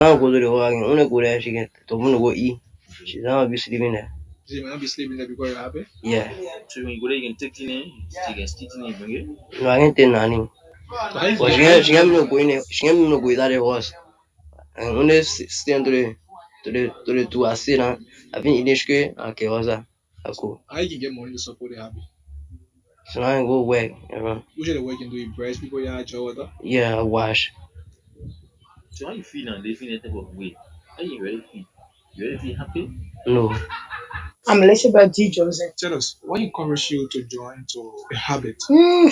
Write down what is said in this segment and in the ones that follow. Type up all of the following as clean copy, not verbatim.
I'll go to the work and only go there she get to go eat. She's not be sleeping there. So you might not be sleeping there because you're happy. Yeah. So when you go there, you can take in, you can stick in, bring it. No, I ain't tell nanny. So how you But get she can't no go in there. She can't no go without the horse. And when they stand to the two assailant, I think it is good. Okay, what's that? Cool. how you can get money to support the hobby? So I go work. Which of the work you can do? You brush people, you job water. Yeah, I wash. So how you feel now? They feel that type of way. How you really feel? You really feel happy? No. I'm Elizabeth D. Joseph. Tell us, what encouraged you to join to a habit?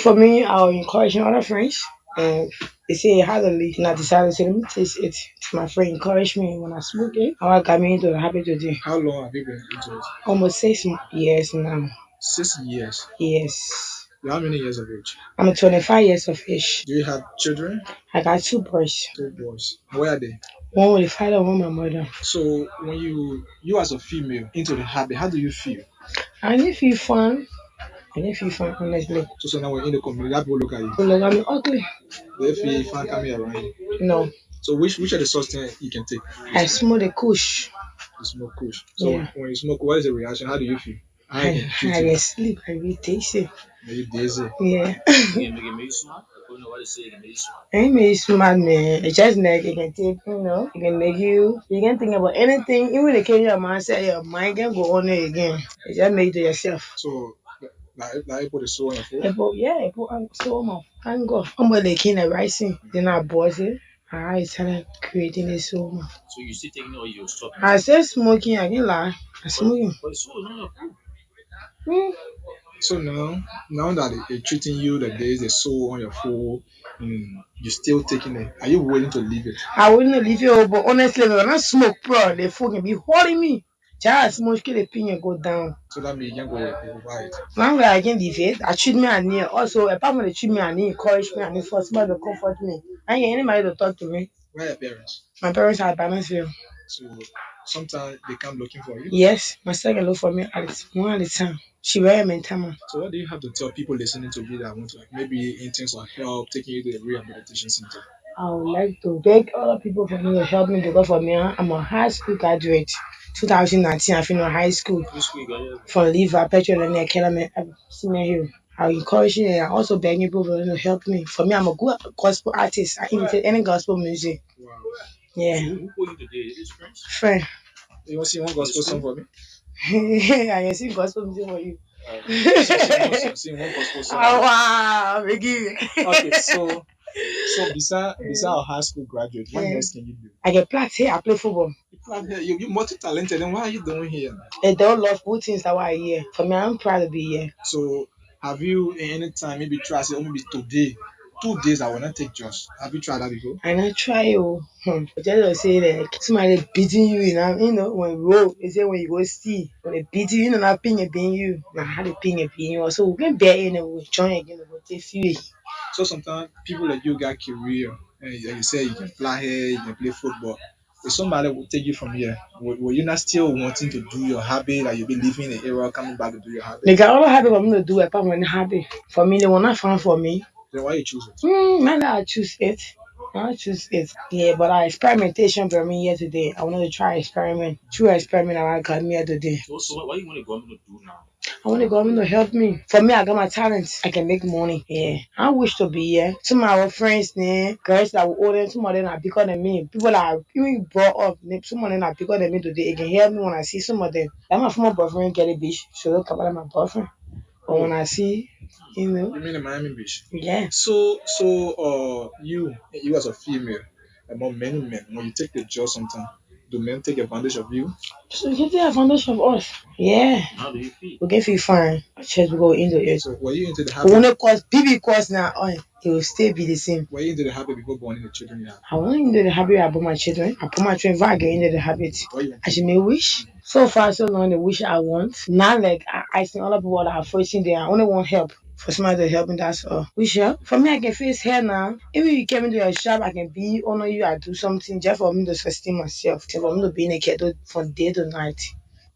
For me, I'll encourage my other friends. And they say how to live, and I decided to let me taste it. My friend encouraged me when I smoke it. I got me into the habit today. How long have you been into it? Almost 6 years now. 6 years. Yes. You how many years of age? I'm 25 years of age. Do you have children? I got 2 boys. 2 boys. Where are they? One with the father, one with my mother. So when you as a female into the habit, how do you feel? And if you fun, honestly. So now we're in the community, that people look at you. You look at me ugly. They feel fan coming around you. No. So which are the substance you can take? I smoke the kush. You smoke kush. So Yeah. when you smoke, what is the reaction? How do you feel? How you can I treat get you? sleep. I be tasty. Are you dizzy? Yeah. You can make you smart. I don't know what to say. You can make you smart. Ain't me smart man. It's just like it can take, it can make you can think about anything. Even the can your mind say your mind can go on it again. It just make it to yourself. So like you put the soul on your food. I put so much. Thank God. I'm going to kind of rising. Then I bought it. I started creating this so much. So you still taking it or you stop? I said smoking, I can't lie. I smoking. But it's so not your food. Hmm. So now that they're treating you, that there is a soul on your food, you're still taking it. Are you willing to leave it? I wouldn't leave it, but honestly, when I smoke, bro, the phone can be holding me. Just smoke, kill the pin and go down. So that means you can go over it. Now that I can leave it, I treat me and near. Also, apart from the treat me and near, encourage me and need for somebody to comfort me. I ain't anybody to talk to me. Where are your parents? My parents are at Balanceville. So sometimes they come looking for you. Yes, my second look for me one at a time. She very mental. So what do you have to tell people listening to you that want to maybe in terms of help, taking you to the rehabilitation center? I would like to beg other people for me to help me because for me, I'm a high school graduate. 2019, I finished high school Which school you got here? from Liver, Petrol, and Academy, Senior Hill. I encourage you and I also beg people to help me. For me, I'm a good gospel artist. I imitate any gospel music. Wow. Yeah. Who called you today? Is this friends? Friend. You want to see one gospel song for me? I can sing gospel music for you. Sing one gospel song. Oh, wow, Vicky. Okay, so beside our high school graduate, what Yeah. else can you do? I get plats here, I play football. You're multi-talented, then what are you doing here? They don't love good things that were here. For me, I'm proud to be here. So have you in any time maybe try say, oh maybe today, 2 days I will not take just. Have you tried that before? And I try But just to say that somebody beating you, when you roll, they say when you go see, when they beat you, not ping it being you. Now how they ping it being you. So we can bear in and we'll join again, we'll take few. So sometimes people like you got career and you say you can fly here, you can play football. If somebody will take you from here, will you not still wanting to do your hobby, like you'll be leaving the area, coming back to do your hobby? They got all happy for me to do apart from happy. For me, they will not find for me. Then why you choose it? Man, I choose it. I choose it. Yeah, but our experimentation for me here today. I wanted to try experiment. True experiment I got me here today. So what you want the government to do now? I want the government to help me. For me, I got my talents. I can make money. Yeah. I wish to be here. Some of our friends, girls that were older, some of them are bigger than me. People that are even brought up, some of them are bigger than me today. It can help me when I see some of them. Like my former boyfriend, get a bitch. So look about my boyfriend. But when I see, You mean in Miami Beach? yeah. So you as a female, among many men, when you take the job sometimes, do men take advantage of you? So you can take advantage of us. Yeah. How do you feel? We can feel fine. Just we go into it. So were you into the But habit? when it costs, BB costs now, it will still be the same. Were you into the habit before born the children you have? I want into the habit about my children. I put my children if I get into the habit. Why you want I should make wish. So far, so long, the wish I want. Not like I see other people that are facing there. I only want help. For somebody to help me, that's all. Wish help. For me, I can face here now. If you came into your shop, I can be honor you. I do something just for me to sustain myself. Just for me to be in a kettle from day to night.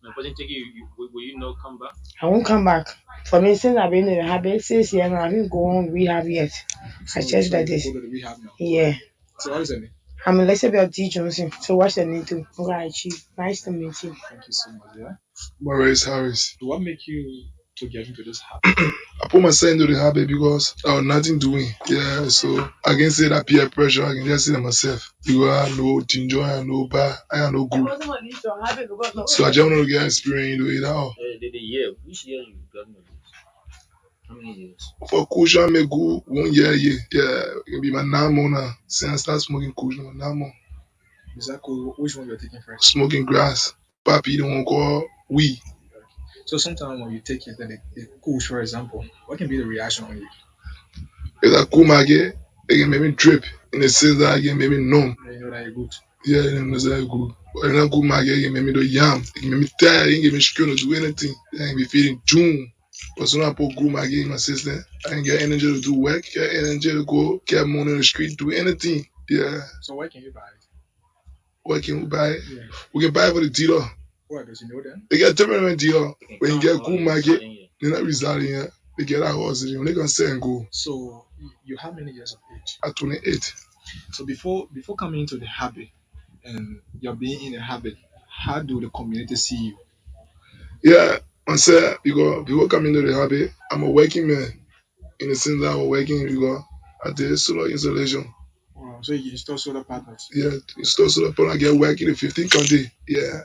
When the person take you, will you not come back? I won't come back. For me, since I've been in the habit, 6 years now, I didn't go on rehab yet. I just like this. Go to the rehab now. Yeah. So what is it? I'm Elizabeth D. Johnson. So what's the name to? Okay, Chief. Nice to meet you. Thank you so much. Yeah. Maurice Harris. So what make you to get into this habit? I put myself into the habit because I was nothing doing. Yeah, so I can say that peer pressure, I can just say that myself. Because I know to enjoy, I know bad, I know good. So I just want to get experience into it all. The year, which year you got into this? How many years? For Kush, I may go 1 year, yeah. Yeah, it can be my 9 months now. Since I start smoking Kush, my 9 months. Is that cool? Which one you're taking first? Smoking grass. Papi, the one called weed. So sometimes when you take it, the kush, for example, what can be the reaction on you? If I cool my get, it can make me drip. In the sense that it can make me numb. You know that you're good. Yeah, it can make me good. But if I cool my get, it can make me do yam. It can make me tired. It can give me strength to do anything. I can be feeling June. But soon I put good my get in my system, I can get energy to do work, get energy to go, get money on the street, do anything. Yeah. So where can you buy it? What can we buy? Yeah. We can buy it for the dealer. Where does you know them? They get different dealer. They can When you come get all good in market, selling here. they're not residing here. They get that horse when they can sell and go So you have many years of age? at 28. So before coming into the habit and you're being in a habit, how do the community see you? Yeah, I said because before coming to the habit, I'm a working man. In the sense that I'm working because I did solar installation. Wow. So you install solar panels. Yeah, install solar panel, I get work in the 15 country. Yeah.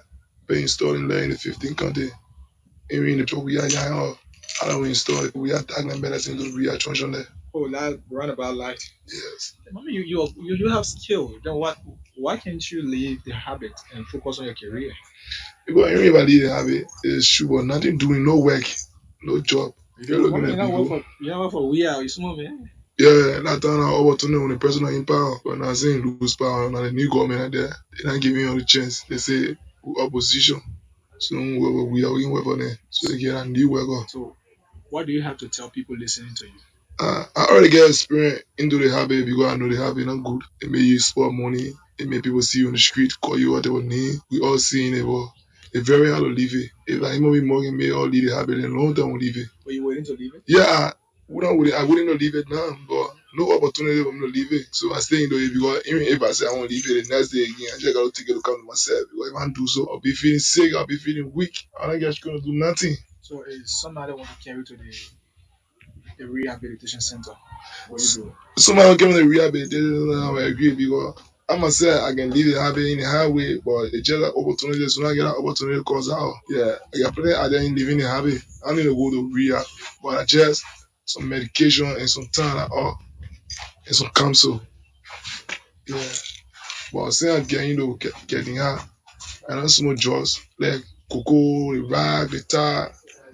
Been installing there in the 15 country. Even in the people we are young, I don't install it. We are tagging medicine to we are changing there. Oh, that roundabout light. Yes. Mommy, you have skill. Then why can't you leave the habit and focus on your career? Because everybody they have it is sure nothing doing, no work, no job. You're looking Mommy, at people. you not work for we are you small man. Yeah, that time I opportunity when the person are in power, but now saying lose power, now the new government are there. They not giving you the chance. They say we opposition. So we are working for them. So they get a new worker. So what do you have to tell people listening to you? I already get experience into the habit because I know the habit not good. It may you spend money. It may people see you on the street, call you whatever name. We all seeing it, but it's very hard to leave it. If like him be mugging me, all leave the habit and long time we leave it. Were you willing to leave it? Yeah, I wouldn't not leave it now, but no opportunity for me to leave it. So I stay in it because even if I say I won't leave it the next day again, I just gotta take it to come to myself. Because if I don't do so, I'll be feeling sick, I'll be feeling weak. I don't just gonna do nothing. So if somebody want to carry you to the rehabilitation center, what you do? Somebody give me the rehabilitation, I will agree because I must say I can leave the habit in the highway, but it's just an opportunity. So when I get an opportunity comes out, yeah, I got plenty out there in living the habit. I need to go to rehab, but I just some medication and some time like all and some counsel. Yeah. But since I'm getting getting out, I don't smoke drugs like cocoa, the rag, the tar.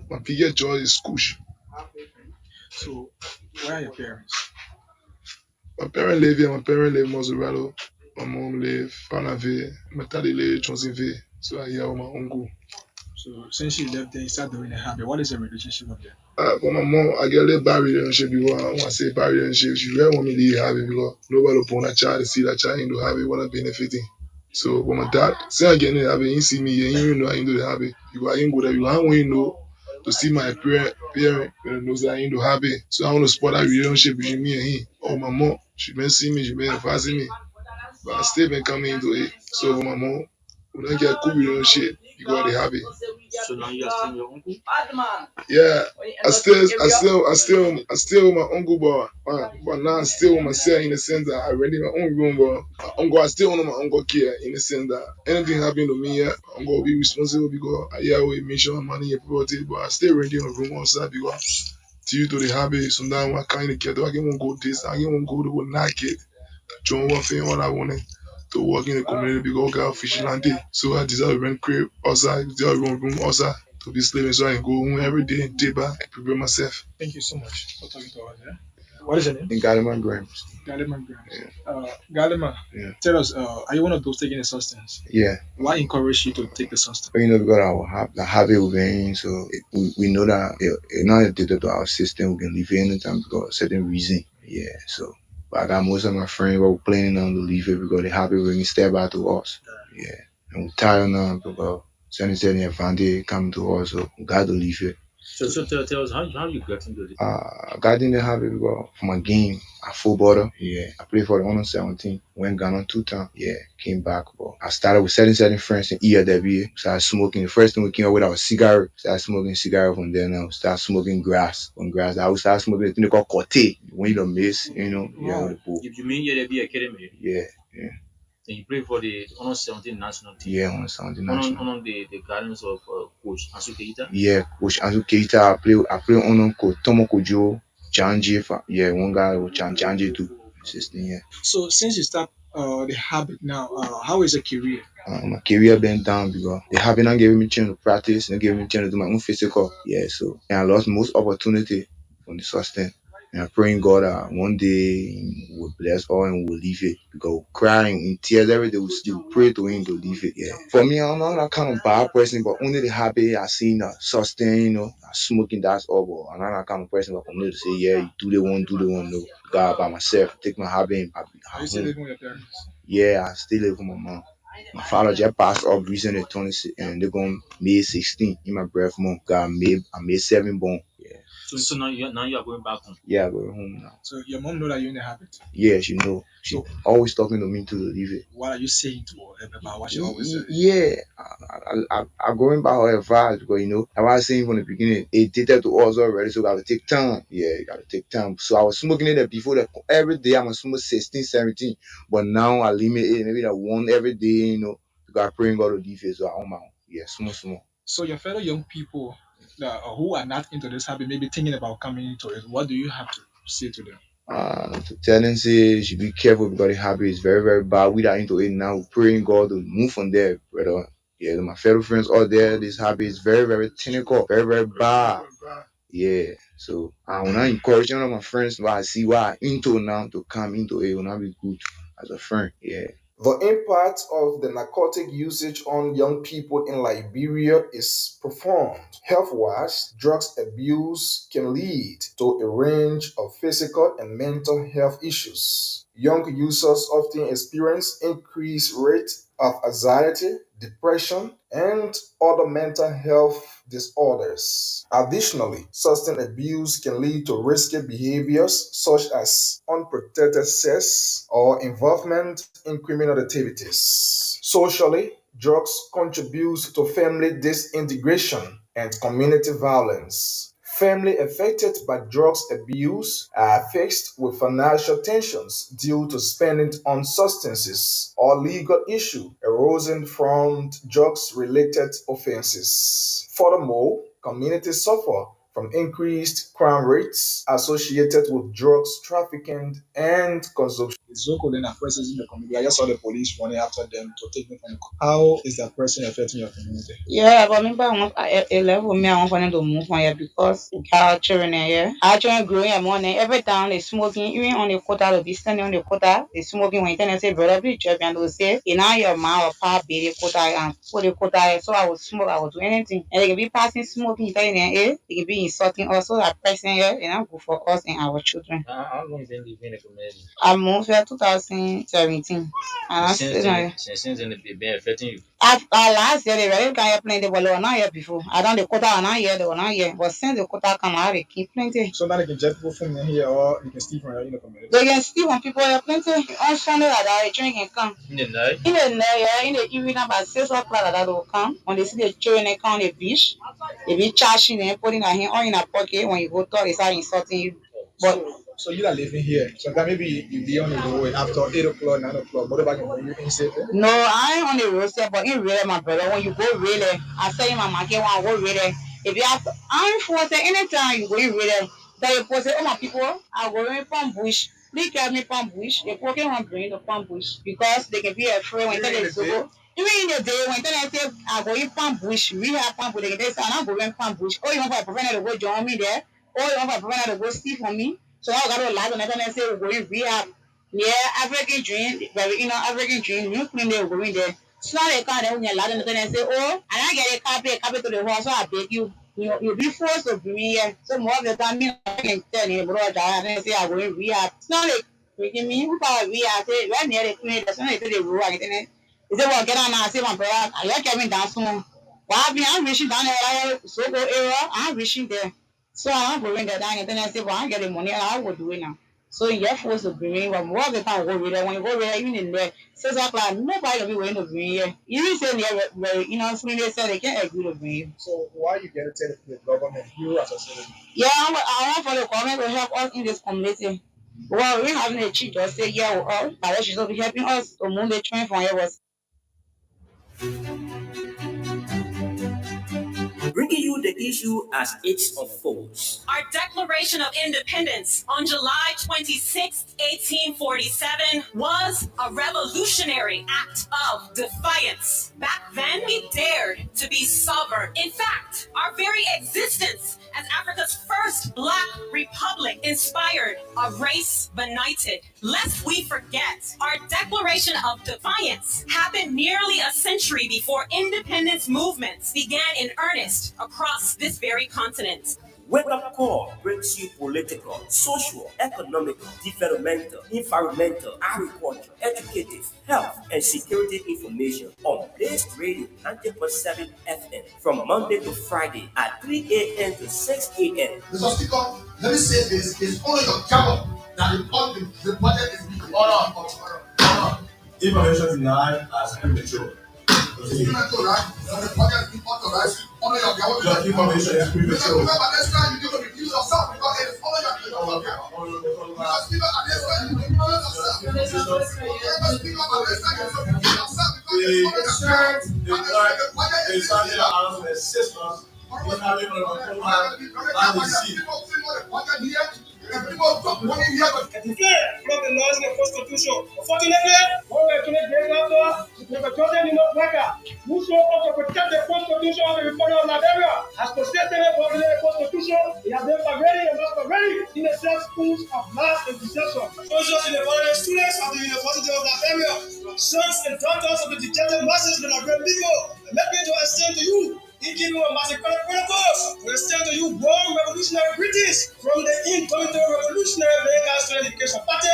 My biggest joy is kush. So where are your parents? My parents live here. My parents live in Maserado. My mom live Panave. My daddy live Johnsonville. So I here with my uncle. So since you left there, you start doing a habit. What is your relationship with them? For my mom, I get a little bad relationship because I want to say bad relationship. She really want me to leave the habit because nobody upon that child to see that child into the habit want to benefiting. So for my dad, since I get in the habit, he see me, he even know I into the habit. Because I ain't go there, because I want to know to see my parent knows that I into the habit. So I want to support that relationship between me and him. Or my mom, she been see me, she been advising me. But I still been coming into it. So for my mom, we don't get cool relationship because they have it. So now you are still your uncle? Yeah, I still with my uncle, but now I still with myself in the sense that I rented my own room, but my uncle, I still under my uncle care in the sense that anything happen to me, yeah, I'm gonna be responsible because I yeah we make sure money and property, but I still renting a room outside because due to the habit, sometimes I kind of get, I can want to go this, I can want to go to night kid, join one thing, all I wanted. To work in the community because I got fishing land there. So I decided to rent crib outside, decided to rent room outside to be sleeping so I can go home every day and take back and prepare myself. Thank you so much for talking to us. Yeah? What is your name? Galima Grimes. Galima Grams. Yeah. Galima, Yeah. tell us, are you one of those taking the substance? Yeah. Why encourage you to take the substance? But because the habit we're in, so we know that it's not addicted to our system. We can leave it anytime because of a certain reason. Yeah. So, but I got most of my friends who were planning on to leave it because the habit will step out to us. Yeah. And we're tired now because certain advantage coming to us, so we got to leave it. So tell us how you got into this. I got in the habit because for my game. at full border. Yeah, I played for the under 17. Went Ghana 2 times. Yeah, came back. But I started with certain friends in ELWA. Started smoking. The first thing we came up with was cigarette. Started smoking cigarette from there now. Started smoking grass. From grass, I would start smoking a thing they call corte. When you don't miss, yeah, Wow. with the bull. If you mean yeah, be academy, Yeah, yeah, then you play for the under 17 national team. yeah, on Sunday national. On the guidance of coach Asu Keita. Yeah, Coach Andrew Keita, I play on Coach Tomo Kojo, Janji, yeah, one guy with Janji too. 16, yeah. So since you start the habit now, how is your career? My career been down because they haven't not given me chance to practice, not giving me chance to do my own physical. Yeah, so and I lost most opportunity from the sustain. And I'm praying God that one day He will bless all and will leave it. Because crying in tears every day, we still pray to Him to leave it. Yeah. For me, I'm not that kind of bad person, but only the habit I seen sustain, smoking, that's all. But I'm not that kind of person, but for me to say, yeah, you do the one, no. God by myself, take my habit at Are you still home. living with your parents? Yeah, I still live with my mom. My father just passed up recently, 26, and they're going May 16 in my birth month. Got May 7 born. Yeah. So now you are going back home. Yeah, I go home now. So your mom know that you're in the habit. Yeah, she know. She So always talking to me to leave it. what are you saying to her about what she always says? Yeah, I going by her advice because I was saying from the beginning, it did that to us already, so gotta take time. Yeah, you gotta take time. So I was smoking it before that every day. I'm a smoke 16, 17, but now I limit it maybe that one every day. You gotta pray and God to leave it. So I'm out. Yeah, small. So your fellow young people that who are not into this habit, maybe thinking about coming into it, what do you have to say to them? To tell them say you should be careful because the habit is very, very bad. We are into it now. We're praying God to move from there, brother. Yeah, my fellow friends out there, this habit is very, very cynical, very, very bad. Yeah. So I wanna encourage one of my friends what I see what I into now to come into it will not be good as a friend. Yeah. The impact of the narcotic usage on young people in Liberia is profound. Health-wise, drugs abuse can lead to a range of physical and mental health issues. Young users often experience increased rate of anxiety, depression, and other mental health disorders. Additionally, substance abuse can lead to risky behaviors such as unprotected sex or involvement in criminal activities. Socially, drugs contribute to family disintegration and community violence. Family affected by drugs abuse are faced with financial tensions due to spending on substances or legal issues arising from drugs related offenses. Furthermore, communities suffer from increased crime rates associated with drugs trafficking and consumption. Zoko then a person in the community. I just saw the police running after them to take them from the How is that person affecting your community? Yeah, but me, but I want a level me, I want for them to move on here because we got our children here. Our children growing your money every time they smoking, even on the quota, they'll be standing on the quota, they smoking when you say, brother, be job and they'll say, you know, your mom or pop be the quota and put the quota here. So I would smoke, I would do anything. And they can be passing smoking, you telling them, eh? They can be insulting also that person here, and I'm good for us and our children. How long you been living in the community? I moved here 2017. And I Since still then, not it been affecting you. last year they really can't plenty, but they were not here before. I done the quota one year, they were not here. But since the quota come out, they keep plenty. So now they can jet people from here or you can steal from in the community. They can steal when people here plenty. On Sunday like that, the children can come. In the night, In the night, yeah, in the evening about 6 o'clock like that, they will come. When they see the children, they come on the beach. They be charging them, putting their hand on in a pocket. When you go talk, they start insulting you. But So you are living here. Sometimes maybe you be on the road after 8 o'clock, 9 o'clock. What about you in safe? no, I ain't on the road side, but in real, my brother, when you go really, I tell you, my market want to go really. If you have, I'm forced anytime you go in really, that you post it, oh my people, I go in from bush. They carry me from bush. They pocket one bring the from bush because they can be afraid when they go. Even in the day when they say I go in from bush, we have from bush. They say I'm going from bush. Oh, you want to prevent to go join me there? Or you want to prevent to go steal from me? So I got a lot of them. And say we go in rehab. Yeah, African dream, but African dream, you clean there, go in there. So now they can't when you're loud and say, oh, and I get a copy to the horse, so I beg you. You'll be forced to bring me here. So more of the time, I can tell you, bro, and then say, I go in rehab. It's not like freaking me, who got rehab? Say, right near the clinic, that's when they say the rule, and then they say, well, get on now, say, my brother, I like Kevin down soon. Well, I'm reaching down there, so go area, I'm reaching there. So I'm going there, and then I say, well, I get the money, and I will do it now. So you're forced to bring in from work the time go there. When you go there, even in there, 6 o'clock, nobody will be waiting to bring you. Even say free, they say they can't agree to bring you. So why you get to tell the government, you as a citizen? Yeah, I want for the government to help us in this community. Well, we're having a chief just say, yeah, well, she's will be helping us to move the train from here. Bringing you the issue as it unfolds. Our Declaration of Independence on July 26, 1847 was a revolutionary act of defiance. Back then, we dared to be sovereign. In fact, our very existence as Africa's first Black republic inspired a race benighted. Lest we forget, our Declaration of Defiance happened nearly a century before independence movements began in earnest across this very continent. Wakeup Call brings you political, social, economical, developmental, environmental, agriculture, educative, health, and security information on Blaze Radio 90.7 FM from Monday to Friday at 3 a.m. to 6 a.m. Mr. Speaker, let me say this: it's only your job that the budget is being order. Information denied as premature. Premature, right? The budget is being authorized. Only your government. Your information is premature. Remember, next time you need to refuse yourself because it is only your government. Mr. Speaker, at this time you need to refuse yourself. Mr. Speaker, at this time you need to refuse yourself because it is only your government. The budget is being authorized. People don't want to hear the declare from the laws in the Constitution. Unfortunately, one way to make the children in Africa, who so to protect the Constitution of the Republic of Liberia, as stated in the Constitution, they have been parading and masquerading in the same schools of mass and deception. Soldiers in the foreign students of the University of Liberia, sons and daughters of the dejected masses of the Liberian people, let me to extend to you. He gave you a massive protocols to extend to you born revolutionary British from the indomitable revolutionary Vegas to education party.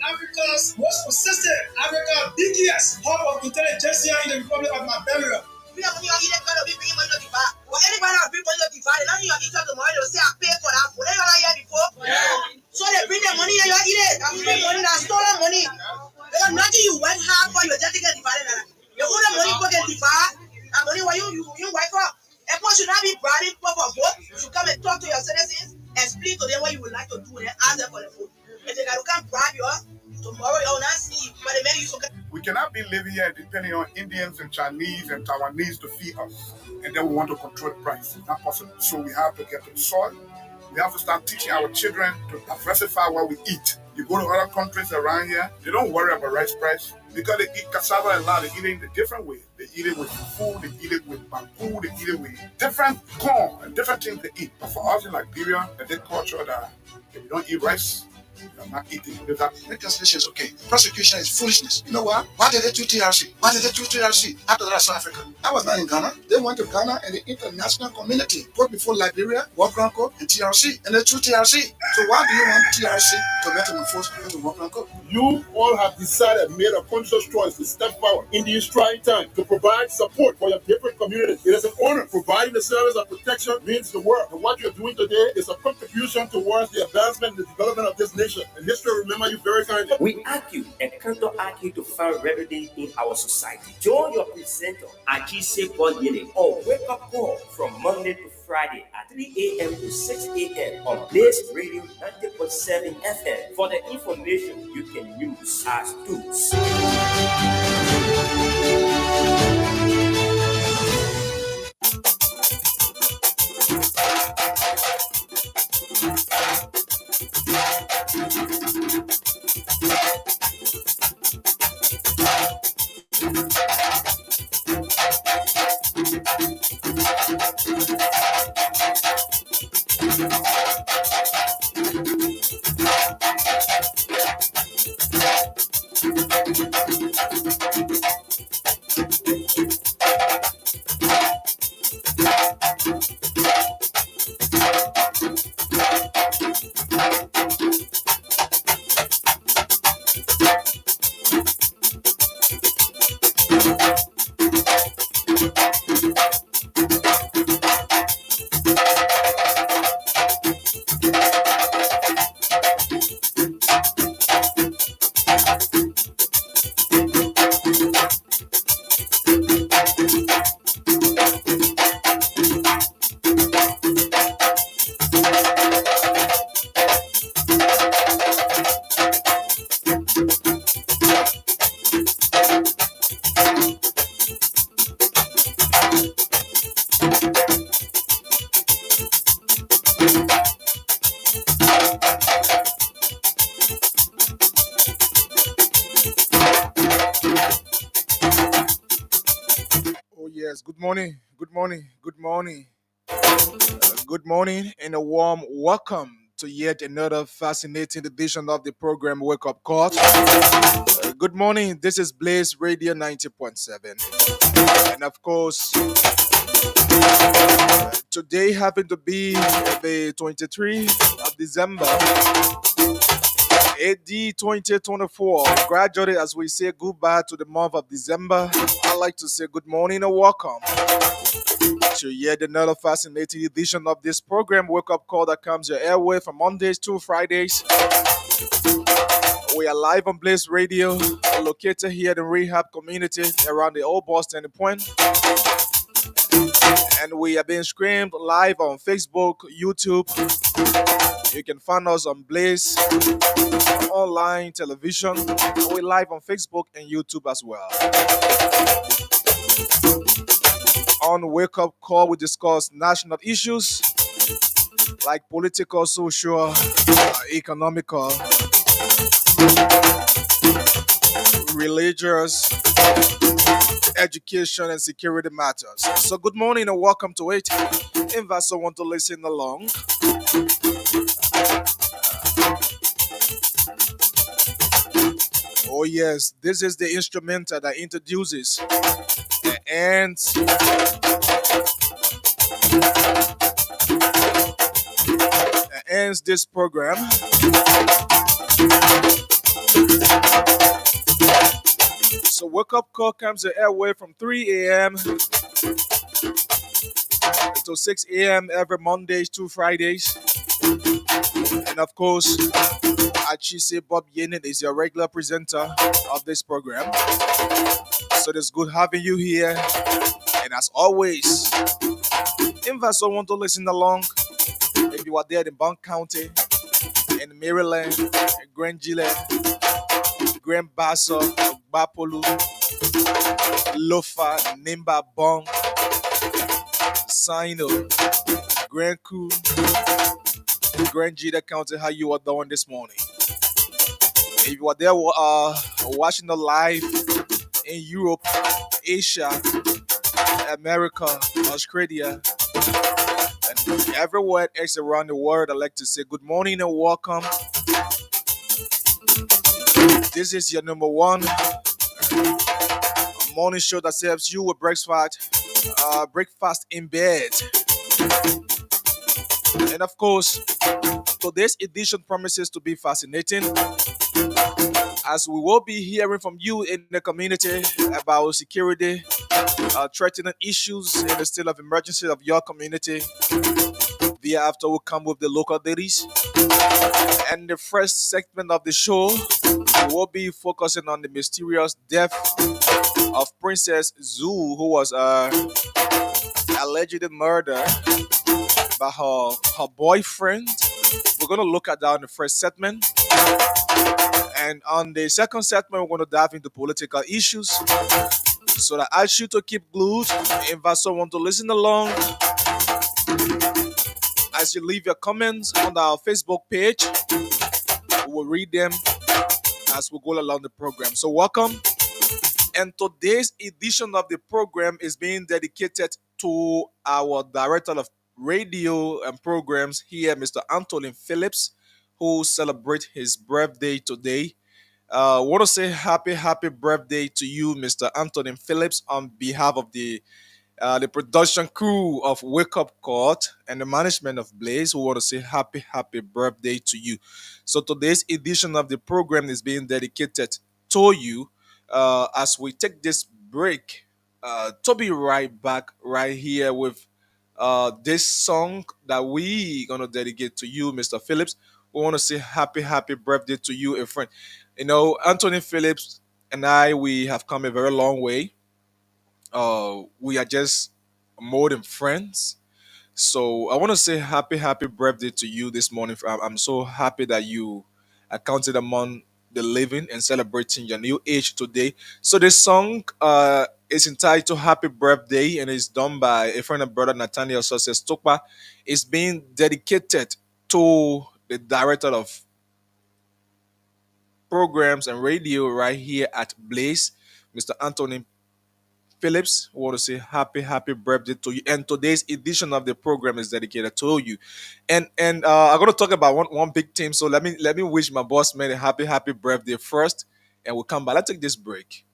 Africa's most persistent, Africa's biggest hub of intelligentsia in the Republic of Liberia. Anybody have been money to divide, now you are eating tomorrow, they'll say I pay for that food. They are here before. So they bring the money and you eat it. I'm free money, that's stolen money. There's nothing you went hard for, you're just getting divided. You own the money for get divided. And money why you wipe up. And people should not be bribing people for vote. You should come and talk to your citizens, explain to them what you would like to do, and ask them for the vote. If they can't bribe you, tomorrow you will not see you. But they make you so. We cannot be living here depending on Indians and Chinese and Taiwanese to feed us. And then we want to control the price. It's not possible. So we have to get to the soil. We have to start teaching our children to diversify what we eat. You go to other countries around here, they don't worry about rice price because they eat cassava and lard. They eat it in a different way. They eat it with food, they eat it with bamboo, they eat it with different corn and different things they eat. But for us in Liberia, the culture that if you don't eat rice, you're not eating. Reconciliation is okay. Prosecution is foolishness. You know what? Why did they do TRC? Why did they do TRC after that South Africa? I was not in Ghana. They went to Ghana and the international community put before Liberia, Wakeup Call, and TRC, and they do TRC. So why do you want TRC to metamorphose into Wakeup Call? You all have decided, made a conscious choice to step forward in these trying times to provide support for your different communities. It is an honor. Providing the service of protection means the world. And what you're doing today is a contribution towards the advancement and the development of this nation. And history will remember you very kindly. We argue and counter argue to find remedy in our society. Join your presenter, Ajise Bonyele, on Wake Up Call from Monday to Friday at 3 a.m. to 6 a.m. on Blaze Radio 90.7 FM for the information you can use as tools. yes. Good morning. Good morning. Good morning. Good morning and a warm welcome to yet another fascinating edition of the program Wake Up Call. Good morning. This is Blaze Radio 90.7. And of course, today happened to be the 23rd of December, AD 2024. Gradually, as we say goodbye to the month of December, I'd like to say good morning and welcome to yet another fascinating edition of this program, Wake Up Call, that comes your airway from Mondays to Fridays. We are live on Blaze Radio, located here in the rehab community around the old Boston Point. And we are being streamed live on Facebook, YouTube. You can find us on Blaze online television. We're live on Facebook and YouTube as well. On Wake Up Call, we discuss national issues like political, social, economical, religious, education, and security matters. So, good morning and welcome to it. Invite someone to listen along. Oh, yes, this is the instrumental that introduces and ends this program. So, Wake Up Call comes the airway from 3 a.m. to 6 a.m. every Mondays to Fridays. And of course, Achise Bob Yenin is your regular presenter of this program. So it's good having you here. And as always, invite someone to listen along. If you are there in Bond County, in Maryland, in Grand Gila, Grand Bassa, Bapolu, Lofa, Nimba Bong, Sino, Grand Coup, Grand Gila County, how you are doing this morning? If you are there watching the live in Europe, Asia, America, Australia, and everywhere else around the world, I'd like to say good morning and welcome. This is your number one morning show that serves you with breakfast in bed. And of course, today's edition promises to be fascinating, as we will be hearing from you in the community about security, threatening issues in the state of emergency of your community. Thereafter, we'll come with the local dailies. And the first segment of the show, we will be focusing on the mysterious death of Princess Zhu, who was allegedly murdered by her boyfriend. We're going to look at that in the first segment. And on the second segment, we're going to dive into political issues. So I ask you to keep glued, invite someone to listen along. As you leave your comments on our Facebook page, we will read them as we go along the program. So welcome. And today's edition of the program is being dedicated to our director of radio and programs here, Mr. Anthony Phillips, who celebrates his birthday today. I want to say happy birthday to you, Mr. Anthony Phillips, on behalf of the production crew of Wake Up Call and the management of Blaze. We want to say happy birthday to you. So today's edition of the program is being dedicated to you as we take this break to be right back right here with this song that we gonna dedicate to you, Mr. Phillips. We want to say happy birthday to you, a friend. You know, Anthony Phillips and I, we have come a very long way. We are just more than friends. So I want to say happy birthday to you this morning. I'm so happy that you are counted among the living and celebrating your new age today. So this song is entitled Happy Birthday and is done by a friend and brother Nathaniel Success Tokpa. It's being dedicated to the director of programs and radio right here at Blaze, Mr. Anthony Phillips. We want to say happy birthday to you. And today's edition of the program is dedicated to you. And I'm gonna talk about one big team. So let me wish my boss man a happy birthday first, and we'll come back. Let's take this break.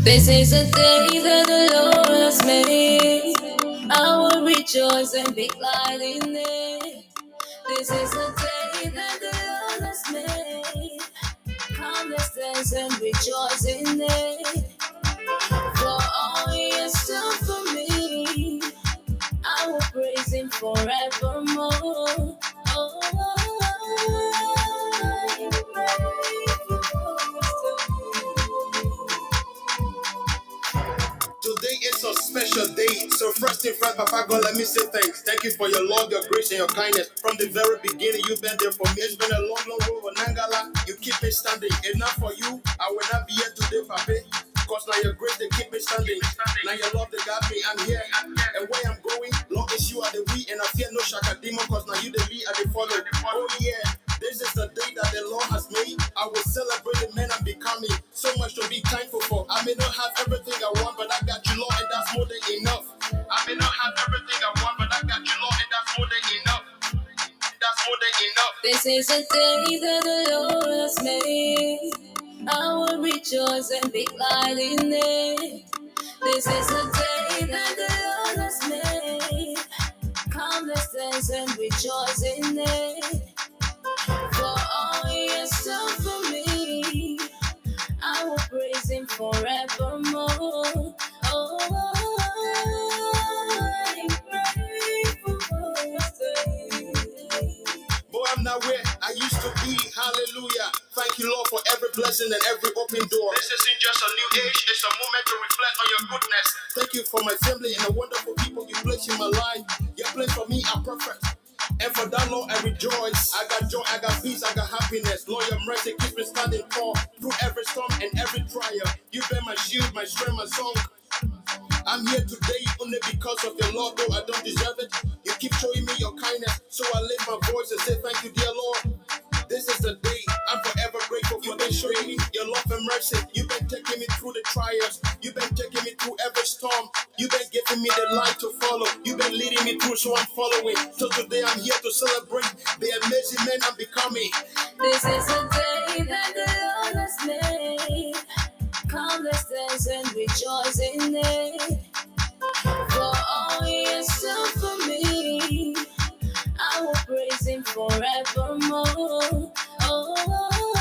This is a day that the Lord has made. I will rejoice and be glad in it. This is a day that the Lord has made. Come, let's dance and rejoice in it. For all He has done for me, I will praise Him forevermore. Oh, I'm grateful Today is a special day. So first thing first, Papa God, let me say thanks. Thank you for your love, your grace, and your kindness. From the very beginning, you've been there for me. It's been a long road with Nangala. You keep me standing. Enough for you, I will not be here today, Papa. Cause now your grace, they keep me standing. Now your love, they got me. I'm here. And where I'm going, long as you are the we, and I fear no shaka demon, cause now you the lead and the follow. Oh yeah. This is the day that the Lord has made. I will celebrate the man I'm becoming. So much to be thankful for. I may not have everything I want, but I got you, Lord, and that's more than enough. I may not have everything I want, but I got you, Lord, and that's more than enough. That's more than enough. This is a day that the Lord has made. I will rejoice and be glad in it. This is a day that the Lord has made. Come, let's dance and rejoice in it. For all He has done for me, I will praise Him forevermore. Oh, I'm grateful for His day. Boy, I'm not where I used to be. Hallelujah. Thank you, Lord, for every blessing and every open door. This isn't just a new age, it's a moment to reflect on your goodness. Thank you for my family and the wonderful people you place in my life. Your plans for me are perfect. And for that, Lord, I rejoice. I got joy, I got peace, I got happiness. Lord, your mercy keeps me standing tall through every storm and every trial. You've been my shield, my strength, my song. I'm here today only because of your love, though I don't deserve it. You keep showing me your kindness, so I lift my voice and say thank you, dear Lord. This is the day I'm forever grateful for. You've been showing me your love and mercy. You've been taking me through the trials. You've been taking me through every storm. You've been giving me the light to follow. You've been leading me through, so I'm following. So today I'm here to celebrate the amazing man I'm becoming. This is the day that the Lord has made. Come, let's dance and rejoice in it. For all He has done for me, I will praise Him forevermore. Oh,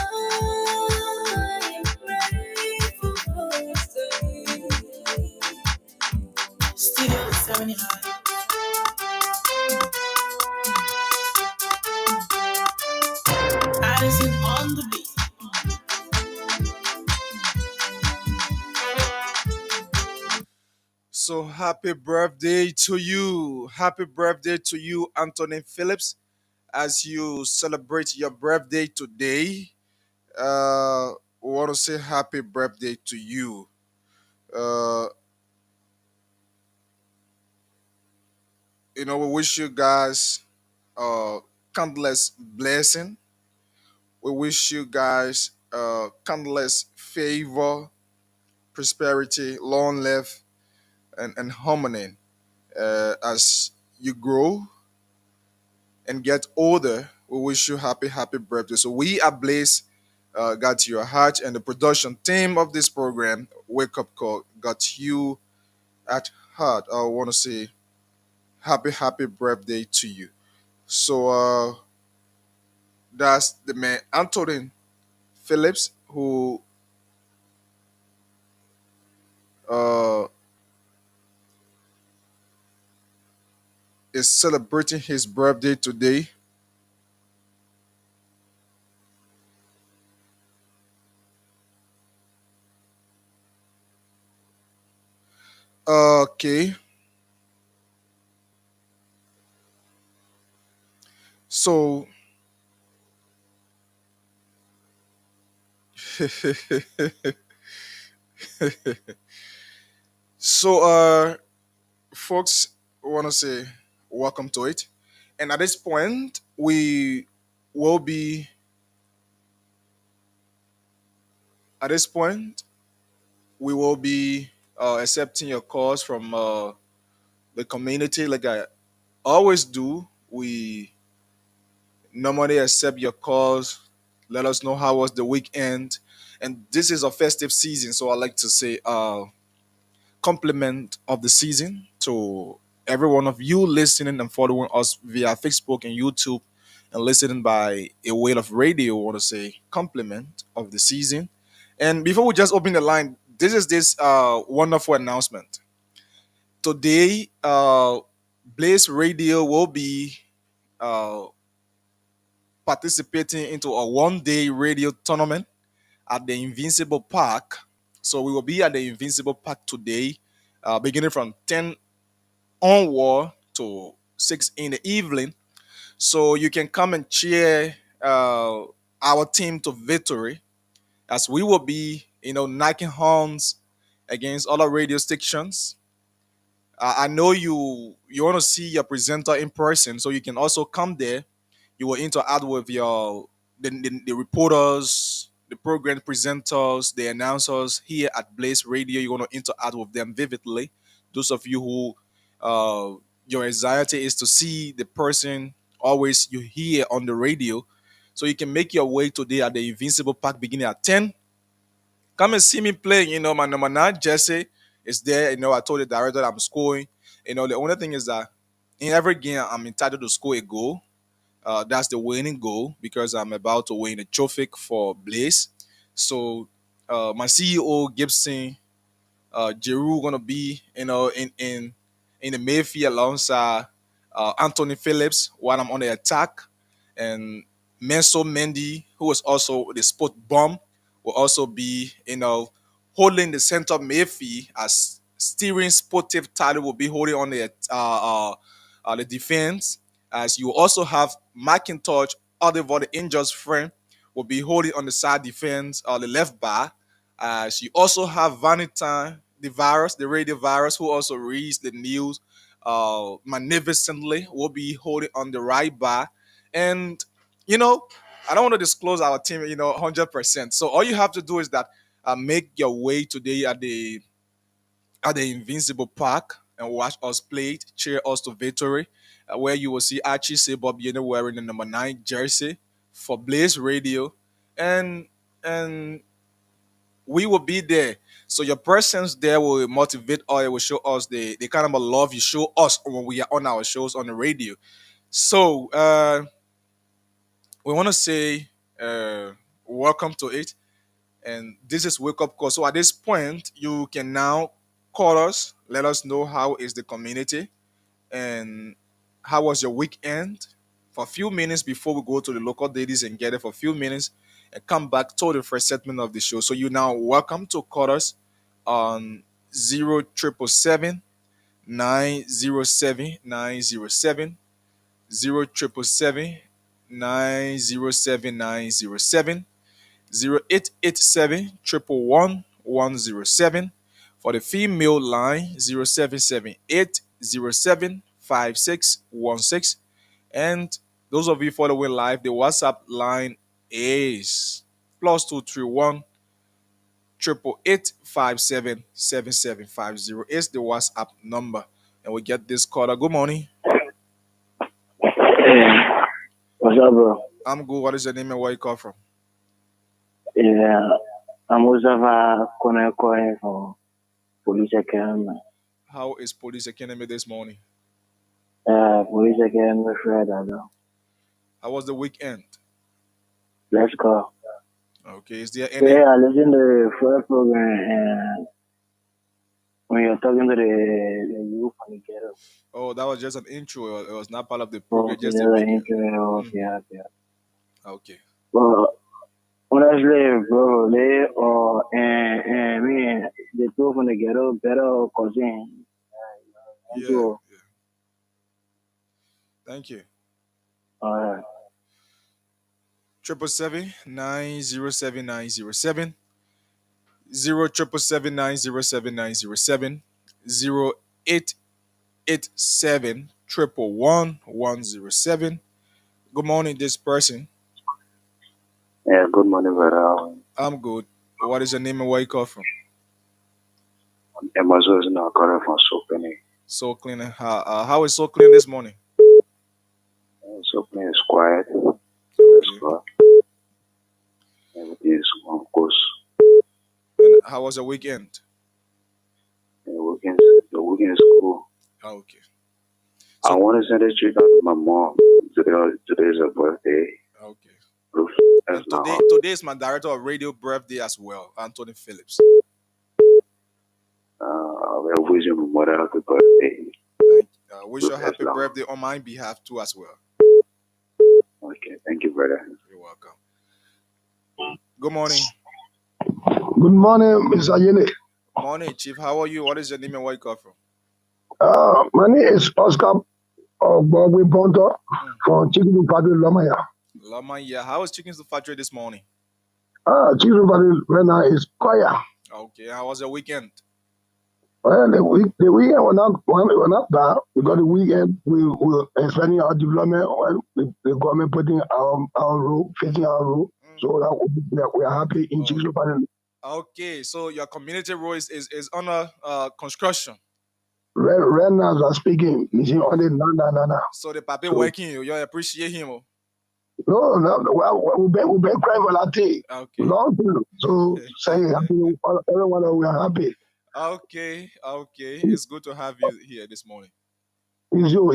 I'm grateful for His day. Studio 79. Addison on the beat. So happy birthday to you. Happy birthday to you, Anthony Phillips, as you celebrate your birthday today. We want to say happy birthday to you. Uh, we wish you guys countless blessing. We wish you guys countless favor, prosperity, long life, and harmony as you grow and get older. We wish you happy birthday. So we are Blaze, got your heart, and the production team of this program, Wake Up Call, got you at heart. I want to say happy birthday to you. So that's the man Anthony Phillips who uh, is celebrating his birthday today. Okay, so so folks, want to say welcome to it, and at this point we will be At this point, we will be accepting your calls from the community, like I always do. We normally accept your calls. Let us know how was the weekend, and this is a festive season, so I like to say compliment of the season to every one of you listening and following us via Facebook and YouTube and listening by a way of radio. I want to say compliment of the season. And before we just open the line, this wonderful announcement. Today, Blaze Radio will be uh, participating into a one-day radio tournament at the Invincible Park. So we will be at the Invincible Park today, beginning from 10 onward to 6 in the evening. So you can come and cheer our team to victory as we will be, knocking horns against other radio stations. I know you want to see your presenter in person, so you can also come there. You will interact with the reporters, the program presenters, the announcers here at Blaze Radio. You want to interact with them vividly. Those of you who your anxiety is to see the person always you hear on the radio, so you can make your way today at the Invincible Park beginning at 10. Come and see me play. My number nine, Jesse, is there. I told the director that I'm scoring. The only thing is that in every game, I'm entitled to score a goal. That's the winning goal because I'm about to win a trophy for Blaze. So my CEO Gibson Giroud gonna be in the midfield alongside Anthony Phillips while I'm on the attack, and Menso Mendy, who is also the sport bomb, will also be holding the center midfield as steering sportive title will be holding on the defense. As you also have McIntosh, Oliver, the injured friend, will be holding on the side defense, the left bar, as you also have Vanita, the virus, the radio virus, who also reads the news magnificently, will be holding on the right bar. And, you know, I don't want to disclose our team, 100%. So all you have to do is that make your way today at the Invincible Park and watch us play, cheer us to victory, where you will see Archie Sebob wearing the number 9 jersey for Blaze Radio. And we will be there. So your presence there will motivate us. It will show us the kind of love you show us when we are on our shows on the radio. So we want to say welcome to it. And this is Wake Up Call. So at this point, you can now call us. Let us know how is the community and how was your weekend for a few minutes before we go to the local dailies and get it for a few minutes and come back to the first segment of the show. So you now welcome to call us on 0777 907 907 0777 907 907 0887 111 for the female line 0778 075616, and those of you following live, the WhatsApp line is +231 888 is the WhatsApp number. And we get this caller. Good morning. Yeah, what's up, bro? I'm good. What is your name and where you call from? Yeah, I'm Mustafa Koneko from Police Academy. How is Police Academy this morning? Police Academy Friday, though. How was the weekend? Let's go. Okay, is there any? Yeah, I listen to the first program and when you're talking to the youth on the ghetto. Oh, that was just an intro. It was not part of the program, Okay, just the there's an beginning. intro. Okay, okay. Okay. Well, honestly, bro, they and me, the two from the ghetto better cousin. Thank Yeah. you. Thank you. All right. 777 907 0887 111 Good morning, this person. Yeah, good morning, brother. I'm good. What is your name and where you call from? Amazon is not calling from Sopene. So clean. How is so clean this morning? Sopene is quiet. It's Okay. good. Everything is on course. And how was your weekend? The weekend is cool. Okay. I So want to send a treat out to my mom. Today is her birthday. okay. Proof. That's And not today hard. today is my director of radio birthday as well, Anthony Phillips. I wish my mother happy birthday. Thank wish Proof. you a That's happy long. birthday on my behalf too as well. Okay, thank you, brother. You're welcome. Good morning. Good morning, Mr. Yene. Morning, Chief. How are you? What is your name and where you come from? My name is Oscar Bogwe Ponto Mm. from Chicken Party Lomaya. Lama, yeah. How is chickens to factory this morning? Chicken Party right now is quiet. Okay. How was your weekend? Well, the weekend were not bad because the weekend we were expanding our development when the government putting our road, facing our road. Mm. So that we are happy in Oh, Chicken Party. okay. So your community road is under construction. Right now, as I'm speaking, missing all the no. So the papi So working you. You appreciate him. Oh. no, well, we've been crying for that thing Okay. long time. So saying happy, everyone we are happy. Okay. Okay. It's good to have you here this morning. It's you.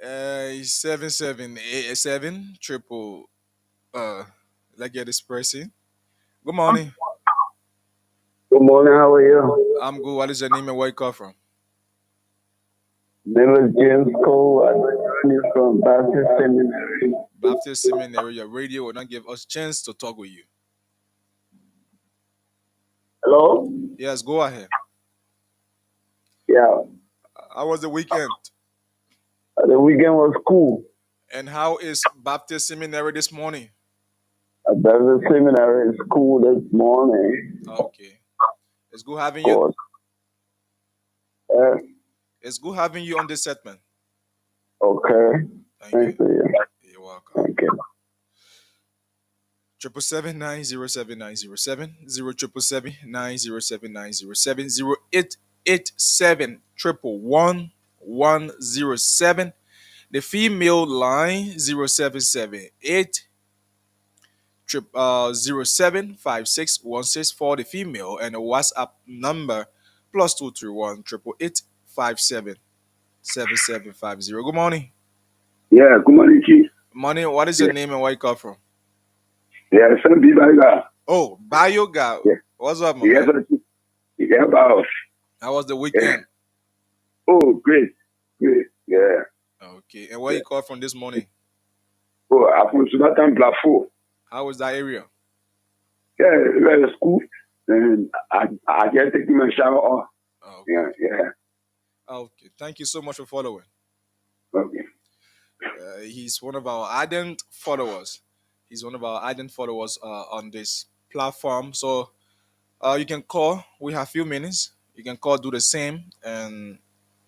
Okay. 778 triple. Let's get this person. Good morning. Good morning. How are you? I'm good. What is your name and where you come from? Name is James Cole. I'm from Baptist Seminary. Baptist Seminary. Your radio will not give us chance to talk with you. Hello? Yes, go ahead. Yeah. How was the weekend? The weekend was cool. And how is Baptist Seminary this morning? Baptist Seminary is cool this morning. Okay. It's good Of having you. course. Uh, It's good having you on this segment. okay. Thank you. Thanks to you. You're welcome. Thank you. 777-907-907, 0777-907-907, 0887-111-107. The female line 0778 075616 for the female, and the WhatsApp number +231 888 Good morning. Yeah, good morning, Chief. Morning. What is your Yeah, name and where you come from? yeah, some people like Oh, Bayoga. yeah, What's up, my yeah, man? yeah, about, How was the yeah. weekend? Oh, great, great, yeah. Okay. And where Yeah. you call from this morning? Oh, I'm from Sudan Plafo. How was that area? Yeah, it was cool. And I just taking my shower off. Okay. Yeah, yeah. Okay. Thank you so much for following. Okay. He's one of our ardent followers. He's one of our ardent followers on this platform. So you can call. We have a few minutes. You can call, do the same, and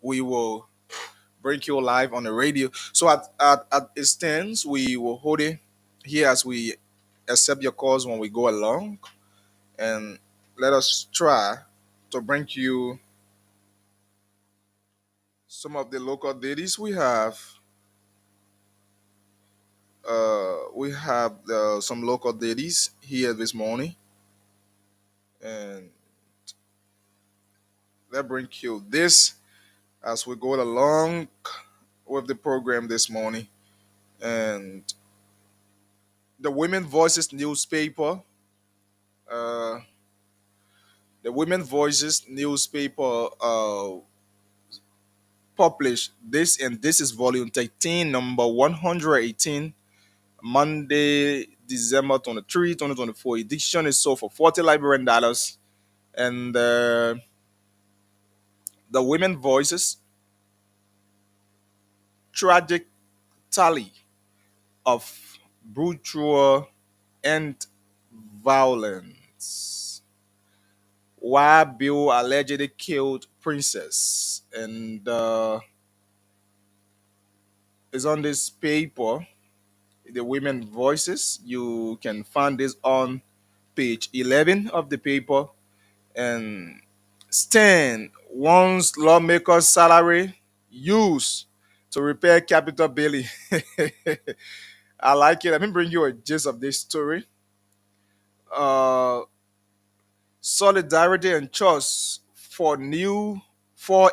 we will bring you live on the radio. So at it stands, we will hold it here as we accept your calls when we go along, and let us try to bring you some of the local deities we have. We have some local deities here this morning, and let bring you this as we go along with the program this morning. And the Women Voices newspaper, uh, the Women Voices newspaper published this, and this is volume 13, number 118, Monday, December 23, 2024 edition is sold for $40 and the Women Voices tragic tally of brutal and violence. Why Bill allegedly killed Princess, and is on this paper. the women voices. You can find this on page 11 of the paper. And Stan wants lawmakers' salary used to repair Capitol building. I like it. Let me bring you a gist of this story. Uh, Solidarity and trust for a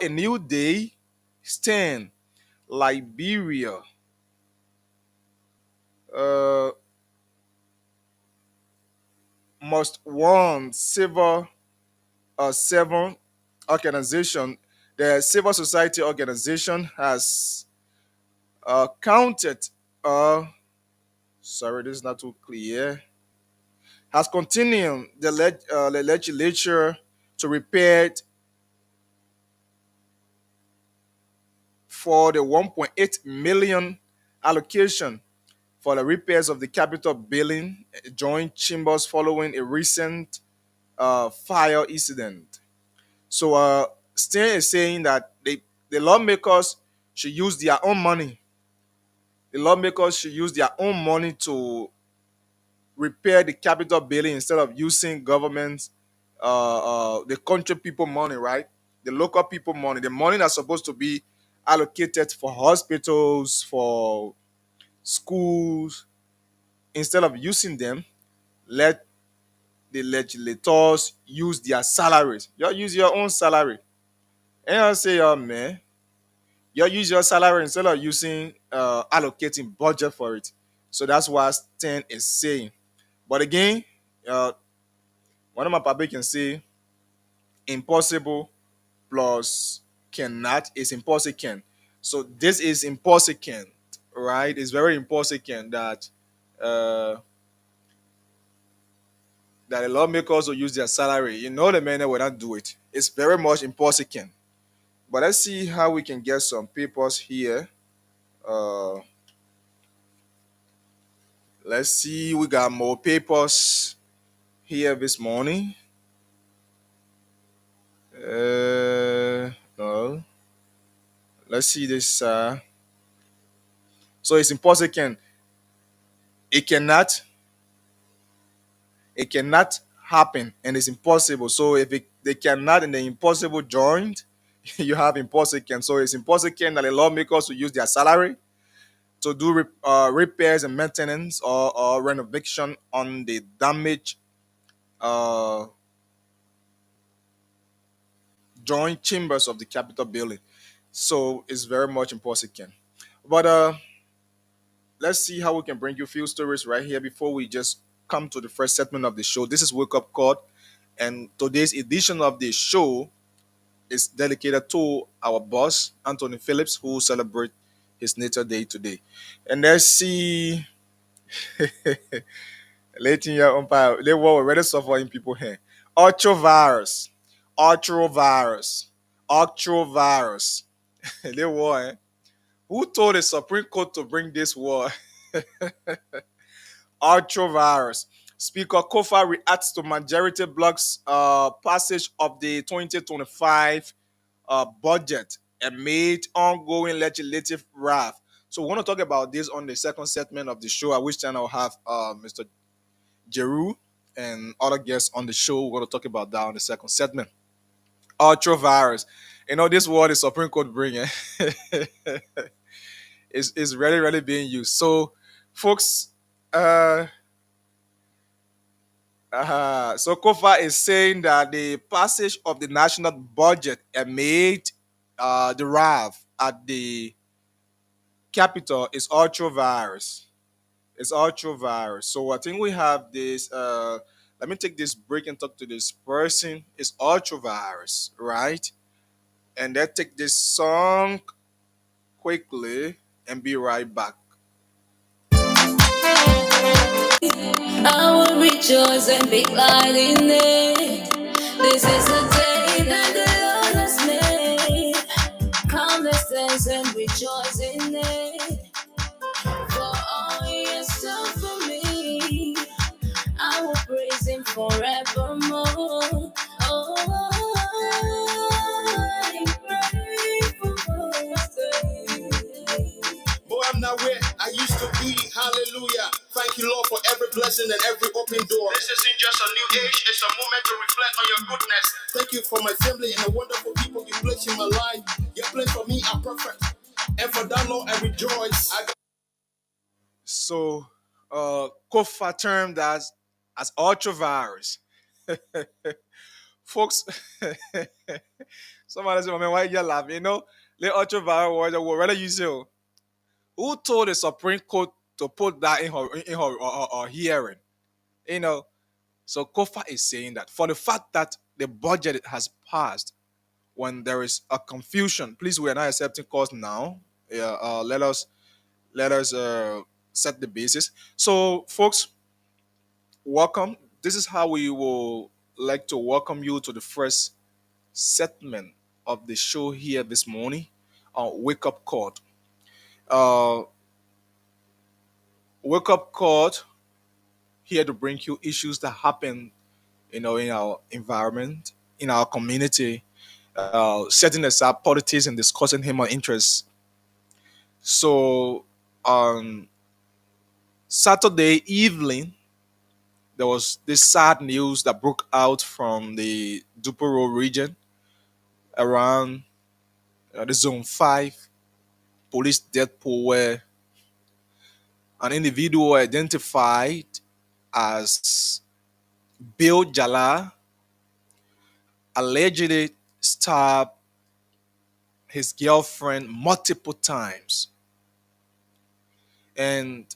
new day. Stan, Liberia. Uh, must warn civil seven organization. The civil society organization has counted. Sorry, this is not too clear. Has continued the legislature to repair it for the 1.8 million allocation for the repairs of the Capitol building joint chambers following a recent fire incident. So Stein is saying that the lawmakers should use their own money. The lawmakers should use their own money to repair the Capitol building instead of using government, the country people money, right? The local people money, the money that's supposed to be allocated for hospitals, for schools. Instead of using them, let the legislators use their salaries. You use your own salary. And I say, oh man, you use your salary instead of using allocating budget for it. So that's what Stan is saying. But again, uh, one of my public can say impossible plus cannot is impossible can. So this is impossible, right? It's very impossible that uh, that the lawmakers will use their salary. You know the men will not do it. It's very much impossible. But let's see how we can get some papers here. Uh, let's see, we got more papers here this morning. No. Let's see this. So it's impossible. It cannot. It cannot happen, and it's impossible. So if they cannot and the impossible joined, you have impossible. So it's impossible that the lawmakers will use their salary to do repairs and maintenance or renovation on the damaged uh, joint chambers of the Capitol building. So it's very much impossible. But let's see how we can bring you a few stories right here before we just come to the first segment of the show. This is Wake Up Call, and today's edition of the show is dedicated to our boss, Anthony Phillips, who celebrate his nature day today. And let's see, late in your umpire, they were already suffering people here. Arthrovirus, arthrovirus, arthrovirus. They were. Who told the Supreme Court to bring this war? Arthrovirus. Speaker Kofa reacts to majority bloc's passage of the 2025 budget amid ongoing legislative wrath. So we want to talk about this on the second segment of the show. I wish then I'll have Mr. Jeru and other guests on the show. We're going to talk about that on the second segment. Arthrovirus. You know, this word is Supreme Court bringing. is really, really being used. So, folks, so Kofa is saying that the passage of the national budget amid the wrath at the capital is ultra-virus. It's ultra-virus. So I think we have this. Let me take this break and talk to this person. It's ultra-virus, right? And let's take this song quickly and be right back. I will rejoice and be glad in it. This is the day that the Lord has made. Come, let's dance and rejoice in it. For all He has done for me, I will praise Him forevermore. Oh, I'm grateful for His grace. Boy, I'm not where I used to be. Hallelujah. blessing and every open door. This isn't just a new age, it's a moment to reflect on your goodness. Thank you for my family and the wonderful people you placed in my life. Your plans for me are perfect. And for that Lord, I rejoice. So, Kofa termed as ultravirus. Folks, somebody said, man, why you laughing? You know, the ultravirus was rather use you. Who told the Supreme Court to put that in her hearing? You know, so Kofa is saying that for the fact that the budget has passed, when there is a confusion, please, we are not accepting calls now. Yeah, let us set the basis. So, folks, welcome. This is how we will like to welcome you to the first segment of the show here this morning on Wake Up Call. Uh, Wake Up Call here to bring you issues that happen, in our environment, in our community, setting aside politics and discussing human interests. So on Saturday evening, there was this sad news that broke out from the Dupero region around the Zone 5 police death pool, where an individual identified as Bill Jala allegedly stabbed his girlfriend multiple times and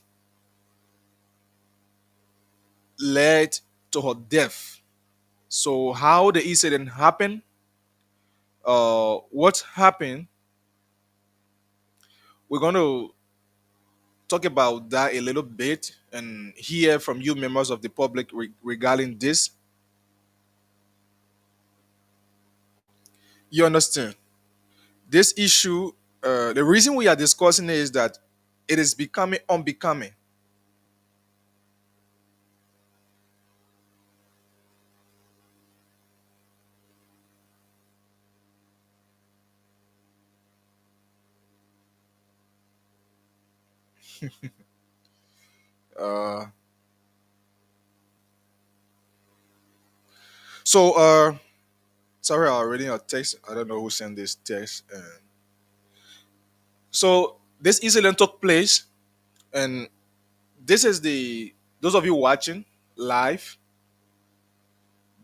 led to her death. So, how the incident happened? What happened? We're going to talk about that a little bit and hear from you, members of the public, regarding this. You understand? This issue, the reason we are discussing it is that it is becoming unbecoming. Uh, so, sorry, I'm reading a text. I don't know who sent this text. So, this incident took place, and this is those of you watching live,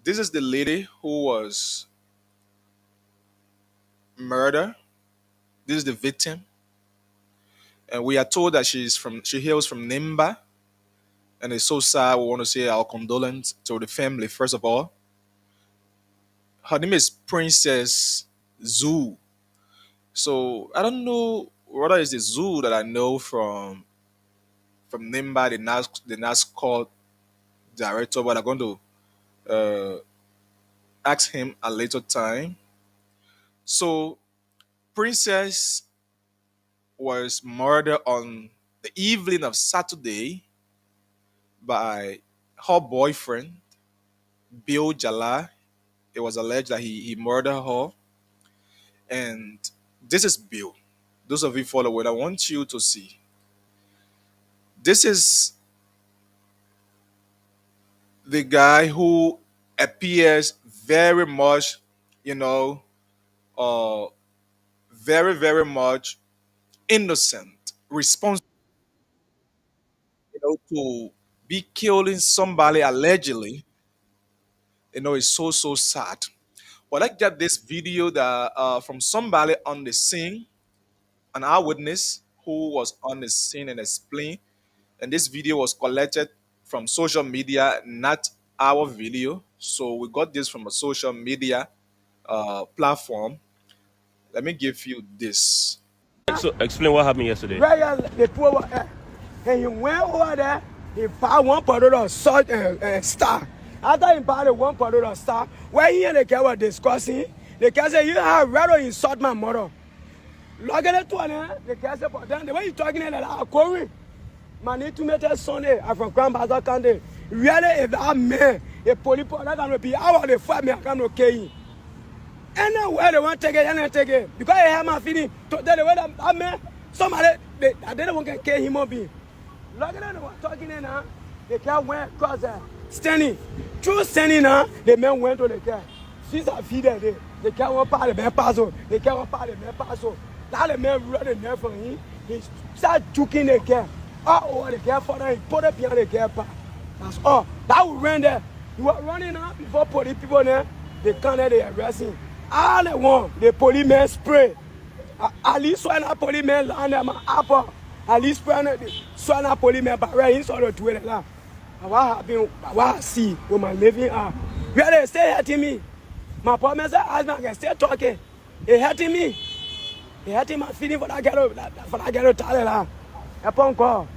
this is the lady who was murdered. This is the victim. And we are told that she hails from Nimba. And it's so sad. We want to say our condolence to the family, first of all. Her name is Princess Zoo. So I don't know whether it's the Zoo that I know from Nimba, the NASCAR director, but I'm going to uh, ask him a later time. So Princess was murdered on the evening of Saturday by her boyfriend, Bill Jala. It was alleged that he murdered her. And this is Bill. Those of you following, I want you to see. This is the guy who appears very much, you know, uh, very, very much innocent, responsible, to be killing somebody allegedly. It's so, so sad. But I get this video that from somebody on the scene, an eyewitness who was on the scene and explained. And this video was collected from social media, not our video. So we got this from a social media platform. Let me give you this. So explain what happened yesterday. Where the poor were and he went over there, he found one potato of salt and star. After he bought the one potato of star, where he and the guy were discussing, the guy said, you have rather insult my mother. Look at it, the guy said, but then the way you talking in that, Corey, my need to make a Sunday, I'm from Grand Bazaar County. Really, if that man, a police, that can be our the fight me, I can't okay. Anywhere they want to take it, and take it. Because I have my feeling to tell the way that man, somebody, they didn't want to kill him or be. Look at them talking in now. The car went across there, standing. Through standing now, the man went to the car. Since I feed that day, the car went past the man pass on. The car went past the man pass on. Now the man running there from him. He started juking the car. All over the car for he put it behind the car park. That's all. That we ran there. He was running out before police people there. They come there, they arrest him. All they want, the policeman spray. At least when a policeman land them apple. At least when a policeman barrier inside the toilet lah. What happened? What I see with my living up. Where they stay hurting me. My partner said, husband can still talking. It hurting me. It hurting my feeling for that ghetto talent lah. Upon call.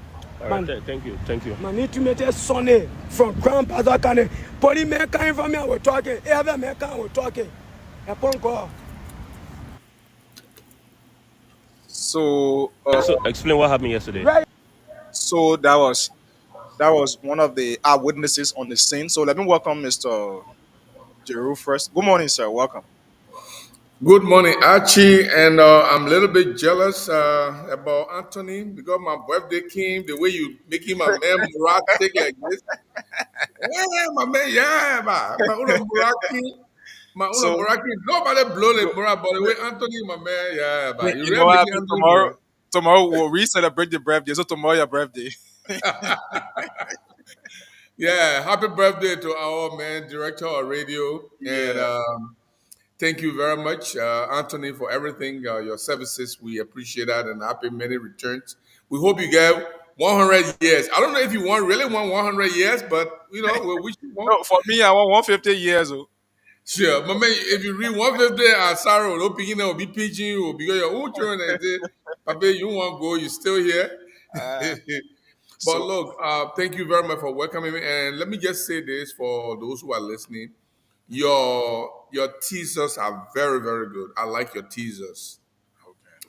All right, Man, thank you, thank you. man need to make it Sunday from Crown Pastor County. Policeman coming from me, I was talking. Every man coming, I was talking. Upon call. So, So explain what happened yesterday. Right. so that was one of the eyewitnesses on the scene. So let me welcome Mr. Jeru first. Good morning, sir. Welcome. Good morning, Archie, and I'm a little bit jealous about Anthony because my birthday came. The way you making my man Murat take like this, yeah, my man, yeah, my own Muraki, my own So Muraki. Nobody blow the you, Murat, but the way Anthony, my man, yeah, you you know really what making happened Anthony tomorrow? Murat. Tomorrow we'll re-celebrate the birthday. So tomorrow your birthday. Yeah, happy birthday to our man, director of radio, and Yeah. thank you very much, Anthony, for everything, your services. We appreciate that, and happy many returns. We hope you get 100 years. I don't know if you really want 100 years, but we wish you want. No, for me, I want 150 years. Oh. Sure, my man. If you read 150, sorry, no picking will be pigeon, will because your own children and say, Papa, you want to go, you still here. Uh, But so look, thank you very much for welcoming me. And let me just say this for those who are listening: your teasers are very, very good. I like your teasers.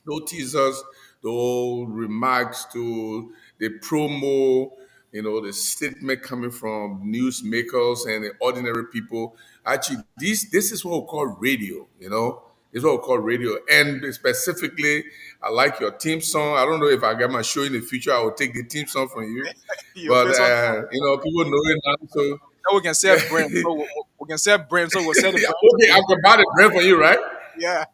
No teasers, the whole remarks to the promo, the statement coming from newsmakers and the ordinary people. Actually, this is what we call radio, This is what we call radio. And specifically, I like your theme song. I don't know if I get my show in the future, I will take the theme song from you. you But play some. people know it now. So Now we can sell brand. So we can sell brand. So we'll sell the yeah, brand okay, I today. can buy the brand for you, right? Yeah.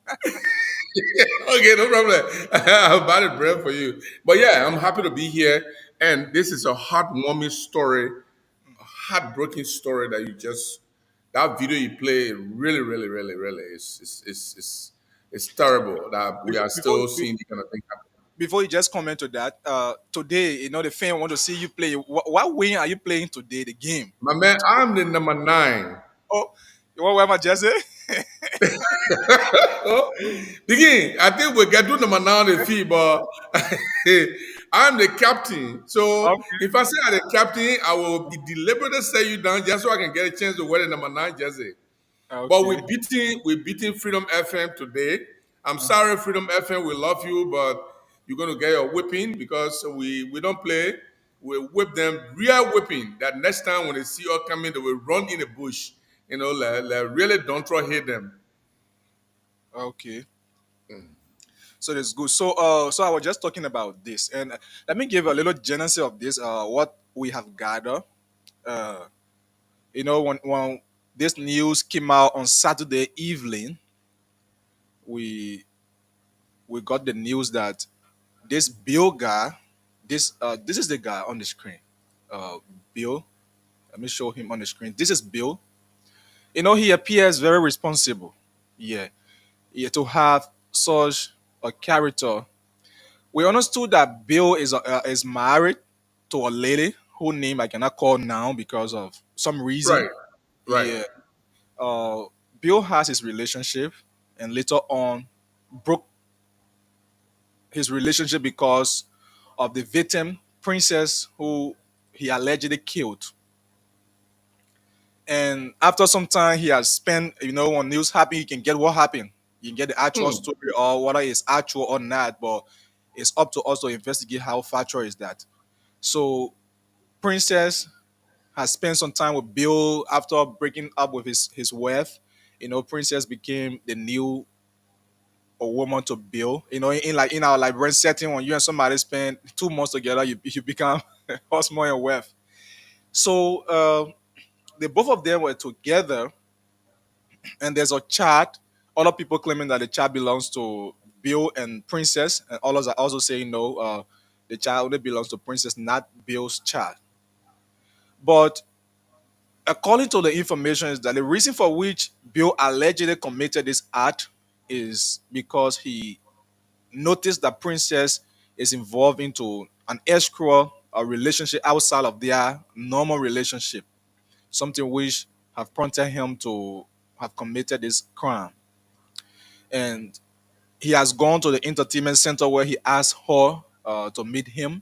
Okay, no problem. I'll buy the bread for you. But yeah, I'm happy to be here. And this is a heartwarming story, a heartbreaking story that video you play really, really, really, really is terrible that we Before are before still seeing this kind of thing happen. before you just comment to that, today, the fan want to see you play. What wing are you playing today? The game. My man, I'm the number 9. Oh, you want to wear my jersey? Oh, begin. I think we get to number 9 on the field, but I'm the captain. So Okay. if I say I'm the captain, I will be deliberately set you down just so I can get a chance to wear the number 9 jersey. But Okay. we beating Freedom FM today. I'm sorry, Freedom FM, we love you, but you're gonna get your whipping because we don't play. We whip them real whipping. That next time when they see us coming, they will run in the bush. Really don't try hit them. Okay. So that's good. So I was just talking about this, and let me give a little genesis of this. What we have gathered. Uh, when this news came out on Saturday evening, we we got the news that this Bill guy, this is the guy on the screen. Bill. Let me show him on the screen. This is Bill. He appears very responsible. Yeah. Yeah. To have such a character. We understood that Bill is married to a lady whose name I cannot call now because of some reason. Right, right. Yeah. Uh, Bill has his relationship and later on broke his relationship because of the victim, Princess, who he allegedly killed. And after some time, he has spent, on news happened, you can get what happened. You can get the actual Hmm. story or whether it's actual or not, but it's up to us to investigate how factual is that. So, Princess has spent some time with Bill after breaking up with his wife. Princess became the new a woman to Bill. In our like rent setting, when you and somebody spend 2 months together, you become husband and wife. So the both of them were together, and there's a chat. Other people claiming that the chat belongs to Bill and Princess, and others are also saying no, the chat only belongs to Princess, not Bill's chat. But according to the information, is that the reason for which Bill allegedly committed this act is because he noticed that Princess is involved into an escrow, a relationship outside of their normal relationship, something which have prompted him to have committed this crime. And he has gone to the entertainment center where he asked her to meet him,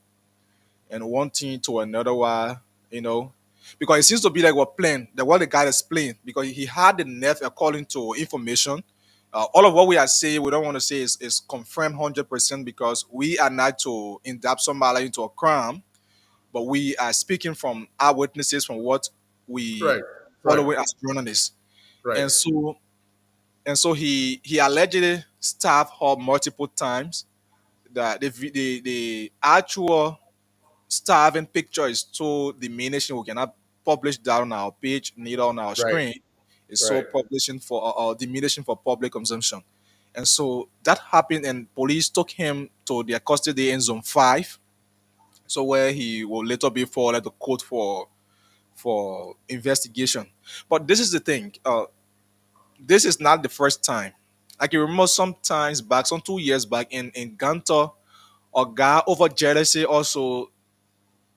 and one thing to another, why, you know, because it seems to be like we're playing that what the guy is playing, because he had the nerve according to information. All of what we are saying, we don't want to say is confirmed 100% because we are not to induct somebody into a crime, but we are speaking from our witnesses, from what we Right, right, follow as journalists. right, And so he allegedly stabbed her multiple times. That the actual starving picture is so diminishing. We cannot publish that on our page, neither on our right, screen. It's so right. publishing for diminishing for public consumption. And so that happened, and police took him to their custody in Zone 5. So where he will later be forwarded to court for investigation. But this is the thing. This is not the first time. I can remember sometimes back, some 2 years back in Ganta, a guy over jealousy also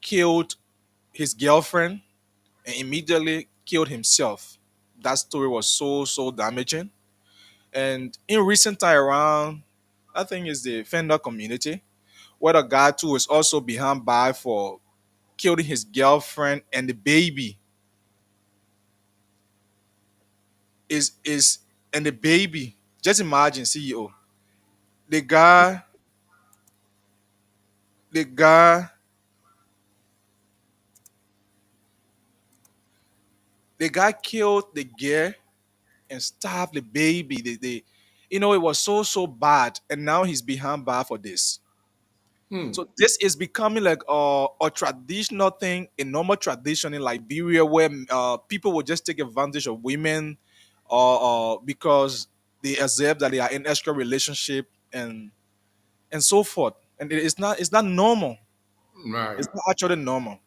killed his girlfriend and immediately killed himself. That story was so damaging. And in recent time around, I think it's the Fender community, where the guy too is also behind bar for killing his girlfriend and the baby is and the baby. Just imagine, CEO. The guy, the guy, the guy killed the girl and stabbed the baby. It was so bad, and now he's behind bar for this. Hmm. So this is becoming like a traditional thing, a normal tradition in Liberia, where people will just take advantage of women, because they accept that they are in extra relationship and so forth. And it's not normal. Right. It's not actually normal.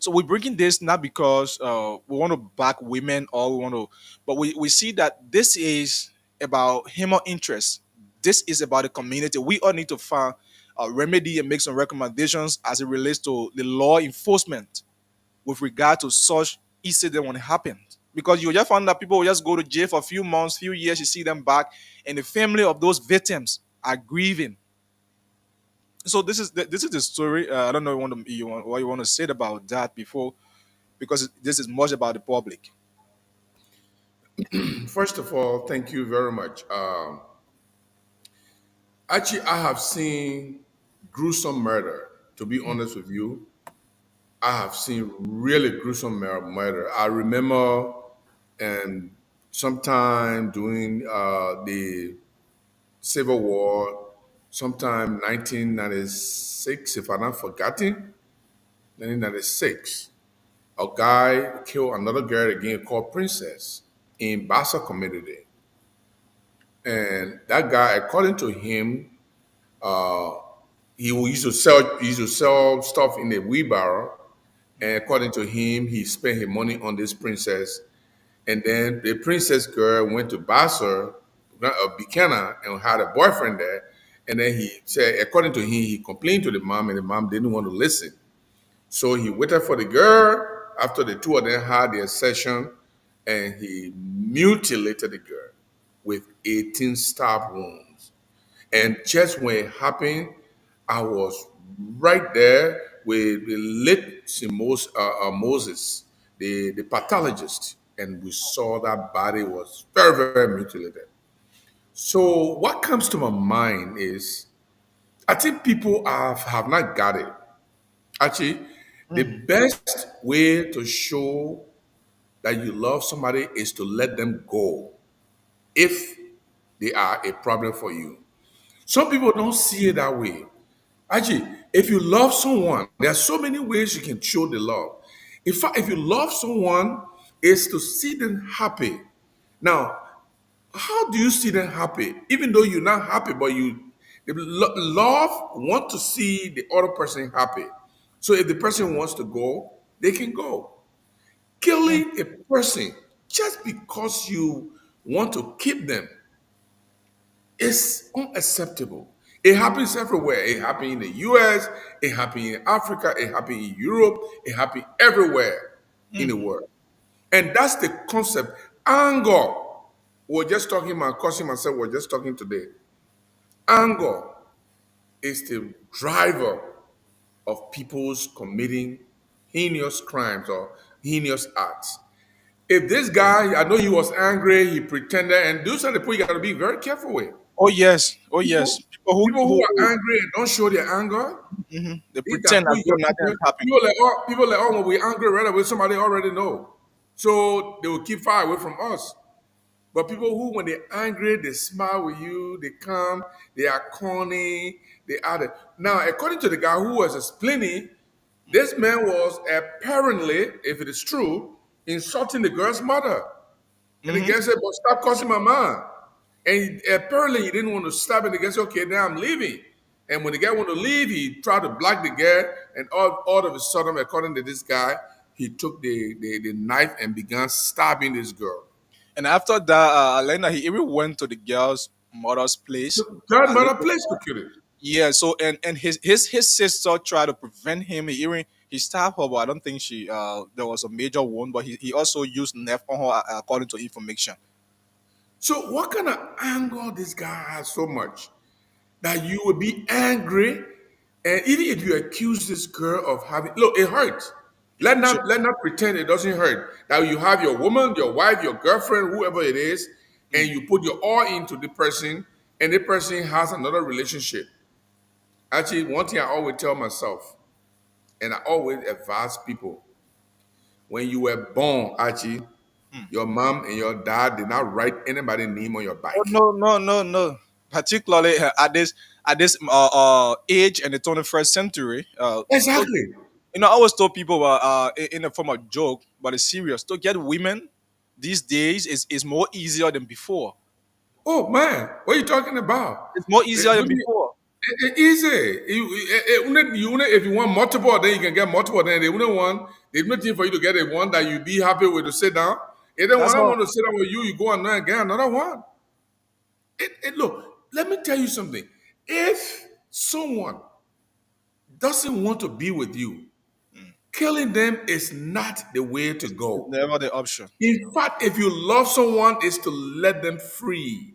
So we're bringing this not because we want to back women, or we want to, but we see that this is about human interest. This is about the community. We all need to find a remedy and make some recommendations as it relates to the law enforcement with regard to such incident when it happens. Because you just find that people will just go to jail for a few months, few years, you see them back, and the family of those victims are grieving. So this is the story. I don't know what you want to say about that before, because this is much about the public. First of all, thank you very much. Actually, I have seen gruesome murder. To be honest with you, I have seen really gruesome murder. I remember, and sometime during the Civil War, sometime 1996, if I'm not forgetting, 1996, a guy killed another girl again called Princess in Bassa community. And that guy, according to him, uh, he used to sell stuff in a wheelbarrow. And according to him, he spent his money on this princess. And then the princess girl went to Basel, Buchanan, and had a boyfriend there. And then he said, according to him, he complained to the mom, and the mom didn't want to listen. So he waited for the girl after the two of them had their session, and he mutilated the girl with 18 stab wounds. And just when it happened, I was right there with the late Moses, the pathologist, and we saw that body was very, very mutilated. So what comes to my mind is, I think people have not got it. Actually, the best way to show that you love somebody is to let them go if they are a problem for you. Some people don't see it that way. Actually, if you love someone, there are so many ways you can show the love. In fact, if you love someone, is to see them happy. Now, how do you see them happy? Even though you're not happy, but love want to see the other person happy. So if the person wants to go, they can go. Mm, Killing a person just because you want to keep them is unacceptable. It happens everywhere. It happens in the US, it happens in Africa, it happens in Europe, it happens everywhere in the mhm. world. And that's the concept. Anger. We're just talking, my cousin myself, we're just talking today. Anger is the driver of people's committing heinous crimes or heinous acts. If this guy, I know he was angry, he pretended, and those are the people you got to be very careful with. Oh yes, oh yes. People, People people who are who angry and don't show their anger, they these are pretend people as you though got to nothing be. has happened. People like, oh, when we're angry right away, somebody already know. So they will keep far away from us. But people who, when they're angry, they smile with you, they come, they are corny, they are the. Now, according to the guy who was explaining, this man was apparently, if it is true, insulting the girl's mother. And the Hmm. guy said, but stop cussing my mom. And apparently he didn't want to stop it. The guy said, okay, now I'm leaving. And when the guy wanted to leave, he tried to block the guy. And all of a sudden, according to this guy, he took the knife and began stabbing this girl. And after that, Elena, he even went to the girl's mother's place. God And mother later, place to kill it. yeah. So and his sister tried to prevent him. He stabbed her, but I don't think she there was a major wound. But he also used knife on her, according to information. So what kind of anger this guy has so much that you would be angry, and even if you accuse this girl of having, look, it hurts. Sure. Let not pretend it doesn't hurt. That you have your woman, your wife, your girlfriend, whoever it is, and Mm. you put your all into the person, and the person has another relationship. Actually, one thing I always tell myself, and I always advise people, when you were born, Archie, your mom and your dad did not write anybody's name on your Oh bike. no, no, no, no. Particularly at this age in the 21st century, Exactly. I always told people in a form of joke, but it's serious. To get women these days is more easier than before. Oh man, what are you talking about? It's more easier than before. Easy. If you want multiple, then you can get multiple. Then they wouldn't want. There's nothing for you to get a one that you be happy with to sit down. And then when That's I how. want to sit down with you, you go and get another one. Look, let me tell you something. If someone doesn't want to be with you, killing them is not the way to It's go. never the option. In fact, if you love someone, is to let them free.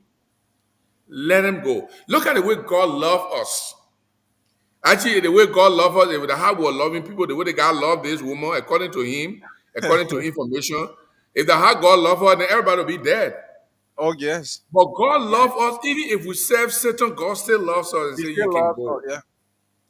Let them go. Look at the way God loved us. Actually, the way God loved us, the how we were loving people, the way the God loved this woman, according to him, according to information, if the how God loved her, then everybody will be dead. Oh yes, But God loved us, even if we serve Satan, God still loves us and he say, you still can loves go. her. Yeah,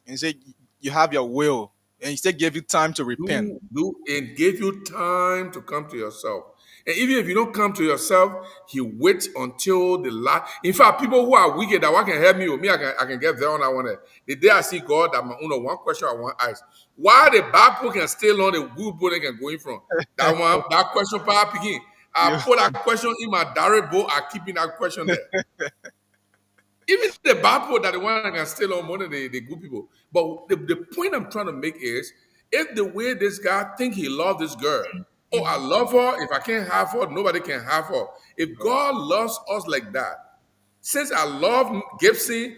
and he said you have your will, and he still gave you time to repent. Do and give you time to come to yourself. And even if you don't come to yourself, he waits until the last. In fact, people who are wicked that one can help me with me, I can get there on that one. The day I see God, that my own one question I want to ask. Why the bad people can stay on the good people they can go in from? That one, that question power picking. I You- put that question in my direct book, I keep in that question there. Even the bad people that the one that can steal on more than the good people. But the point I'm trying to make is if the way this guy think he loved this girl, oh, I love her. If I can't have her, nobody can have her. If God loves us like that, since I love Gibson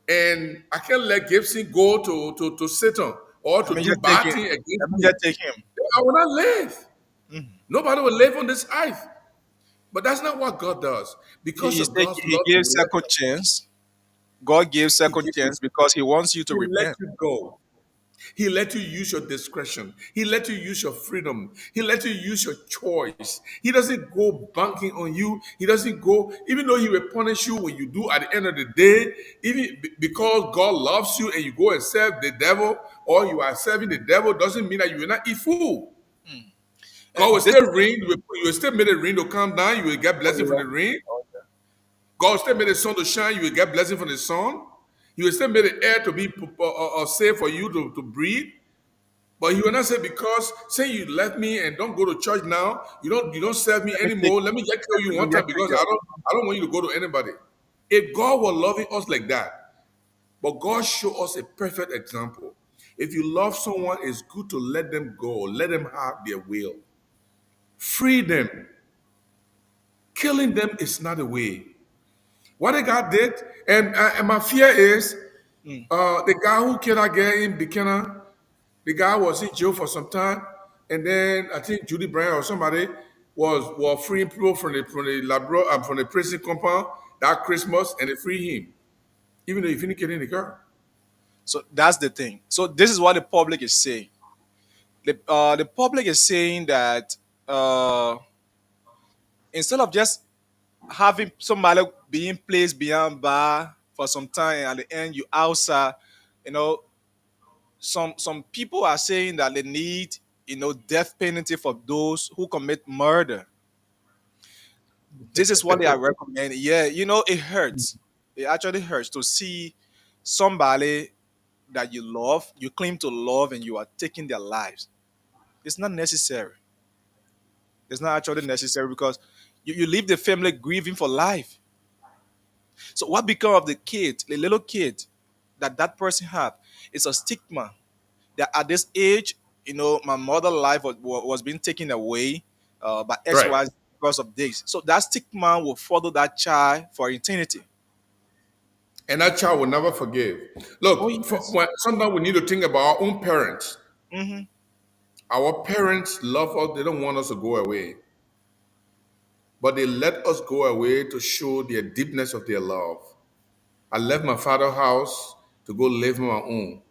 and I can't let Gibson go to Satan or Let to me do just take bad it. things against Let me me, just take him. then I will not live. Nobody will live on this earth. But that's not what God does. Because He of said God's he love, gives second chance. God gives He second gives you, chance because he wants you to He let repent. you go. He let you use your discretion. He let you use your freedom. He let you use your choice. He doesn't go banking on you. He doesn't go, even though he will punish you when you do at the end of the day, even because God loves you and you go and serve the devil or you are serving the devil doesn't mean that you will not eat food. God will This still rain. You will still make the rain to come down. You will get oh, blessing from yeah. the rain. Oh, yeah. God will still make the sun to shine. You will get blessing from the sun. He will still make the air to be safe for you to breathe. But he will not say, because say you left me and don't go to church now, you don't serve me Let me take anymore. Let me just tell you let one me time just take because care. I don't want you to go to anybody. If God were loving us like that, but God showed us a perfect example. If you love someone, it's good to let them go, let them have their will. Free them. Killing them is not a way. What the guy did, and my fear is Mm. the guy who killed that girl in Buchanan, the guy was in jail for some time, and then I think Judy Bryant or somebody was freeing people from the prison compound that Christmas, and they free him, even though he finished killing the girl. So that's the thing. So this is what the public is saying. The public is saying that uh, instead of just having somebody being placed behind bar for some time and at the end you outside, you know, some people are saying that they need, death penalty for those who commit murder. This is what they are recommending. Yeah, it hurts. It actually hurts to see somebody that you love, you claim to love, and you are taking their lives. It's not necessary. It's not actually necessary because you leave the family grieving for life. So what become of the kid, the little kid that person have? It's a stigma that at this age, my mother life was being taken away by Right. XY because of this. So that stigma will follow that child for eternity. And that child will never forgive. Oh Look, yes. sometimes we need to think about our own parents. Hmm. Our parents love us, they don't want us to go away. But they let us go away to show the deepness of their love. I left my father's house to go live on my own.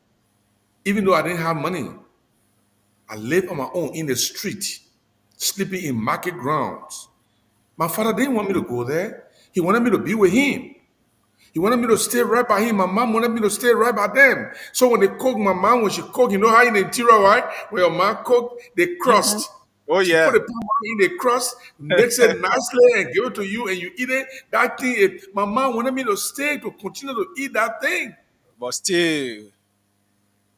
Even though I didn't have money, I lived on my own in the street, sleeping in market grounds. My father didn't want me to go there. He wanted me to be with him. He wanted me to stay right by him. My mom wanted me to stay right by them. So when they cook, my mom, when she cook, how in the interior, right? When your mom cook, they Hmm. crust. Oh She put yeah. a pan in the crust, mix it nicely, and give it to you, and you eat it. That thing, my mom wanted me to stay to continue to eat that thing. But still,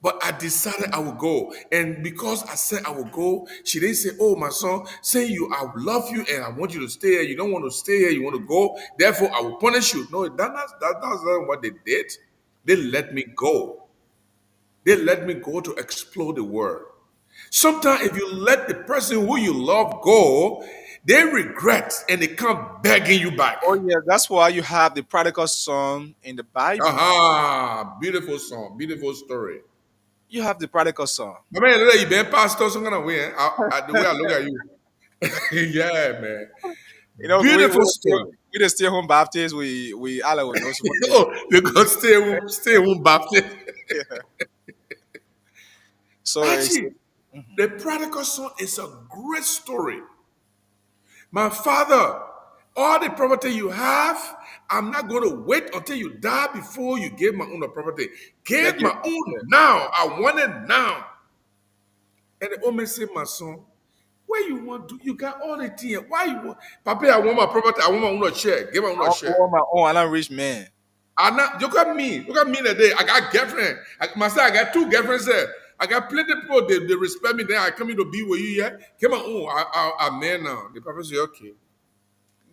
But I decided I would go. And because I said I would go, she didn't say, "Oh, my son, say you, I love you and I want you to stay here. You don't want to stay here, you want to go. Therefore, I will punish you." No, that's not what they did. They let me go. They let me go to explore the world. Sometimes, if you let the person who you love go, they regret and they come begging you back. oh yeah, that's why you have the prodigal son in the Bible. Aha, beautiful song, beautiful story. You have the prodigal son. I mean, you been pastor, some kind of way. The way I look at you. Yeah, man. We Beautiful the story. we the stay home Baptist. We all will know some of Oh, because stay home Baptist. them. So it's Actually, the prodigal son is a great story. My father, all the property you have, I'm not going to wait until you die before you give my own property. like Give you. my own now. I want it now. And the old man said, "My son, where you want to? You got all the things. Why you want? Papa, I want my property. I want my own share. Give my I own share." on my own. I'm not rich man. I'm not, look at me. Look at me today. I got girlfriend. Myself, I got two girlfriends there. I got plenty of people. They respect me. Then I come in to be with you. Yeah, come on. Oh, I'm man now. The prophet say, okay.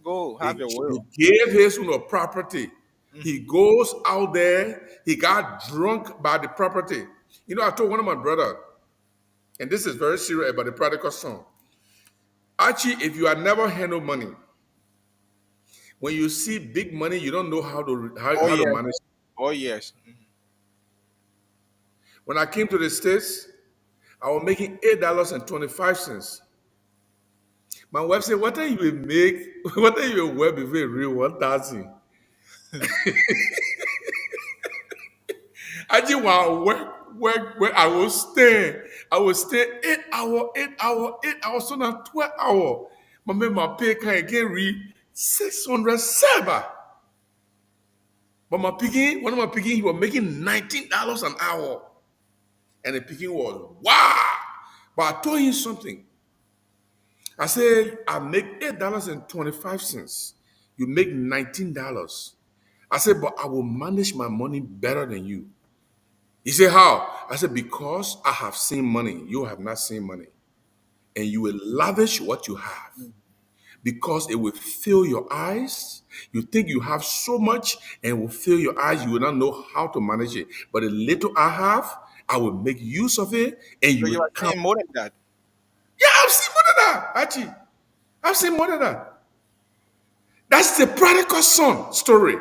Go have your He will. gave his own property. He Hmm. goes out there. He got drunk by the property. I told one of my brother, and this is very serious about the prodigal son. Actually, if you have never handled money, when you see big money, you don't know Oh how to yes. manage. Oh yes. When I came to the States, I was making $8.25. My wife said, "What are you will make? What are you will wear before you real 1,000?" I just want to work. I will stay 8 hour, 8 hour, 8 hours, so now 12 hours. My man, my pay can again read 607. But one of my picking, he was making $19 an hour. And the picking was wow. But I told him something. I said, I make $8.25. You make $19. I said, but I will manage my money better than you. He said, how? I said, because I have seen money. You have not seen money. And you will lavish what you have because it will fill your eyes. You think you have so much and it will fill your eyes. You will not know how to manage it. But the little I have, I will make use of it and you So will you are come. saying more than that. Yeah, I've seen more than that, actually. I've seen more than that. That's the prodigal son story.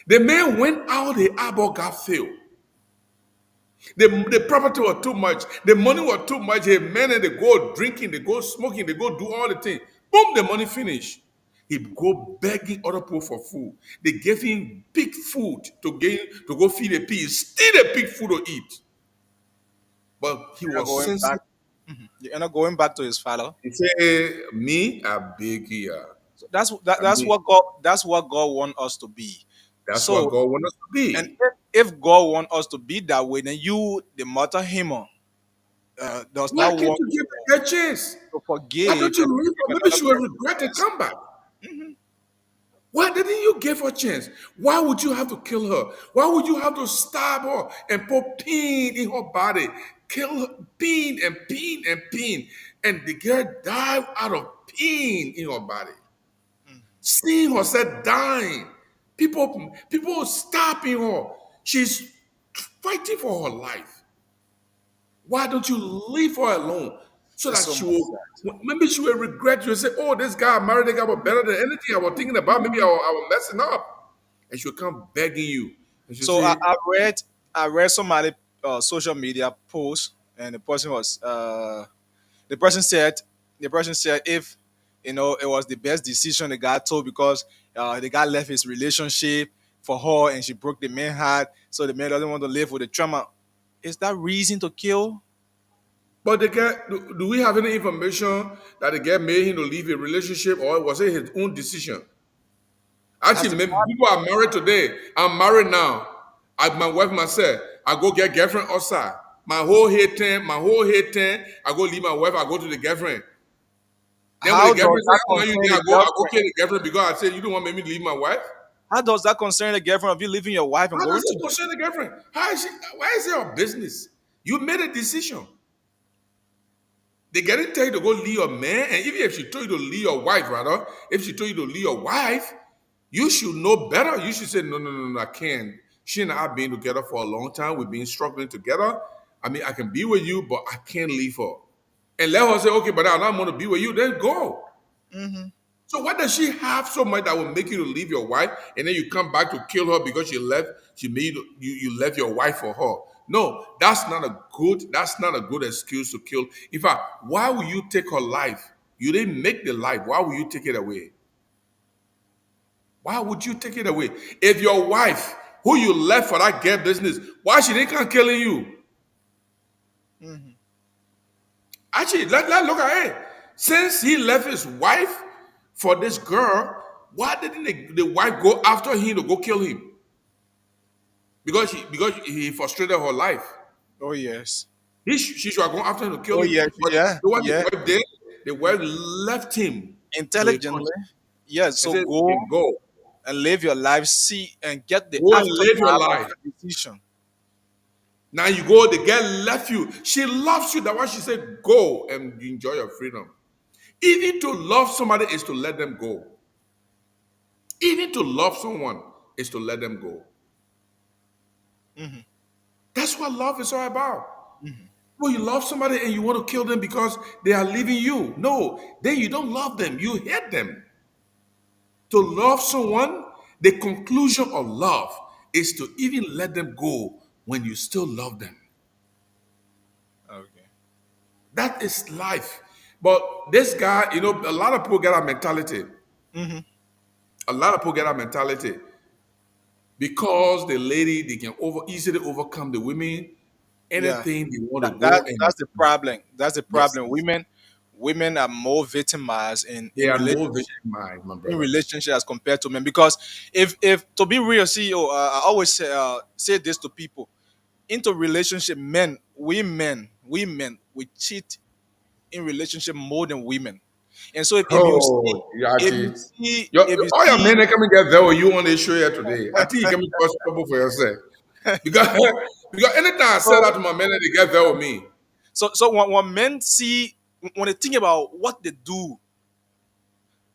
The man went out, the eyeball got filled. The property was too much. The money was too much. Hey, man, and they go drinking, they go smoking, they go do all the things. Boom, the money finished. He go begging other people for food. They gave him pig food to go feed the pig. Still the pig food to eat. But he You're not was going back. sensitive. You're not going back to his father. He said, me, I beg you. So I that's mean, what God that's what God wants us to be. that's what So God wants us to and be. if God wants us to be that way, then you, the mother him, does Why not can't want you give her a chance? to Why forgive don't you and leave her? give Maybe another she will person regret a and chance. come back. Why didn't you give her a chance? Why would you have to kill her? Why would you have to stab her and put pain in her body? Kill her, pain and pain and pain. And the girl died out of pain in her body. Seeing herself dying. People stopping her. She's fighting for her life. Why don't you leave her alone? So It's that so she much will, maybe she will regret you and say, oh, this guy I married, that guy was better than anything I was thinking about. Maybe I was messing up. And she'll come begging you. And she'll So say, I read somebody social media post, and the person said if it was the best decision the guy took because the guy left his relationship for her and she broke the man heart, so the man doesn't want to live with the trauma. Is that reason to kill? but the guy, do we have any information that the guy made him to leave a relationship or was it his own decision? That's Actually, the maybe problem. people are married today. I'm married now. My wife myself, I go get girlfriend outside. My whole head 10, I go leave my wife, I go to the girlfriend. Then when the How does girlfriend say, that how come you concern think the I go girlfriend? kill the girlfriend because I said you don't want me to leave my wife? How does that concern the girlfriend of you leaving your wife and How going does to it the? concern the girlfriend? How is she? Why is it your business? You made a decision. They didn't tell you to go leave your man, and even if she told you to leave your wife, rather, if she told you to leave your wife, you should know better. You should say, no, no, no, no, I can't. She and I have been together for a long time. We've been struggling together. I mean, I can be with you, but I can't leave her. And let her say, okay, but I'm not going to be with you. Then go. So what does she have so much that will make you to leave your wife and then you come back to kill her because she made you left your wife for her? No, that's not a good excuse to kill. In fact, why will you take her life? You didn't make the life. Why will you take it away? Why would you take it away? If your wife, who you left for that gay business, why she didn't come killing you? Actually, let look at it. Since he left his wife for this girl, why didn't the wife go after him to go kill him? Because he frustrated her life. Oh yes. She should have gone after him to kill Oh him. yes. But Yeah. the what the Yeah. wife did, the wife left him to a Intelligently. conscience Yes. and So said, you go can go. and live your life, see and get the Go and live your aftermath of life. that decision. Now you go, the girl left you. She loves you. That's why she said, go and enjoy your freedom. Even to love somebody is to let them go. Even to love someone is to let them go. That's what love is all about. Well, you love somebody and you want to kill them because they are leaving you. No, then you don't love them. You hate them. To love someone, the conclusion of love is to even let them go when you still love them. Okay. That is life. But this guy, a lot of people get a mentality. A lot of people get a mentality because the lady they can easily overcome the women. Yeah. Anything they want to That, go that and that's the problem. That's the yes, problem. Women are more victimized they are more victimized, my in brother. relationship as compared to men. Because if to be real, CEO, I always say this to people. Into relationship, we men, we cheat in relationship more than women. And so Oh, if Yachi. you see Your, if you all your see men are coming get there with you on the show here today. I think you can cause trouble for yourself. because because anytime I say that So to my men, they get there with me. so when men see, when they think about what they do,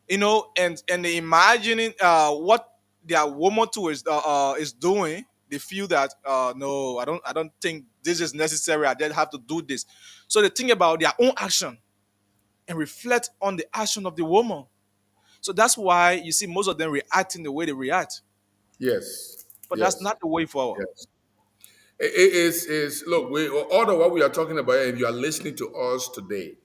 and they imagining what their woman too is doing, they feel that no, I don't think this is necessary. I just have to do this. So they think about their own action and reflect on the action of the woman. So that's why you see most of them reacting the way they react. Yes, But that's yes, not the way forward. yes. It is look, all of what we are talking about, and you are listening to us today,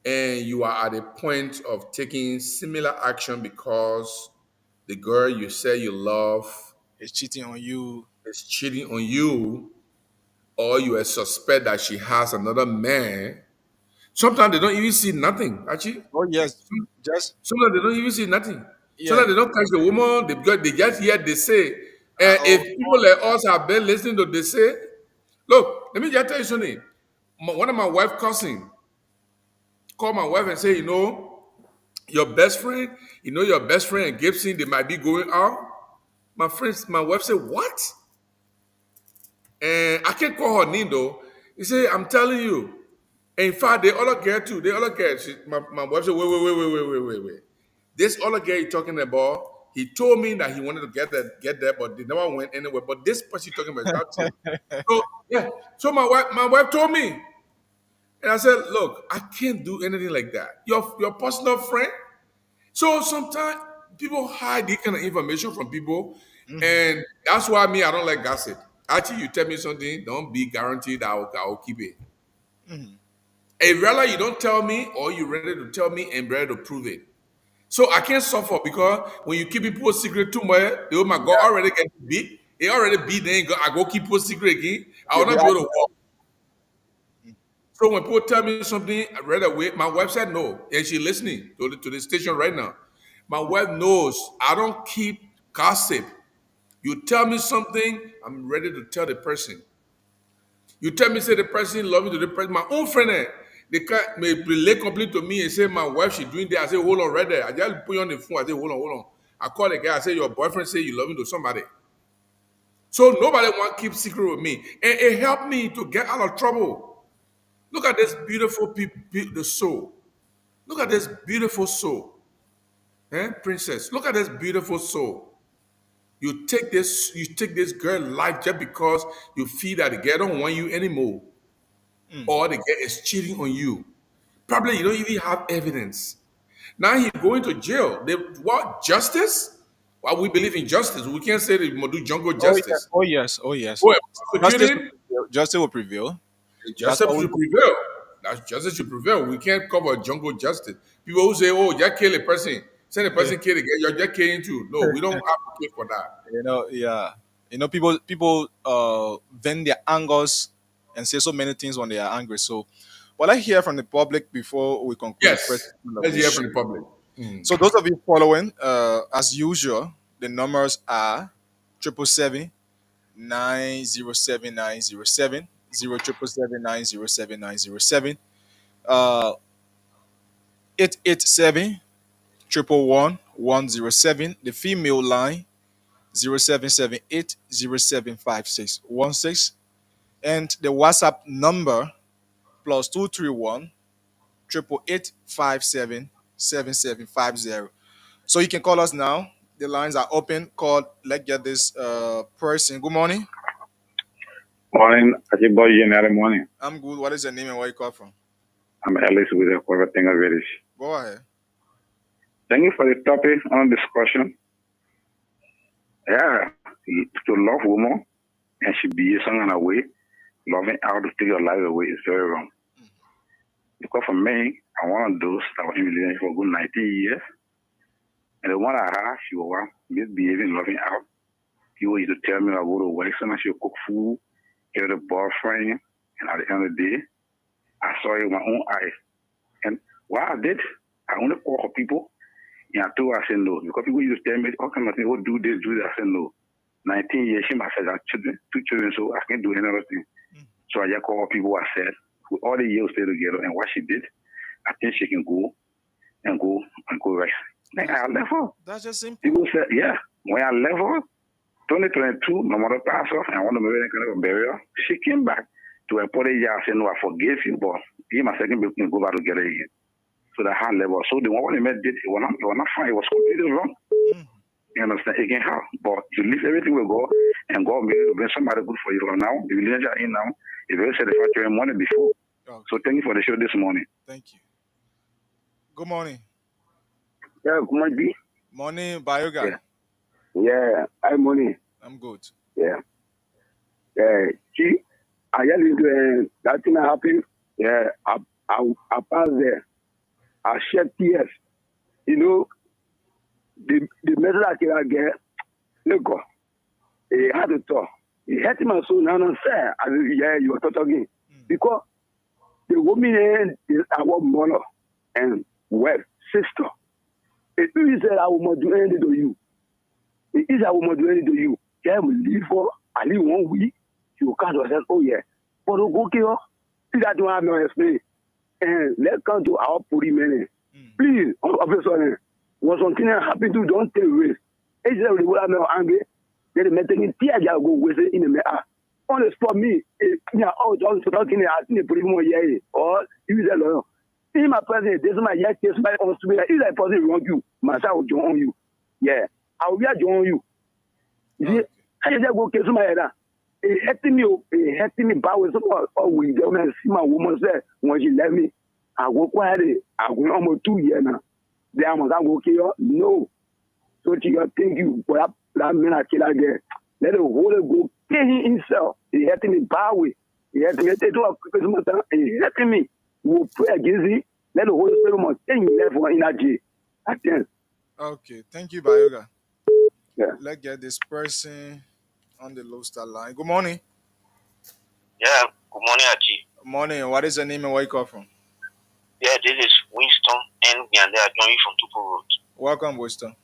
and you are at a point of taking similar action because the girl you say you love It's cheating on you. is cheating on you, or you suspect that she has another man. Sometimes they don't even see nothing. Actually, Oh yes, just sometimes they don't even see nothing. yeah. Sometimes they don't catch the woman because they just hear they say. And Oh, if people like us have been listening to they say, look, let me just tell you something. One of my wife cousin called my wife and say, your best friend, your best friend and Gibson, they might be going out. My wife said, what? And I can't call her name though. He said, I'm telling you. In fact, the other girl too. The other girl, my wife said, wait. This other girl you're talking about, he told me that he wanted to get there, but they never went anywhere. But this person you're talking about is not true. So yeah. So my wife told me, and I said, look, I can't do anything like that. Your personal friend. So sometimes people hide this kind of information from people, mhm, and that's why I don't like gossip. Actually, you tell me something, don't be guaranteed I will keep it. mhm. And rather you don't tell me, or you ready to tell me and ready to prove it. So I can't suffer because when you keep people's secret too much, they, oh my God, Yeah, already get beat. They already beat. Then I go keep people's secret again. I yeah, will not be able to walk. So when people tell me something right away, my wife said no, and she's listening to the station right now. My wife knows I don't keep gossip. You tell me something, I'm ready to tell the person. You tell me say the person love me to the person. My own friend, they can may relate completely to me and say my wife she doing that. I say hold on right there. I just put you on the phone. I say hold on. I call the guy. I say your boyfriend say you love me to somebody. So nobody want to keep secret with me, and it helped me to get out of trouble. Look at this beautiful the soul. Look at this beautiful soul, princess. Look at this beautiful soul. You take this girl life just because you feel that the girl don't want you anymore, mm. or the girl is cheating on you. Probably you don't even have evidence. Now he's going to jail. They what justice? Well, we believe in justice. We can't say that we do jungle Oh yeah, justice. oh yes, oh yes. Who are Justice will prosecuting? prevail. Justice will prevail. That's Justice all we should believe. prevail. That justice should prevail. We can't cover jungle justice. People who say, "Oh, just kill a person," send a Yeah. person kill again. You're just killing too. No, we don't advocate for that. Yeah. People vent their angers and say so many things when they are angry. So, what I hear from the public before we conclude the first Yes, segment of let's this hear show. from the public. Mm. So, those of you following, as usual, the numbers are 777 907 907 0777907 887 111 the female line 0778 075616, and the WhatsApp number +231 888 So you can call us now. The lines are open. Call. Let's get this person. Good morning. Morning, Ajiboy, morning. I'm good. What is your name and where you call from? I'm Alice with the Corporate Thing of Village. Go ahead. Thank you for the topic on discussion. Yeah, to love woman and she be some in a way, loving out to take your life away is very wrong. Because for me, I want those that were in relationship for good 19 years. And the one I had, she was misbehaving, loving out. People used to tell me I go to work, sometimes she'll cook food, get a boyfriend, and at the end of the day, I saw it with my own eyes. And what I did, I only call for people, and I told her, I said no. Because people used to tell me, all kind of things, oh, do this, do that. I said no. 19 years, she must have had children, 2 children, so I can't do any other thing. So I just called people, I said, with all the years stay together, and what she did, I think she can go and go right. Then I left her. That's just simple. People said, yeah. When I left her, 2022, my mother passed off, and I want to marry kind of a burial. She came back to a party and said, "No, I forgive you, but he my second baby go back together again." So the high level. So the one when they met did it was not fine. It was completely wrong. You understand? Again, how? But you leave everything will go, and God will bring somebody good for you. Now the relationship in now is very satisfactory money before. Okay. So thank you for the show this morning. Thank you. Good morning. Yeah, good morning. Morning, bio guy. Yeah, I'm morning. I'm good. Yeah. See, I just into that thing happened. Yeah, I passed there. I shed tears. You know, the message I get, look, he had to talk. He hurt my soul now and say, yeah, you are talking. Because the woman is our mother and wife, sister. If you said I will not do anything to you, it is I will not do anything to you. Can we leave for at least 1 week? You can't say, oh yeah. But go kill. See that don't have no explain. And let's come to our puri men. Please, officer, was something happen to don't take risk. It's just the way I'm angry. They're making tears go with it in the matter. On the spot me, yeah, oh, don't talking I think put more yeah, or you say no. In my presence, this is my yes, this my on to be if I person wrong you, myself will join you. Yeah, I will join you. You see, I just go kiss my head. It hurting me bad with someone or we don't see my woman say when she left me. I go quietly, I go almost 2 years now. Then I must go kill no. So she got thank you for that man I kill again. Let the whole go pay him himself. He hurting me bad way. He hurting me Christmas time. He hurting me. We pray against it. Let the Holy Spirit must take me there for energy. Okay, thank you, Bayoga. Yeah. Let's get this person on the low star line. Good morning. Yeah, good morning, Aji. Morning. What is your name and where you come from? Yeah, this is Winston and I join you from Tupu Road. Welcome, Winston.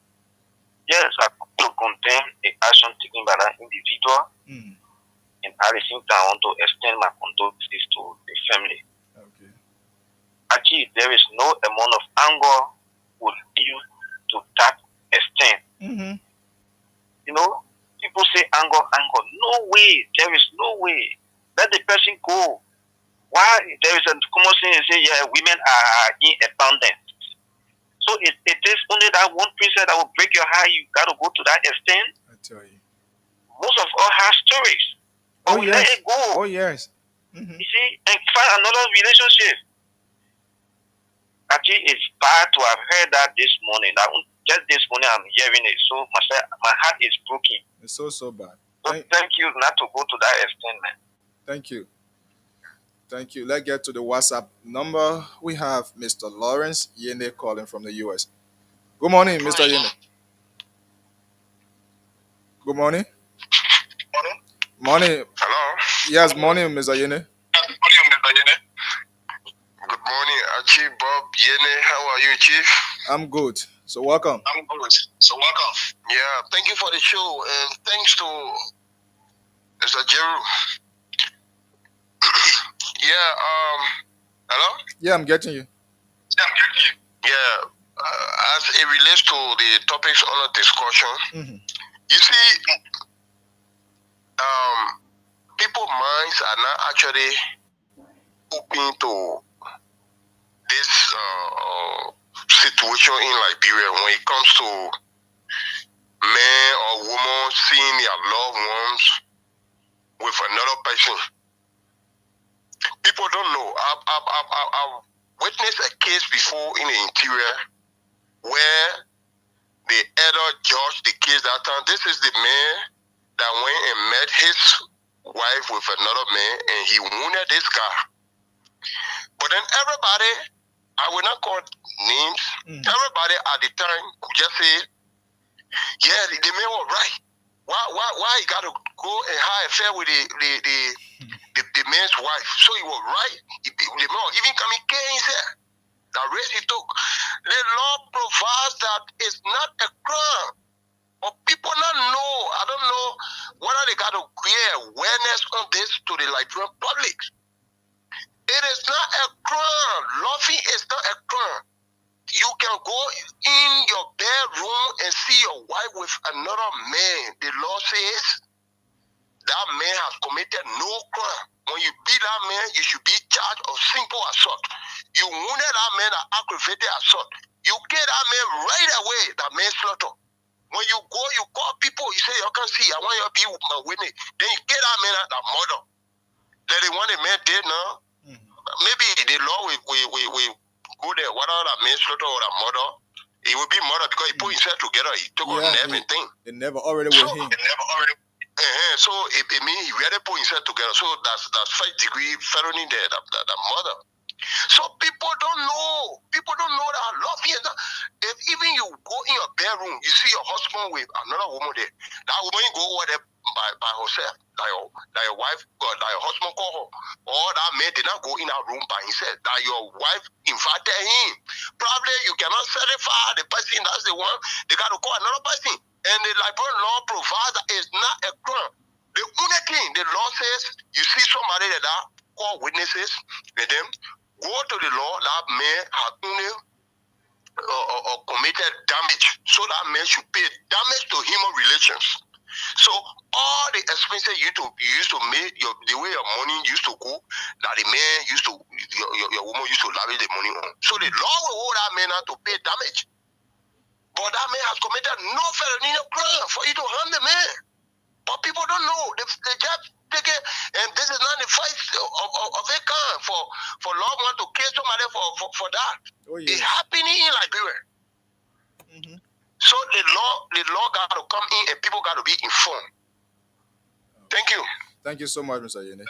Yes, I could condemn the action taken by that individual. And at the same time, I want to extend my condolences to the family. Okay. Actually, there is no amount of anger would lead you to that extent. You know, people say anger. No way. There is no way. Let the person go. Why? There is a common saying say, yeah, women are in abundance. So it is only that one princess that will break your heart. You got to go to that extent. I tell you. Most of us have stories. But we let it go. Oh, yes. You see, and find another relationship. Actually, it's bad to have heard that this morning. Just this morning, I'm hearing it. So my heart is broken. It's so bad. So thank you not to go to that extent, man. Thank you. Thank you. Let's get to the WhatsApp number. We have Mr. Lawrence Yene calling from the US. Good morning, Mr. Yene. Good morning. Morning. Hello. Yes, morning, Mr. Yene. Good morning, Chief Bob Yene. How are you, Chief? I'm good. So welcome. Yeah, thank you for the show, and thanks to Mr. Jeru. Hello? Yeah, I'm getting you. Yeah, as it relates to the topics under discussion, you see, people's minds are not actually open to this situation in Liberia when it comes to men or women seeing their loved ones with another person. People don't know. I've witnessed a case before in the interior where the elder judged the case that time. This is the man that went and met his wife with another man and he wounded this guy. But then everybody, I will not call names, everybody at the time could just say, yeah, the man was right. Why he got to go and have an affair with the man's wife? So he was right. The man even coming came here. The risk he took. The law provides that it's not a crime. But people not know. I don't know whether they got to create awareness on this to the Liberian public. It is not a crime. Loving is not a crime. You can go in your bed bedroom and see your wife with another man, the law says that man has committed no crime. When you beat that man, you should be charged of simple assault. You wounded that man at aggravated assault. You kill that man right away, that manslaughter. When you go, you call people, you say, you can see, I want you to be with my witness. Then you kill that man at that murder. That they want a man dead now. Maybe the law will go there, whether that manslaughter or that murder. It will be murder because he put himself together. He took on everything. They never already with him. So it means he really put himself together. So that's 5th-degree felony there, that murder. So people don't know. People don't know that love here. If even you go in your bedroom, you see your husband with another woman there. That woman go over there by herself. That your wife, that your husband call her. Or that man did not go in that room by himself. That your wife invited him. Probably you cannot certify the person. That's the one. They got to call another person. And the Liberian law provides that it's not a crime. The only thing the law says, you see somebody that call witnesses, and then go to the law that man has only committed damage, so that man should pay damage to human relations. So all the expenses you used to make, the way your money used to go, that the man used to, your woman used to lavish the money on. So the law will hold that man out to pay damage. But that man has committed no felony, no crime for you to harm the man. But people don't know. They just take it, and this is not the fight of a kind for loved one to kill somebody for that. Oh, yes. It's happening in Liberia. So the law got to come in, and people got to be informed. Thank you. Thank you so much, Mr. Yene.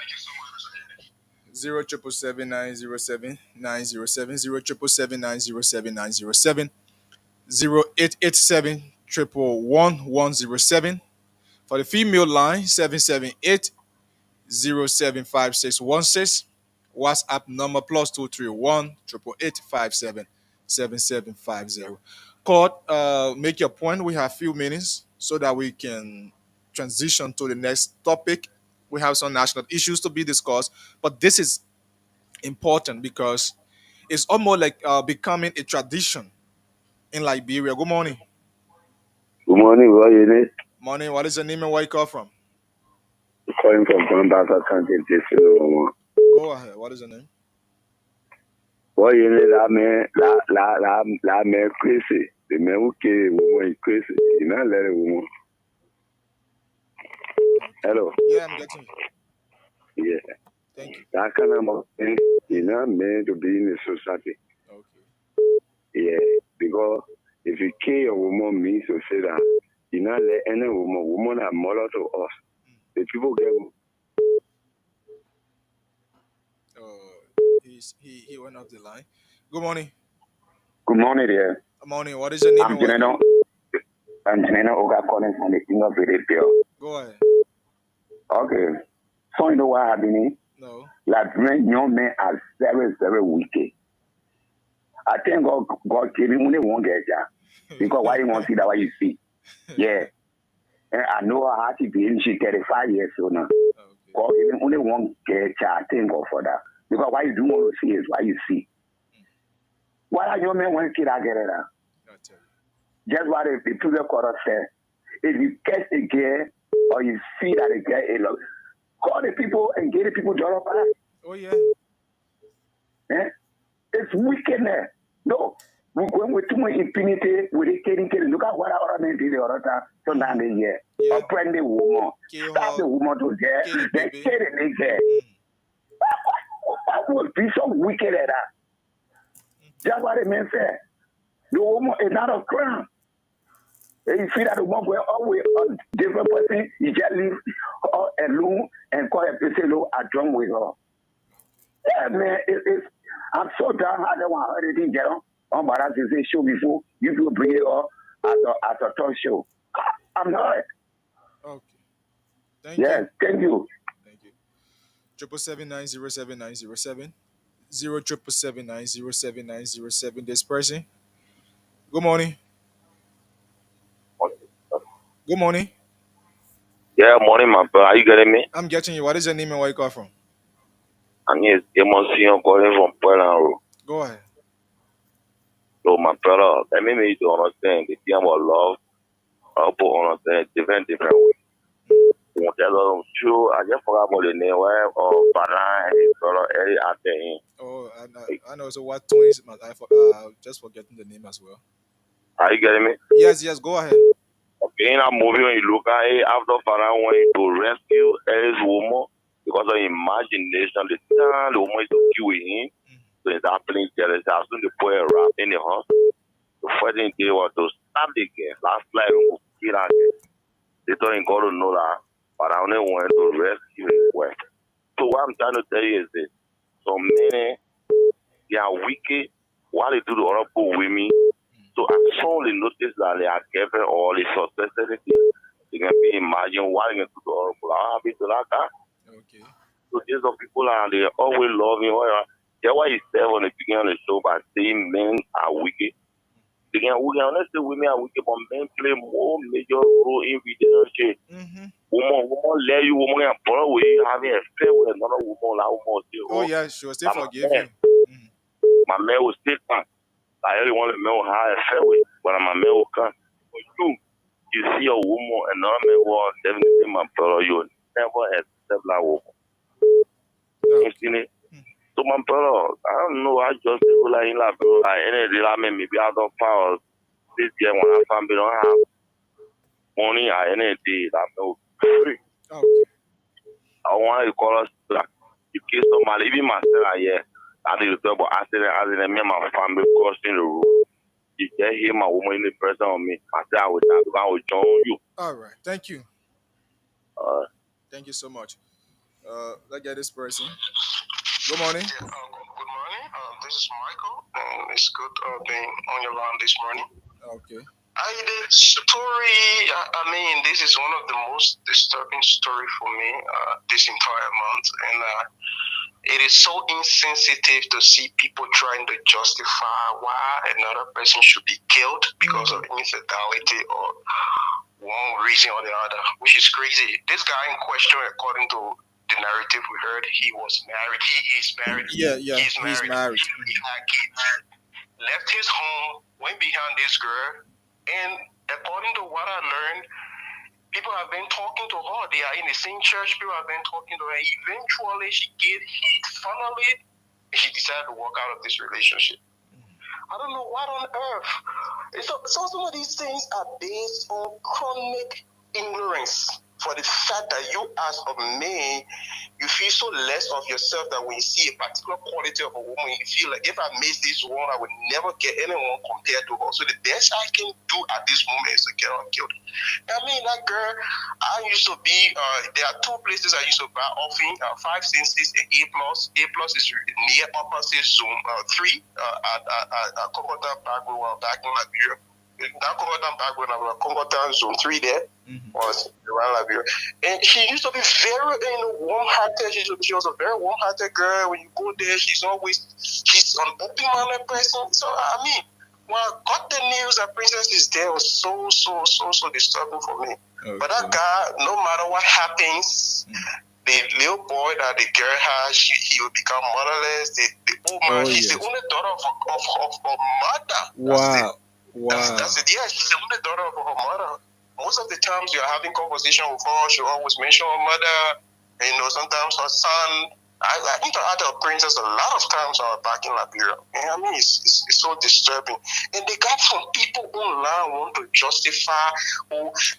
0777907 0777907 0887 11107. For the female line, 778-075616. WhatsApp number +231 888 Claude, make your point. We have a few minutes so that we can transition to the next topic. We have some national issues to be discussed, but this is important because it's almost like becoming a tradition in Liberia. Good morning. Good morning, what is it? Morning. What is your name and where you come from? Calling from Bambasa County, Go ahead. What is your name? What is it? La man crazy. The man who came woman is crazy. You not let a woman. Hello. Yeah, I'm getting you. Yeah. Thank you. That kind of thing, you not meant to be in the society. Okay. Yeah, because if you kill a woman means to say that you not let any woman are mother to us. The people get. He went off the line. Good morning. Good morning, dear. Good morning. What is your name? I'm Janino Oga calling from the King of the Bill. Go ahead. Okay. So you know what happening? No. Like young men are very, very wicked. I think God gave me only one get ya. Because why you want to see that what you see? Yeah. And I know how to be in she 35 years old now. Okay. God gave me only one get ya. I thank God for that. Because why you do want to see is why you see. Why are young men want to kid I get it out? Just what the previous quarter said. If you catch a girl or you see that a girl is love, call the people and get the people job up. Oh yeah. Eh? It's wickedness. No. We're going with too much impunity with the killing. Look at what our men did the other time. So now they hear. Upend the woman. Stop the woman to there. Then kill the nigga. That would be so wicked at that. That's what the man said. The woman is not a crime. And you see that the woman will always a different person, you just leave her alone and call her person I drum with her. Yeah, man, I'm so down. I don't want anything get on, but as you say show before, you will bring it up at a talk show. I'm not. Okay. Thank you. Thank you. Thank you. 777-907-907 0777907 This person. Good morning. Good morning. Yeah, morning, my brother. Are you getting me? I'm getting you. What is your name and where you come from? And yes, Emotion calling from Poland Road. Go ahead. So my brother, let me make you understand the thing about love. People understand different ways. True, I just forgot about the name. Where Bana and his brother Eddie out there. Oh, I know. So what twins? Just forgetting the name as well. Are you getting me? Yes. Go ahead. Okay, in a movie when you look at it, after Farah went to rescue Eddie's woman because of imagination, the woman is to kill him. So it's happening jealous. As soon as they put a rap in the house, the first thing they want to stab the girl. Last flight, we kill her. They told him God to know that, but I only went to rescue his wife. So what I'm trying to tell you is this: some men they are wicked while they do the other people with me. So as soon as they notice that they are given or they success anything, they can be imagine why they can do the other people. How happy to that guy. Okay. So these are people and they always love me. That's why he said on the beginning of the show by saying men are wicked. We can honestly women are wicked, but men play more major role in relationship. Woman let you, woman can borrow with you, having a affair with another woman, that woman will say, Oh yeah, sure. Still that forgive you. my man will still come. I only want to know how I felt with, but my man will come. But you see a woman, another man will definitely my brother, you will never accept that woman. You see me? So my brother, I don't know, I just feel like in that bro, like any day I mean maybe I don't power this year when I family don't have money or any day that no free. I want to call us like you kill somebody, even myself yeah. I need to talk about accident, me and my family crossing the road. You just hear my woman in the person on me. I said I will join you. All right. Thank you. Thank you so much. Let's get this person. Good morning. Yeah, good morning. This is Michael, and it's good being on your line this morning. Okay. The story, I mean, this is one of the most disturbing story for me this entire month, and it is so insensitive to see people trying to justify why another person should be killed because of infidelity or one reason or the other, which is crazy. This guy in question, according to the narrative we heard, he was married. He is married. Yeah. He's married. He had kids. Left his home, went behind this girl, and according to what I learned, people have been talking to her. They are in the same church. People have been talking to her. Eventually, she get hit. Finally, she decided to walk out of this relationship. I don't know what on earth. So some of these things are based on chronic ignorance for the fact that you as a man, you feel so less of yourself that when you see a particular quality of a woman, you feel like if I miss this woman, I would never get anyone compared to her. So the best I can do at this moment is to get her killed. I mean, that girl, I used to be, there are two places I used to buy offering, 5 senses and A+. A+ is near Upper Zone 3 at Kokotan Park, back in Liberia. That Kokotan Park, when I was Kokotan Zone 3 there, was around Liberia. And she used to be very warm-hearted. She was a very warm-hearted girl. When you go there, she's an open-minded person. So, I mean, when I got the news that Princess is there, it was so disturbing for me. Okay. But that guy, no matter what happens, the little boy that the girl has, he will become motherless. The woman, she's the only daughter of her mother. Wow. That's it. Yeah, she's the only daughter of her mother. Most of the times you're having conversation with her, she always mention her mother. Sometimes her son. I interact with Princess a lot of times back in Liberia. And I mean, it's so disturbing. And they got some people online want to justify.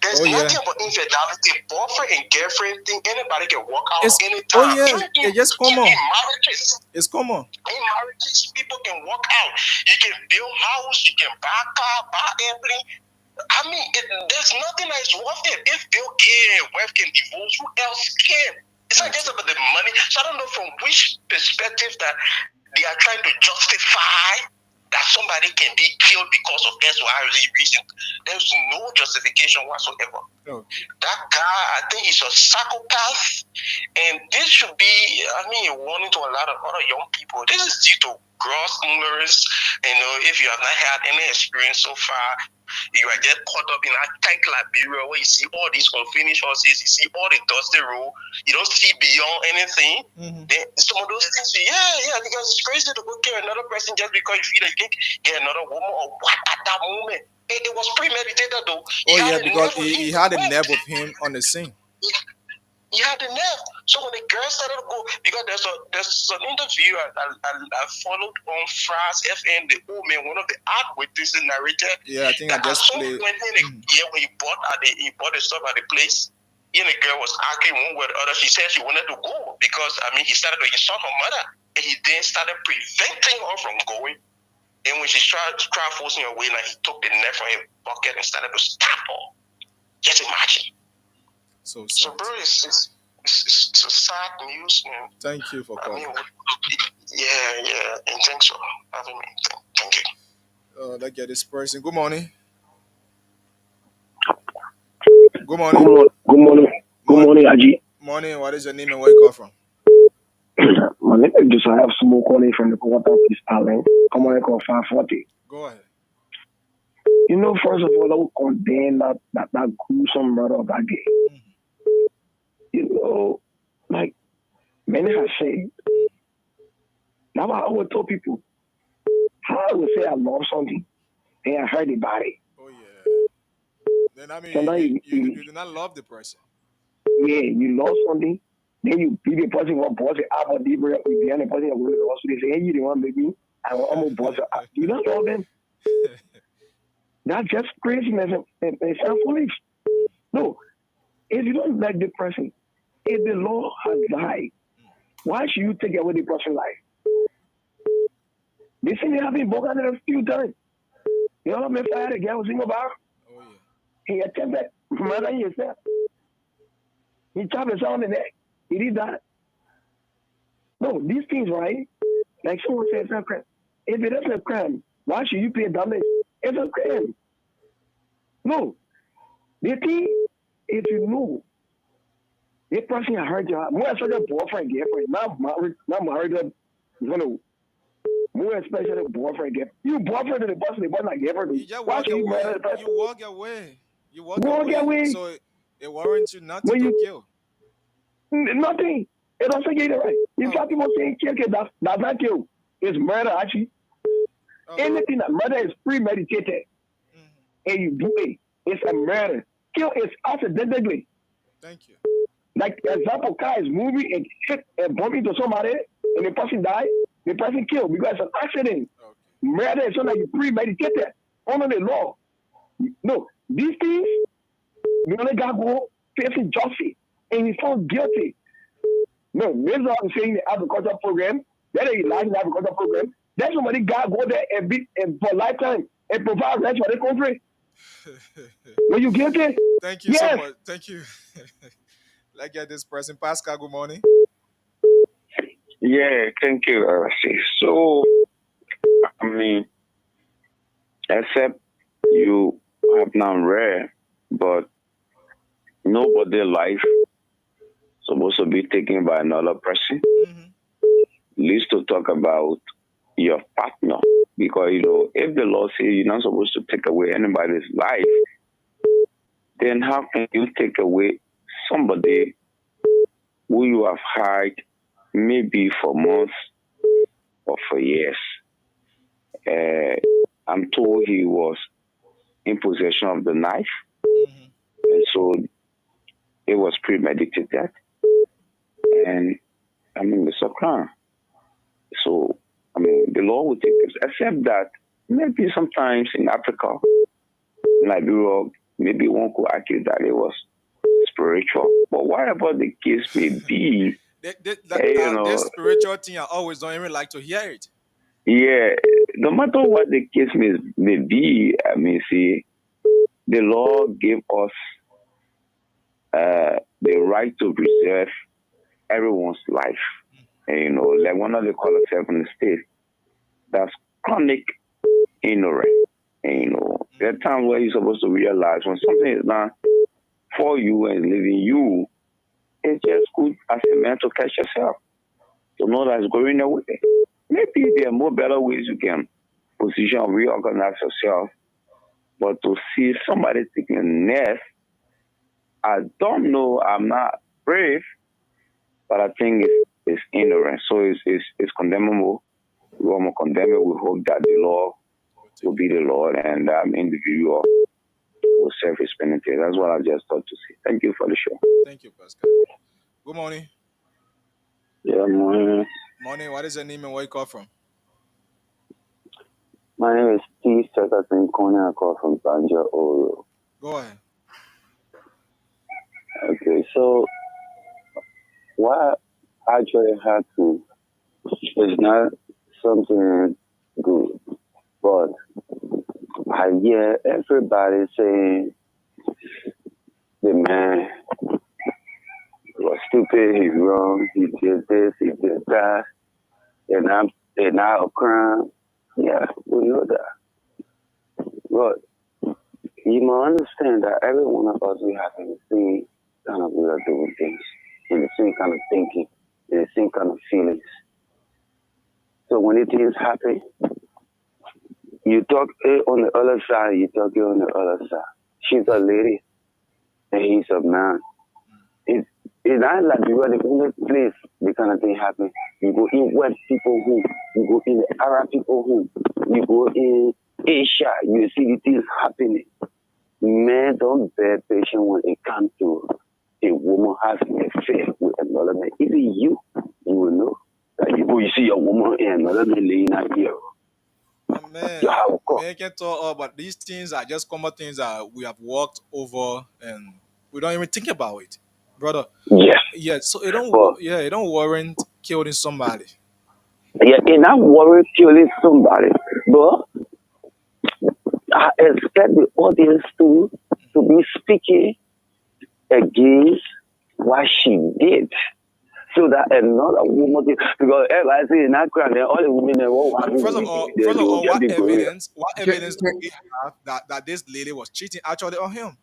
There's nothing about infidelity. Boyfriend and girlfriend thing. Anybody can walk out anytime. It's just common. In marriages. It's common. In marriages, people can walk out. You can build house. You can buy car, buy airplane. I mean, there's nothing that is worth it. If Bill Gates and wife can divorce, who else can? It's not just about the money. So I don't know from which perspective that they are trying to justify that somebody can be killed because of X, Y, or Z reason. There's no justification whatsoever. That guy, I think he's a psychopath. And this should be, a warning to a lot of other young people. This is due to gross ignorance. If you have not had any experience so far, You are just caught up in that tight Liberia where you see all these unfinished horses, you see all the dusty road, you don't see beyond anything. Then some of those things, because it's crazy to go kill another person just because you feel like you can get another woman or what at that moment. It was premeditated though. Because he had a nerve with him on the scene. He had the nerve. So when the girl started to go, because there's an interview I followed on France FN, the old man, one of the eyewitnesses narrator. Yeah, I think I just played. When he bought the stuff at the place, he and the girl was arguing one with the other. She said she wanted to go because he started to insult her mother, and he then started preventing her from going. And when she tried forcing her away, he took the net from her pocket and started to stab her. Just imagine. So bro, it's a sad news, man. Thank you for calling. And thanks for having me. Thank you. Let's get this person. Good morning. Good morning. Good morning, Aji. Morning. What is your name and where you call from? My name is just I have small calling from the Wakeup Call. Come on, I call 540. Go ahead. First of all, I will condemn that gruesome murder of that day. Like many have said, now I would tell people how I would say I love something and I heard about it. Oh yeah. Then I mean, you do not love the person. Yeah, you love something, then you be the person who boss it up or the person who goes to the hospital. They say, hey, you the one baby, I'm almost boss it up. You don't love them. That's just craziness and self-belief. No, if you don't like the person, if the law has died, why should you take away the person's life? This thing have been broken a few times. You know what I had a guy was in about? Oh yeah. He attempted murdering himself. He chopped himself on the neck. He did that. No, these things, right? Like someone said, it's a crime. If it isn't a crime, why should you pay damage? It's a crime. No. The thing, if you know, the person I heard you, more especially boyfriend, girlfriend, not married, more especially boyfriend, girlfriend. You boyfriend to the person, the boyfriend, girlfriend. Why should you murder the person? You walk away. You walk away. So it warrants you not to kill. Nothing. It doesn't get it right. In fact, people saying kill, does not kill. It's murder, actually. Anything that murder is premeditated, and you do it, it's a murder. Kill is accidentally. Thank you. Like example, car is moving and hit and bump into somebody, and the person die. The person killed because it's an accident. Okay. Murder is something like premeditated under the law. No, these things, the only guy go facing justice, and he's found guilty. No, this is what I'm saying. The agriculture program, that is like the agriculture program. That's somebody guy go there and beat and for lifetime and provide rest for the country. Were you guilty? Thank you so much. Thank you. Let's get this person. Pascal, good morning. Yeah, thank you. So, I mean, except you have now rare, but nobody's life supposed to be taken by another person. At least to talk about your partner, because if the law says you're not supposed to take away anybody's life, then how can you take away somebody who you have had maybe for months or for years? I'm told he was in possession of the knife, and so it was premeditated, and I mean it's a crime. So I mean the law will take this, except that maybe sometimes in Africa, in Liberia, maybe one could argue that it was spiritual. But whatever the case may be, this spiritual thing, I always don't even like to hear it. Yeah, no matter what the case may be, I mean, see, the law gave us the right to preserve everyone's life. And, like one of the callers in the state, that's chronic ignorance. And, there are times where you're supposed to realize when something is not for you and leaving you, it's just good as a man to catch yourself, to know that it's going away. Maybe there are more better ways you can position or reorganize yourself But to see somebody taking a nest, I don't know. I'm not brave, but I think it's ignorant. So it's condemnable. We want to condemn it. We hope that the law will be the Lord and that individual will serve his penalty. That's what I just thought to say. Thank you for the show. Thank you, Pascal. Good morning. Yeah, morning. Morning. What is your name and where you call from? My name is Steve Secretary Corner. I call from Banja Oro. Go ahead. Okay, so what actually happened is not something good, but I hear everybody saying the man was stupid, he's wrong, he did this, he did that, and now a crime. Yeah, we know that. But you must understand that every one of us, we have the same kind of way of doing things, and the same kind of thinking, and the same kind of feelings. So when the things happen, you talk on the other side, you talk on the other side. She's a lady, and he's a man. It's not like you are the only place the kind of thing happen. You go in West people home, you go in the Arab people home, you go in Asia, you see the things happening. Men don't bear patience when it comes to a woman having an affair with another man. Even you will know that you see a woman and another man laying out here. Man can talk but these things are just common things that we have walked over and we don't even think about it, brother. Yeah. So it don't warrant killing somebody. Yeah, and I'm worried killing somebody, but I expect the audience to be speaking against what she did. So that another woman, because everybody say in that crowd, all the women there won't have First of all, what evidence do we have that this lady was cheating actually on him?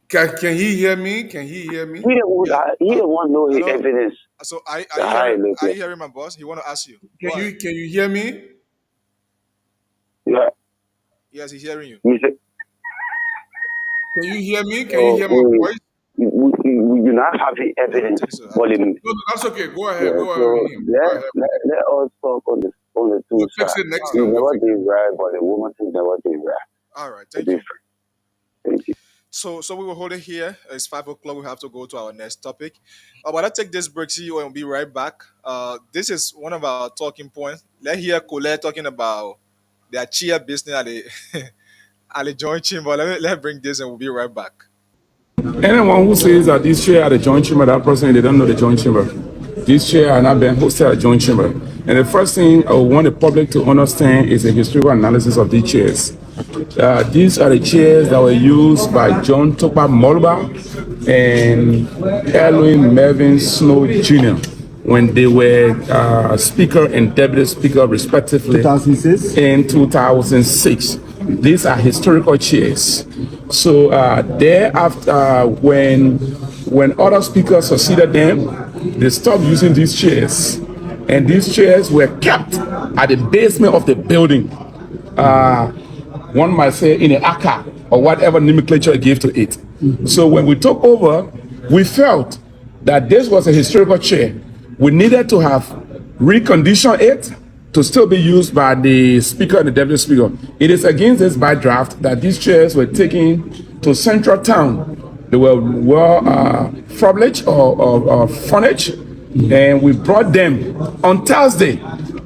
Can he hear me? Can he hear me? He don't want no evidence. So are you hearing my boss? He want to ask you. Can you hear me? Yeah. Yes, he's hearing you. Can you hear me? Can you hear my voice? You not have the evidence. No, that's okay. Go ahead. Yeah, go so ahead. let us talk on the two sides. We never did right, but the woman thing never did right. All right, thank you. Thank you. So we will hold it here. It's 5:00. We have to go to our next topic. But I'll take this break, see you, and we'll be right back. This is one of our talking points. Let's hear Colette talking about their chia business at the at the joint chamber. Let's bring this, and we'll be right back. Anyone who says that this chair at the joint chamber, that person, they don't know the joint chamber. This chair has not been hosted at the joint chamber. And the first thing I want the public to understand is a historical analysis of these chairs. These are the chairs that were used by John Topa Molba and Erwin Mervyn Snow Jr. when they were speaker and deputy speaker respectively 2006? In 2006. These are historical chairs. So thereafter, when other speakers succeeded them, they stopped using these chairs. And these chairs were kept at the basement of the building. One might say in an aka or whatever nomenclature it gave to it. So when we took over, we felt that this was a historical chair. We needed to have reconditioned it to still be used by the speaker and the deputy speaker. It is against this by draft that these chairs were taken to Central Town. They were furbished or furnished, and we brought them on Thursday.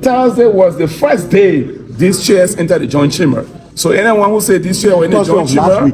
Thursday was the first day these chairs entered the joint chamber. So anyone who said this chair were in the joint chamber,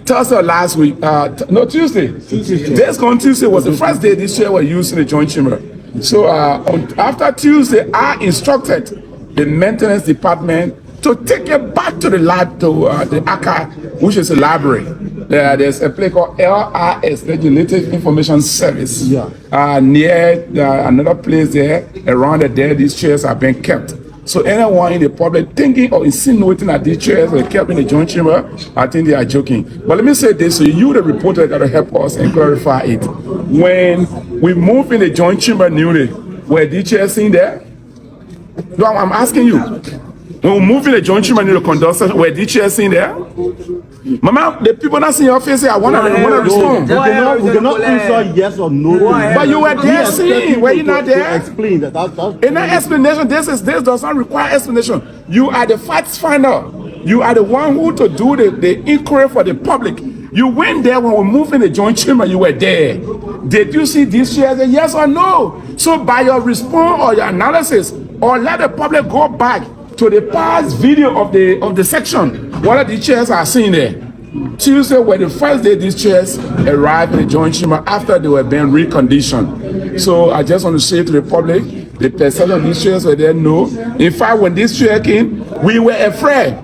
Thursday or last week, no, Tuesday. This on Tuesday was the first day these chairs were used in the joint chamber. So after Tuesday, I instructed the maintenance department to take it back to the lab, to the ACA, which is a library. There's a place called LRS, Legislative Information Service, near another place there. Around there, these chairs are being kept. So anyone in the public thinking or insinuating that these chairs were kept in the joint chamber, I think they are joking. But let me say this, so you, the reporter, got to help us and clarify it. When we moved in the joint chamber newly, were these chairs in there? No, I'm asking you. When we move in the joint chamber in the conduct session, were these chairs in there? Mama, the people not seeing your face here, I want to respond. We cannot answer yes or no. But you were there seeing, were you not there? Explain that. In an explanation, this does not require explanation. You are the facts finder. You are the one who to do the inquiry for the public. You went there when we moved in the joint chamber, you were there. Did you see these chairs? Yes or no? So by your response or your analysis, or let the public go back to the past video of the section, what are the chairs are seen there? Tuesday were the first day these chairs arrived in the joint chamber after they were being reconditioned. So I just want to say to the public, the perception of these chairs were there, no. In fact, when this chair came, we were afraid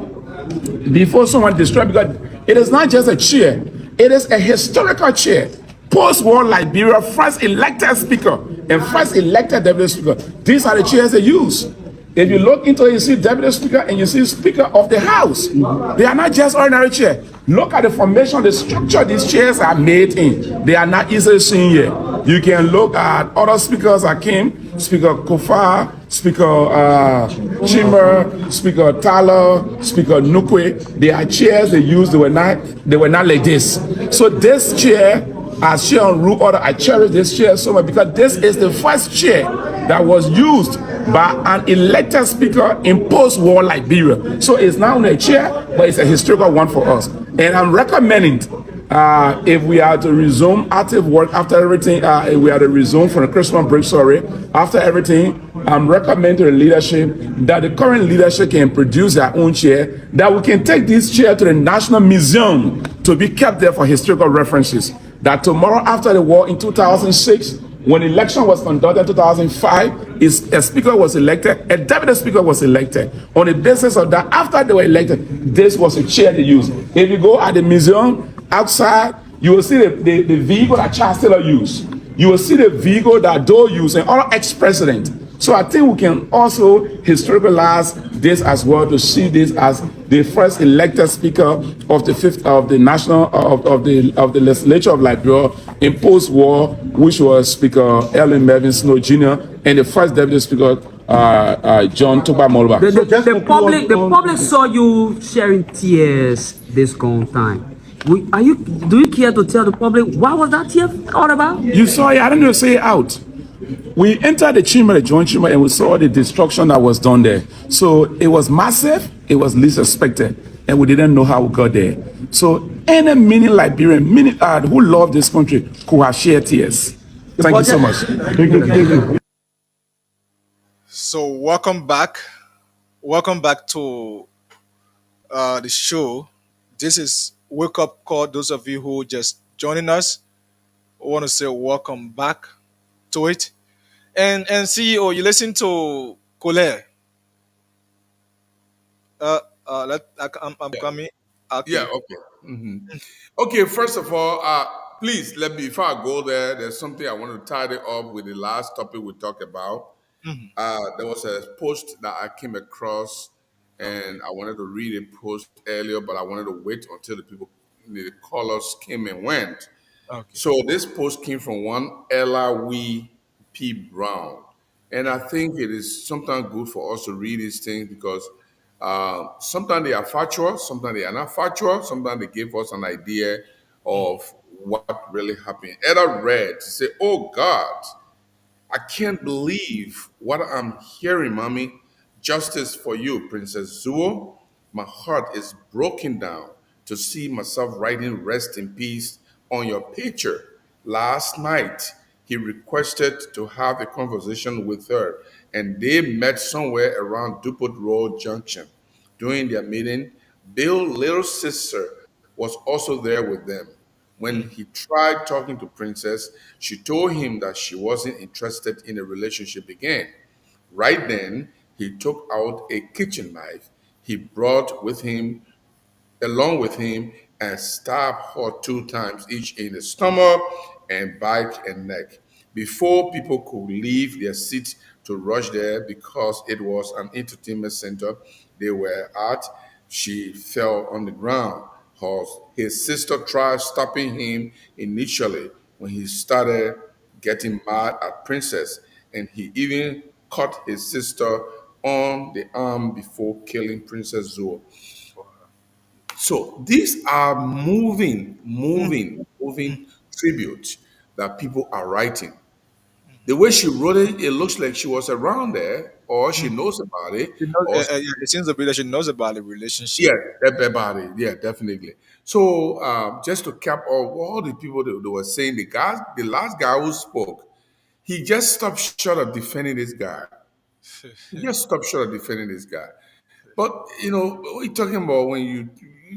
before someone destroyed, because it is not just a chair, it is a historical chair. Post-war Liberia, first elected speaker and first elected deputy speaker. These are the chairs they use. If you look into it, you see deputy speaker and you see speaker of the house. They are not just ordinary chair. Look at the formation, the structure these chairs are made in. They are not easily seen here. You can look at other speakers that came, Speaker Kofa, Speaker Chimber, Speaker Tyler, Speaker Nukwe. They are chairs they used, they were not like this. So this chair, as chair on Root Order, I cherish this chair so much because this is the first chair that was used by an elected speaker in post-war Liberia. So it's not only a chair, but it's a historical one for us. And I'm recommending, if we are to resume active work after everything, if we are to resume from the Christmas break, after everything, I'm recommending to the leadership that the current leadership can produce their own chair, that we can take this chair to the National Museum to be kept there for historical references. That tomorrow after the war in 2006, when election was conducted in 2005, a speaker was elected, a deputy speaker was elected. On the basis of that, after they were elected, this was a chair they used. If you go at the museum outside, you will see the vehicle that Charles Taylor used. You will see the vehicle that Doe used and other ex-presidents. So I think we can also historicalize this as well, to see this as the first elected speaker of the fifth of the national of the legislature of Liberia in post-war, which was Speaker Ellen Mervyn Snow Jr. and the first deputy speaker John Toba Molba. The public saw you sharing tears this gone time. Do you care to tell the public what was that tear all about? You saw it. I didn't even say it out. We entered the chamber, the joint chamber, and we saw the destruction that was done there. So it was massive, it was least expected, and we didn't know how we got there. So any mini Liberian, who love this country could have shared tears. Thank you so much. Thank you. So welcome back. Welcome back to the show. This is Wake Up Call. Those of you who just joining us, I want to say welcome back to it. And CEO, you listen to Colette. I'm coming. Okay. Yeah, okay. Okay, first of all, please let me, before I go there, there's something I want to tidy up with the last topic we talked about. There was a post that I came across, and I wanted to read a post earlier, but I wanted to wait until the callers came and went. Okay. So this post came from one Ella Wee P. Brown. And I think it is sometimes good for us to read these things because sometimes they are factual, sometimes they are not factual, sometimes they give us an idea of what really happened. Ella read to say, "Oh God, I can't believe what I'm hearing, mommy. Justice for you, Princess Zuo. My heart is broken down to see myself writing rest in peace on your picture. Last night, he requested to have a conversation with her, and they met somewhere around Dupont Road Junction. During their meeting, Bill's little sister was also there with them. When he tried talking to Princess, she told him that she wasn't interested in a relationship again. Right then, he took out a kitchen knife he brought with him along with him and stabbed her 2 times each in the stomach and back and neck. Before people could leave their seats to rush there because it was an entertainment center they were at, she fell on the ground. His sister tried stopping him initially when he started getting mad at Princess, and he even cut his sister on the arm before killing Princess Zoe. So these are moving tributes that people are writing. The way she wrote it, it looks like she was around there, or she knows about it, She knows, or yeah, it seems to be that she knows about the relationship. yeah, about it. Yeah, definitely. So just to cap off all the people that were saying, the last guy who spoke, he just stopped short of defending this guy. He just stopped short of defending this guy. But what are you talking about when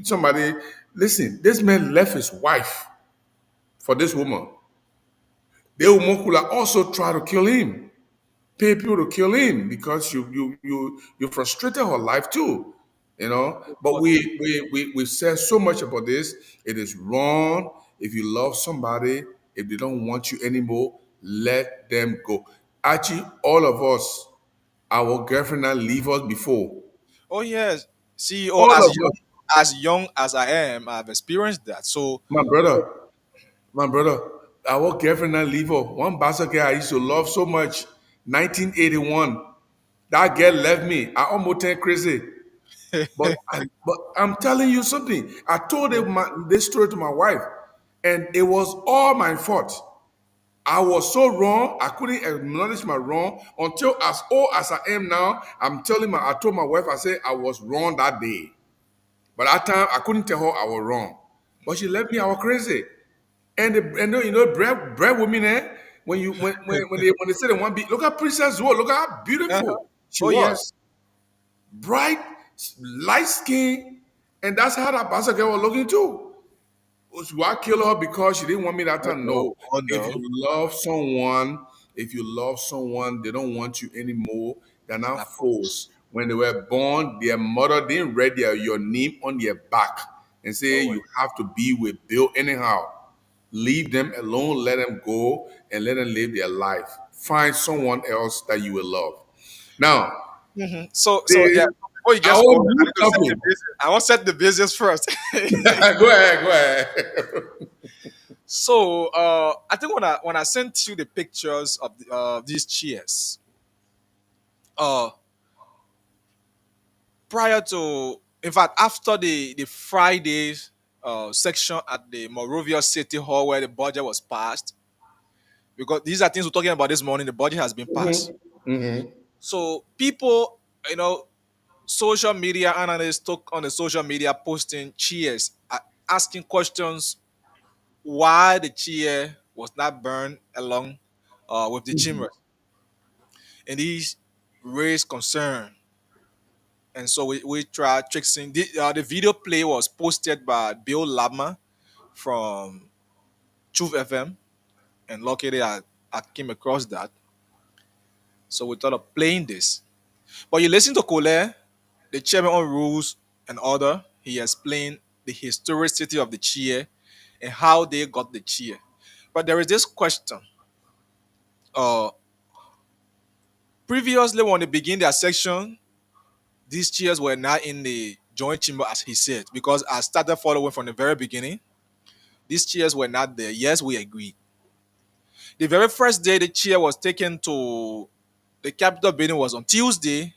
somebody listen? This man left his wife for this woman. The woman could have also tried to kill him, pay people to kill him because you frustrated her life too. But we said so much about this. It is wrong. If you love somebody, if they don't want you anymore, let them go. Actually, all of us, our girlfriend and leave us before. Oh yes, CEO. All of us. As young as I am, I've experienced that. So, My brother, my brother, our girlfriend and leave her. One bastard girl I used to love so much, 1981. That girl left me. I almost turned crazy. But I'm telling you something. I told this story to my wife, and it was all my fault. I was so wrong. I couldn't acknowledge my wrong until, as old as I am now, I told my wife, I said I was wrong that day. But that time I couldn't tell her I was wrong. But she left me. I was crazy. And bread women, when they say they want to be, look at Princess War, look how beautiful she oh yes, was, bright, light skin, and that's how that bastard girl was looking too. Do I kill her because she didn't want me that oh time? no, No. oh If you no, love someone, they don't want you anymore. They're not not force. forced. When they were born, their mother didn't write your name on their back and say No way. you have to be with Bill anyhow. Leave them alone, let them go, and let them live their life. Find someone else that you will love. Now, So yeah. the, Before you get our started, I new need to set the couple. business. I want to set the business first. Go ahead, go ahead. So I think when I sent you the pictures of these chairs, uh, prior to, in fact, after the Friday section at the Morovia City Hall where the budget was passed, because these are things we're talking about this morning. The budget has been passed, Mhm. so people, you know, social media analysts took on the social media posting cheers, asking questions why the chair was not burned along with the chimney, and these raised concern. And so we tried tracing. The video play was posted by Bill Labma from Truth FM, and luckily I came across that. So we thought of playing this. But you listen to Colette, the chairman on rules and order. He explained the historicity of the chair and how they got the chair. But there is this question. Uh, Previously, when they begin their section, these chairs were not in the joint chamber, as he said, because I started following from the very beginning. These chairs were not there. Yes, we agreed. The very first day the chair was taken to the Capitol building was on Tuesday.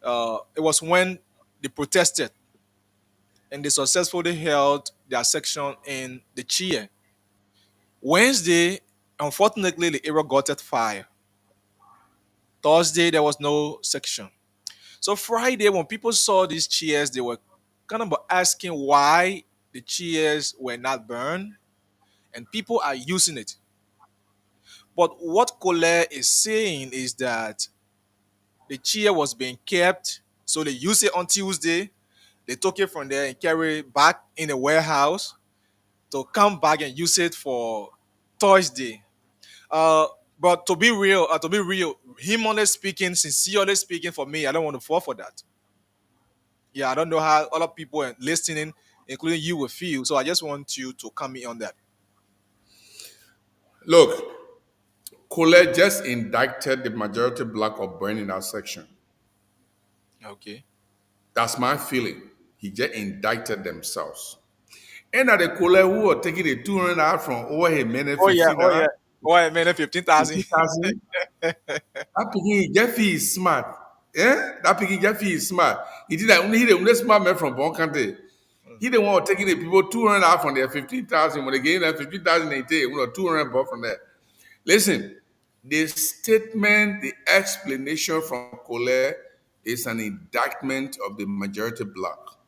It was when they protested and they successfully held their section in the chair. Wednesday, unfortunately, the area got at fire. Thursday, there was no section. So Friday, when people saw these chairs, they were kind of asking why the chairs were not burned, and people are using it. But what Colette is saying is that the chair was being kept, so they used it on Tuesday. They took it from there and carried it back in the warehouse to come back and use it for Thursday. Uh, but to be real, humanly speaking, sincerely speaking, for me, I don't want to fall for that. Yeah, I don't know how other people are listening, including you, will feel. So I just want you to comment on that. Look, Colette just indicted the majority black of burn in that section. Okay. That's my feeling. He just indicted themselves. And at the Colette who are taking the 200 out from over a minute Oh yeah, 15 oh yeah. Oh, I mean, 15,000. 50,000. That picking Jeffy is smart. Yeah, that picking Jeffy is smart. He did that only he the only smart man from Bon Country. He the one taking the people 200 out from their 15,000 when they gain that 15,000 they take 200 bought from that. Listen, the statement, the explanation from Colette is an indictment of the majority bloc.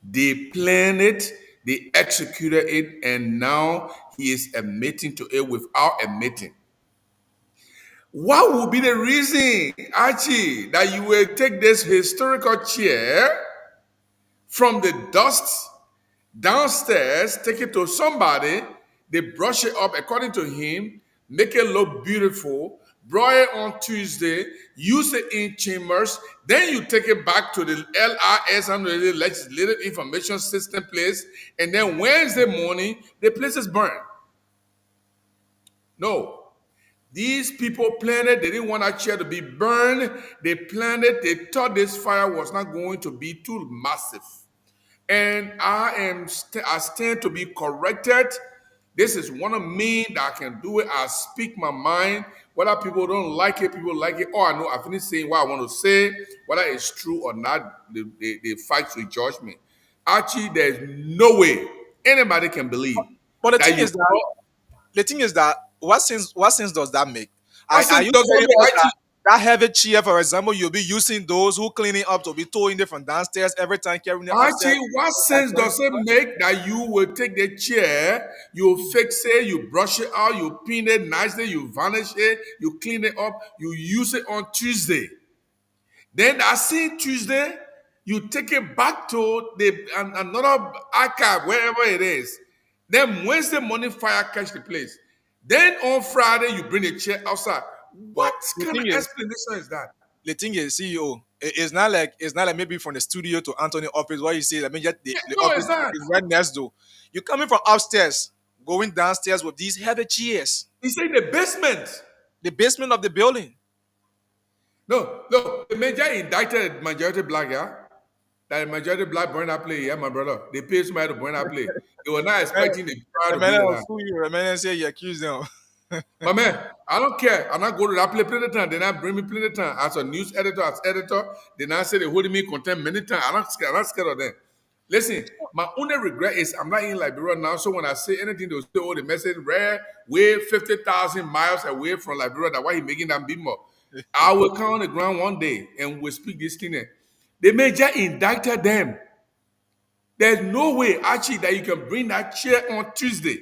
They planned it, they executed it, and now he is admitting to it without admitting. What would be the reason, Archie, that you will take this historical chair from the dust downstairs, take it to somebody, they brush it up according to him, make it look beautiful, draw it on Tuesday, use it in chambers, then you take it back to the LIS and the Legislative Information System place, and then Wednesday morning, the place is burned. No. These people planned it. They didn't want that chair to be burned. They planned it. They thought this fire was not going to be too massive. And I stand to be corrected. This is one of me that I can do it. I speak my mind. Whether people don't like it, people like it. Or I know I finished saying what I want to say. Whether it's true or not, the facts will judge me. Actually, there's no way anybody can believe But the that thing you is that thought, what sense does that make? what Are sense you does telling it make? us that heavy chair, for example, you'll be using those who cleaning up to be towing it from downstairs every time, carrying it upstairs? Archie, what sense does it make that you will take the chair, you fix it, you brush it out, you pin it nicely, you varnish it, you clean it up, you use it on Tuesday. Then that same Tuesday, you take it back to another archive, wherever it is. Then Wednesday morning, fire catch the place. Then on Friday, you bring the chair outside. But What kind of explanation is that? the thing is, CEO, it's not like maybe from the studio to Anthony office where you say, I mean, just the No, office it's not. is right next door. You're coming from upstairs, going downstairs with these heavy chairs, It's in the basement. the basement of the building. No, the major indicted majority black, yeah? That majority black burn that play, yeah, my brother. They paid somebody to burn that play. They were not expecting the crowd The to be man like will that. sue you. The man say you accuse them. But man, I don't care. I not go to that play plenty of time. They not bring me plenty of time. As a news editor, as editor, they not say they holding me content many times. I'm not scared of them. Listen, my only regret is I'm not in Liberia now. So when I say anything, they'll say, oh, the message rare, way 50,000 miles away from Liberia. That's why he making that big more. I will come on the ground one day and we'll speak this thing. The major indicted them. There's no way, actually, that you can bring that chair on Tuesday.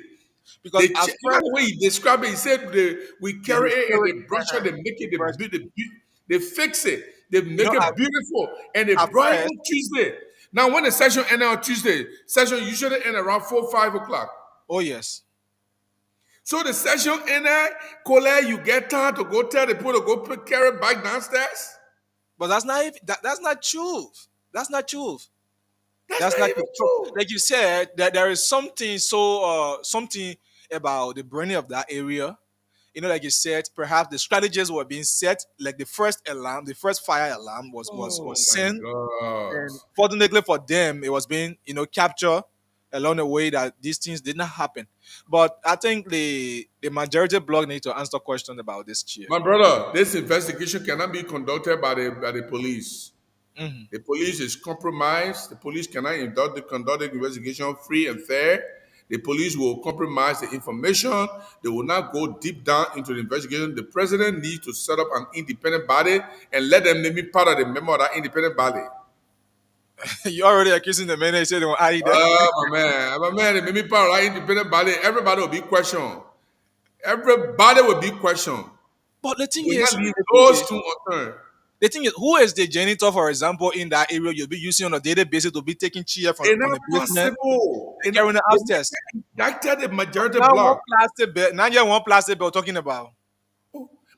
Because as Look at first the way he described it. He said we they carry it and historic, they brush it, they make it, first, they fix it, they you know, make it beautiful, and they at brought it first, on Tuesday. Now, when the session ended on Tuesday, session usually end around 4, 5 o'clock. oh yes, So the session ended, Colette, you get time to go tell the people to go carry it back downstairs. but that's not that's not truth. That's not truth. That's That's not not even true. So, true. like you said, that there is something something about the burning of that area. Like you said, perhaps the strategies were being set. Like the first alarm, the first fire alarm Oh was my sent, God. and fortunately for them, it was being captured along the way that these things did not happen. But I think the majority bloc need to answer questions about this chair. My brother, this investigation cannot be conducted by the police. Mhm. The police is compromised. The police cannot conduct the investigation free and fair. The police will compromise the information. They will not go deep down into the investigation. The president needs to set up an independent body and let them be part of the member of that independent body. You already accusing the man. They said they want to there. My man, they be part of that independent body. Everybody will be questioned. Everybody will be questioned. But the thing We will is, not leave the thing those is, two unturned. the thing is, who is the janitor, for example, in that area you'll be using on a daily basis to be taking chair It's from not the basement possible. and carrying it upstairs? Indicted the majority Now one block. plastic bed, now you one plastic bed we're talking about.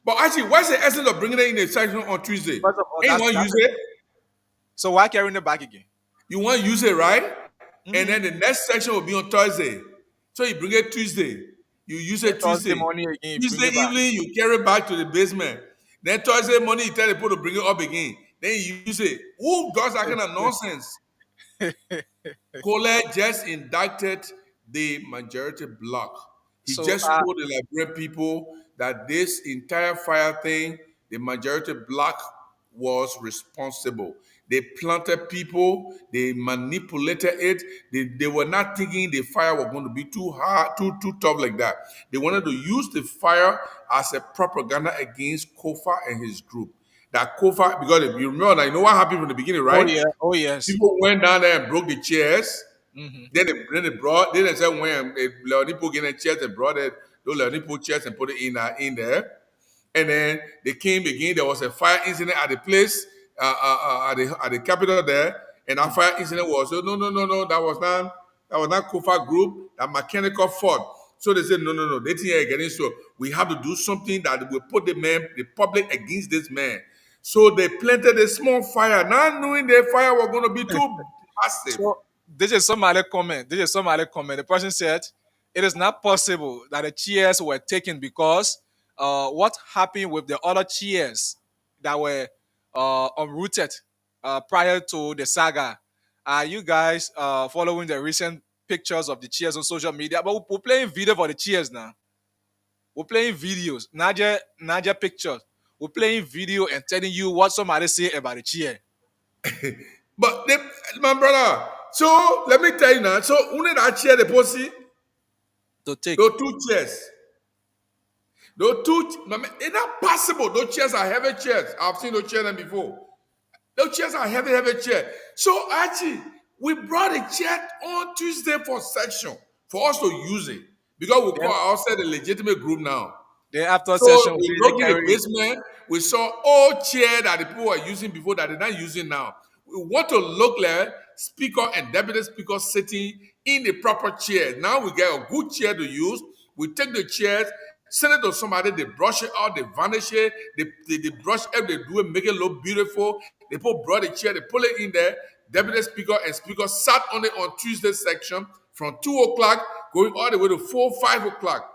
But actually, what's the essence of bringing it in the section on Tuesday? First of all, And you want to use it? so why carrying it back again? You want to use it, right? And Mm-hmm. then the next section will be on Thursday. So you bring it Tuesday. You use Then it Thursday Tuesday. morning again, you bring Tuesday it back. evening, you carry it back to the basement. Then Thursday morning, you tell the people to bring it up again. Then you use it. Who does that kind of nonsense? Colette just indicted the majority bloc. He So just told the Liberian people that this entire fire thing, the majority bloc was responsible. They planted people, they manipulated it. They were not thinking the fire was going to be too hard, too tough like that. They wanted to use the fire as a propaganda against Kofa and his group. That Kofa, because if you remember, now, you know what happened from the beginning, Oh right? yeah. Oh yes. People went down there and broke the chairs. Hmm. Then they said when Leonipo get in chairs and brought it, those Leonipo chairs and put it in there. And then they came again. There was a fire incident at the place, at the capital there. And that fire incident was, oh, no, that was not Kufa group, that mechanical fault. So they said, no, they think are getting so. We have to do something that will put the public against this man. So they planted a small fire, not knowing the fire was going to be too massive. So this is some other comment. This is some other comment. The person said, "It is not possible that the chairs were taken because what happened with the other chairs that were unrooted prior to the saga? Are you guys following the recent pictures of the chairs on social media? But we're playing video for the chairs now. We're playing videos, not just pictures. We're playing video and telling you what somebody say about the chair But my brother, so let me tell you now. So only that chair the pussy, to take." those two chairs. It's not possible. Those chairs are heavy chairs. I've seen those chairs before. Those chairs are heavy chairs. So actually, we brought a chair on Tuesday for section for us to use it because we Then, call ourselves a legitimate group now. then after So session, we they broke in the carry it. basement. We saw old chair that the people were using before that they're not using now. We want to look like speaker and deputy speaker sitting in the proper chair. Now we get a good chair to use. We take the chairs, send it to somebody, they brush it out, they varnish it, they brush it, they do it, make it look beautiful. They brought the chair, they pull it in there. Deputy speaker and speaker sat on it on Tuesday section from 2 o'clock going all the way to 4, 5 o'clock.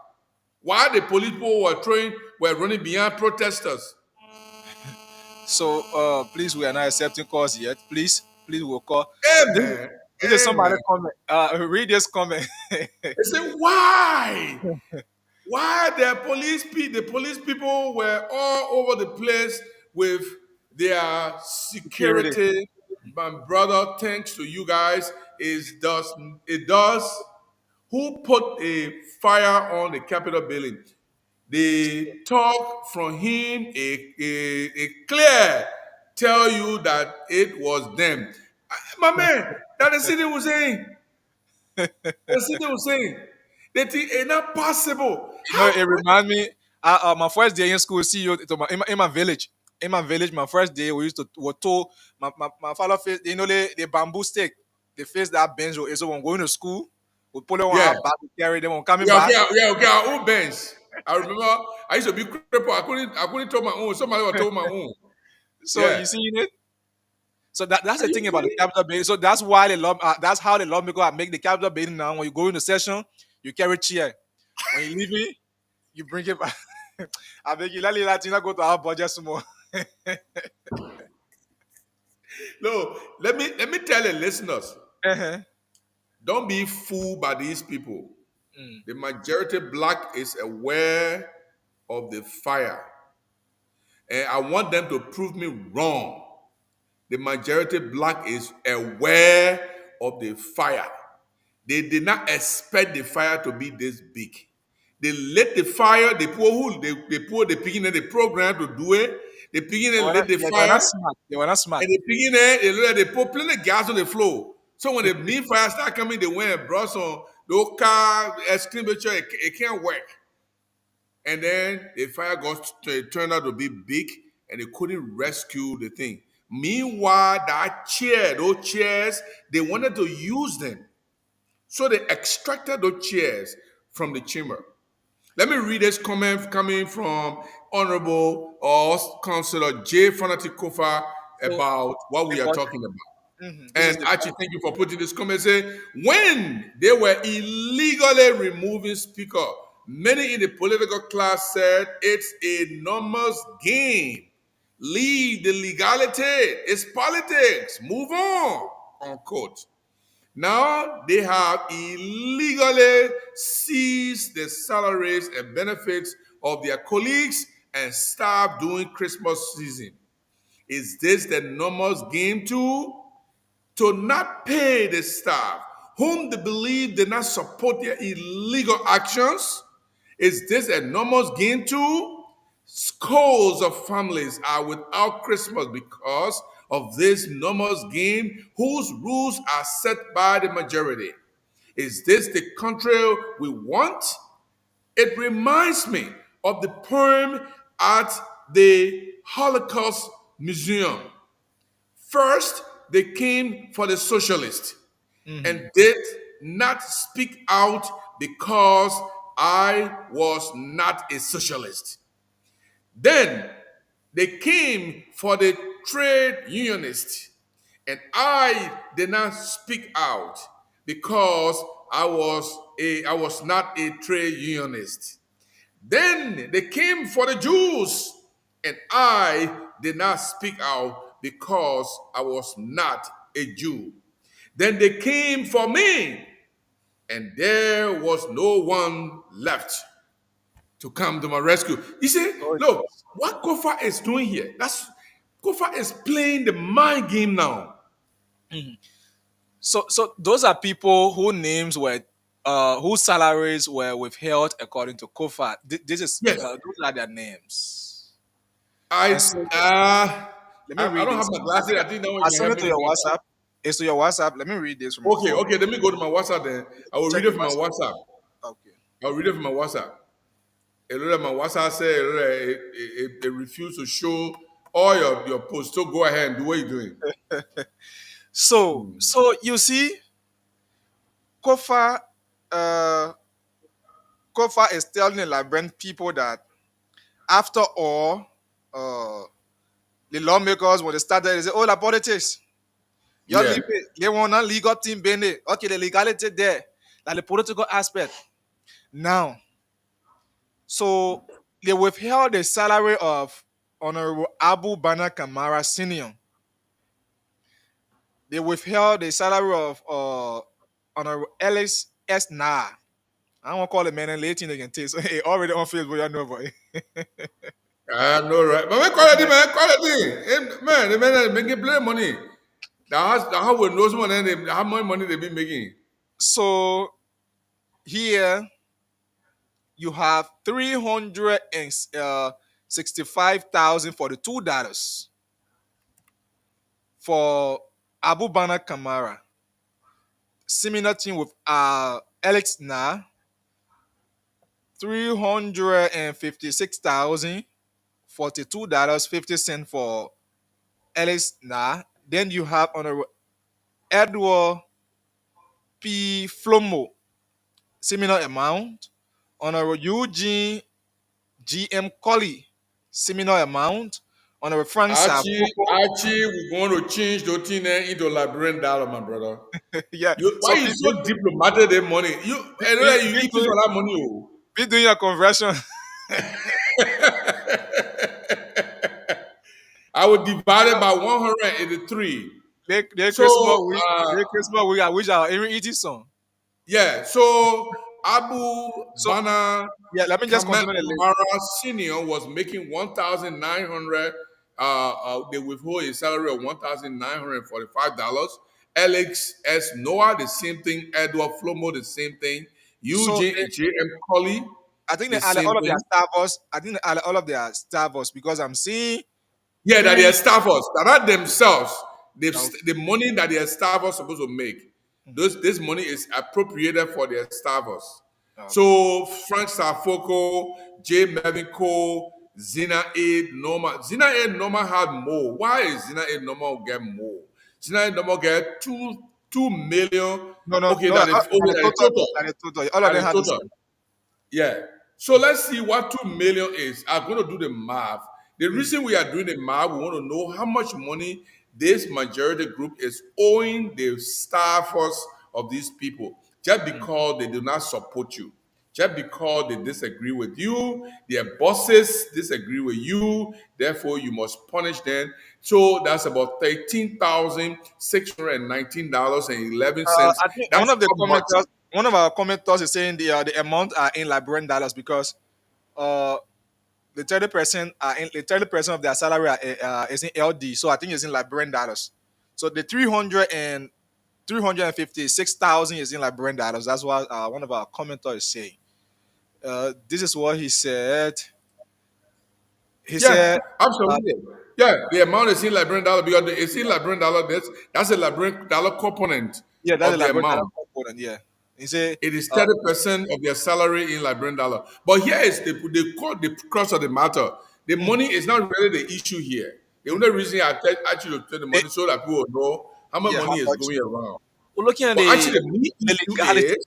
While the police people were running behind protesters. So please, we are not accepting calls yet. Please, we'll call. This, Amen. this is somebody Amen. comment. Read this comment. They say, why? Why the police people were all over the place with their Security. security. My brother, thanks to you guys, it does. Who put a fire on the Capitol building? The talk from him a clear tell you that it was them. My man, that the city was saying. The city was saying. They think it's not possible. No, How? it remind me. My first day in school, see you in my village. In my village, my first day, we used to were told my father face. You know the bamboo stick. They face that bench. So when going to school, we pull it on Yeah. our back, we carry them. When coming Yeah, back, okay, yeah, okay. Our own bench. I remember I used to be crippled. I couldn't tell my own. Somebody was told my own. so Yeah. you see it. So that's Are the you thing about the kidding? capital building. So that's why the law. That's how the lawmaker have make the capital building now. When you go into session, you carry chair. When you leave it, you bring it back. I beg you, let Latina go to our budget some more. No, let me tell the listeners. Uh-huh. Don't be fooled by these people. Mm. The majority black is aware of the fire. And I want them to prove me wrong. The majority black is aware of the fire. They did not expect the fire to be this big. They let the fire, they put the picking in the program to do it. The picking and let the They were not fire, smart. They were not smart. and the picking they put plenty of gas on the floor. So when the mean fire start coming, they went and brought some no car extinguisher. It can't work. And then the fire turned out to be big, and they couldn't rescue the thing. Meanwhile, those chairs, they wanted to use them. So they extracted those chairs from the chamber. Let me read this comment coming from Honorable Councillor J. Fanatic Kofa So about what we are about talking about. this is And the actually, thank you for putting this comment. Say, when they were illegally removing speaker, many in the political class said it's a enormous game. Leave the legality. It's politics. Move on. Unquote. Now they have illegally seized the salaries and benefits of their colleagues and staff during Christmas season. Is this the enormous gain too? To not pay the staff whom they believe did not support their illegal actions? Is this enormous gain too? Scores of families are without Christmas because of this enormous gain whose rules are set by the majority. Is this the country we want? It reminds me of the poem at the Holocaust Museum. First, they came for the socialists and did not speak out because I was not a socialist. Then they came for the trade unionists, and I did not speak out because I was not a trade unionist. Then they came for the Jews, and I did not speak out because I was not a Jew. Then they came for me, and there was no one left to come to my rescue. You see, Oh, look, yes. what Kofa is doing here, that's Kofa is playing the mind game now. So those are people whose names were whose salaries were withheld according to COFA. This is Yes, those are their names. I And so let me I read don't have this. my glasses. I think that one I you can sent help it me to with your my WhatsApp. It's to your WhatsApp. Let me read this from your okay, phone. okay, let me go to my WhatsApp then. I will Check read your it from my WhatsApp. WhatsApp. Okay. I'll read it from my WhatsApp. A lot of my WhatsApp said it refused to show all your posts. So go ahead and do what you're doing. So you see, COFA uh COFA is telling the Liberian people that after all, uh the lawmakers when they started, they say, oh, la politics. You Yeah. leave it. They want a legal team bene. Okay, the legality there. Like the political aspect. Now, so they withheld the salary of Honorable Abu Bana Kamara Senior. They withheld the salary of Honorable Ellis S. Nah. I don't want to call it man and late they can taste. So, hey, already on Facebook, you know, boy. I know, right? But man, quality, man, quality. Man, the man are making plenty of money. The house will know someone and how much money they be making. So here you have 365,000 for the $2 for Abu Bana Kamara. Similar thing with Alex Na, 356,042.50 for Alex Na. Then you have Honorable Edward P. Flomo, similar amount. Honorable Eugene G.M. Colley, similar amount. Honorable Frank Safoko. Archie, we're going to change the thing into Liberian dollar, my brother. Yeah. Why So you so diplomatic that money? You eat this all that money. Oh. be doing your conversion. I would divide it by 183. They So Christmas week. They Christmas week. I wish I was even eating some. yeah, so Abu So Bana yeah, let me just continue the list. Kamara Senior was making 1,900. They withhold a salary of $1,945. Alex S. Noah, the same thing. Edward Flomo, the same thing. So Eugene J.M. Colley, I think they the added same all of their thing. Starbucks. I think they added all of their Starbucks because I'm seeing Yeah, that their three. staffers, that are themselves, Okay. the money that their staff are supposed to make, this money is appropriated for their staffers. Okay. So Frank Safoko, J. Melvin Cole, Zina Aid Norma. Zina Aid Norma had more. Why is Zina Aid Norma get more? Zina Aid Norma get 2 million. Okay, No. that is okay, At the that is total, total. at the total, all of That them is had the total. same. Yeah. So let's see what 2 million is. I'm going to do the math. The reason we are doing the math, we want to know how much money this majority group is owing the staffers of these people just because they do not support you. Just because they disagree with you, their bosses disagree with you, therefore you must punish them. So that's about $13,619.11. I think That's how much. one of our commenters is saying the amount are in Liberian dollars because uh the 30% the 30% of their salary is in LD. So I think it's in Liberian dollars. So the 356,000 is in Liberian dollars. That's what one of our commenters is saying. This is what he said. He Yeah, said, uh, absolutely. Yeah, the amount is in Liberian dollar because it's in Liberian dollar. That's a Liberian dollar component yeah, that's a of the Liberian dollar amount. component. Yeah, he said, It is uh, 30% of their salary in Liberian dollar. But here is the crux of the matter. The mm, money is not really the issue here. The only mhm. reason ask you to tell the It, money so that people will know how much yeah, how money is much? going around. We're looking at But actually, the main the issue legality. is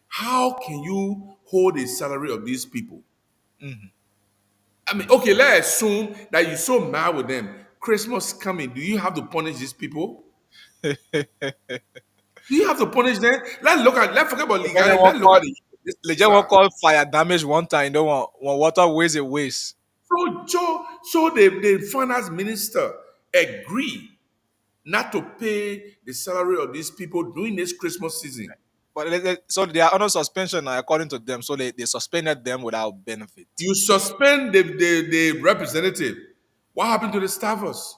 how can you hold the salary of these people? Mhm, I mean, okay, let's assume that you're so mad with them. Christmas coming, do you have to punish these people? mhm. Do you have to punish them? Let's forget about The man legality. won't Let's look call, at the this they just side. won't call fire damage one time. You know, when water weighs it weighs. So the finance minister agree not to pay the salary of these people during this Christmas season. But so they are under suspension now, according to them. So they suspended them without benefit. You suspend the representative. What happened to the staffers?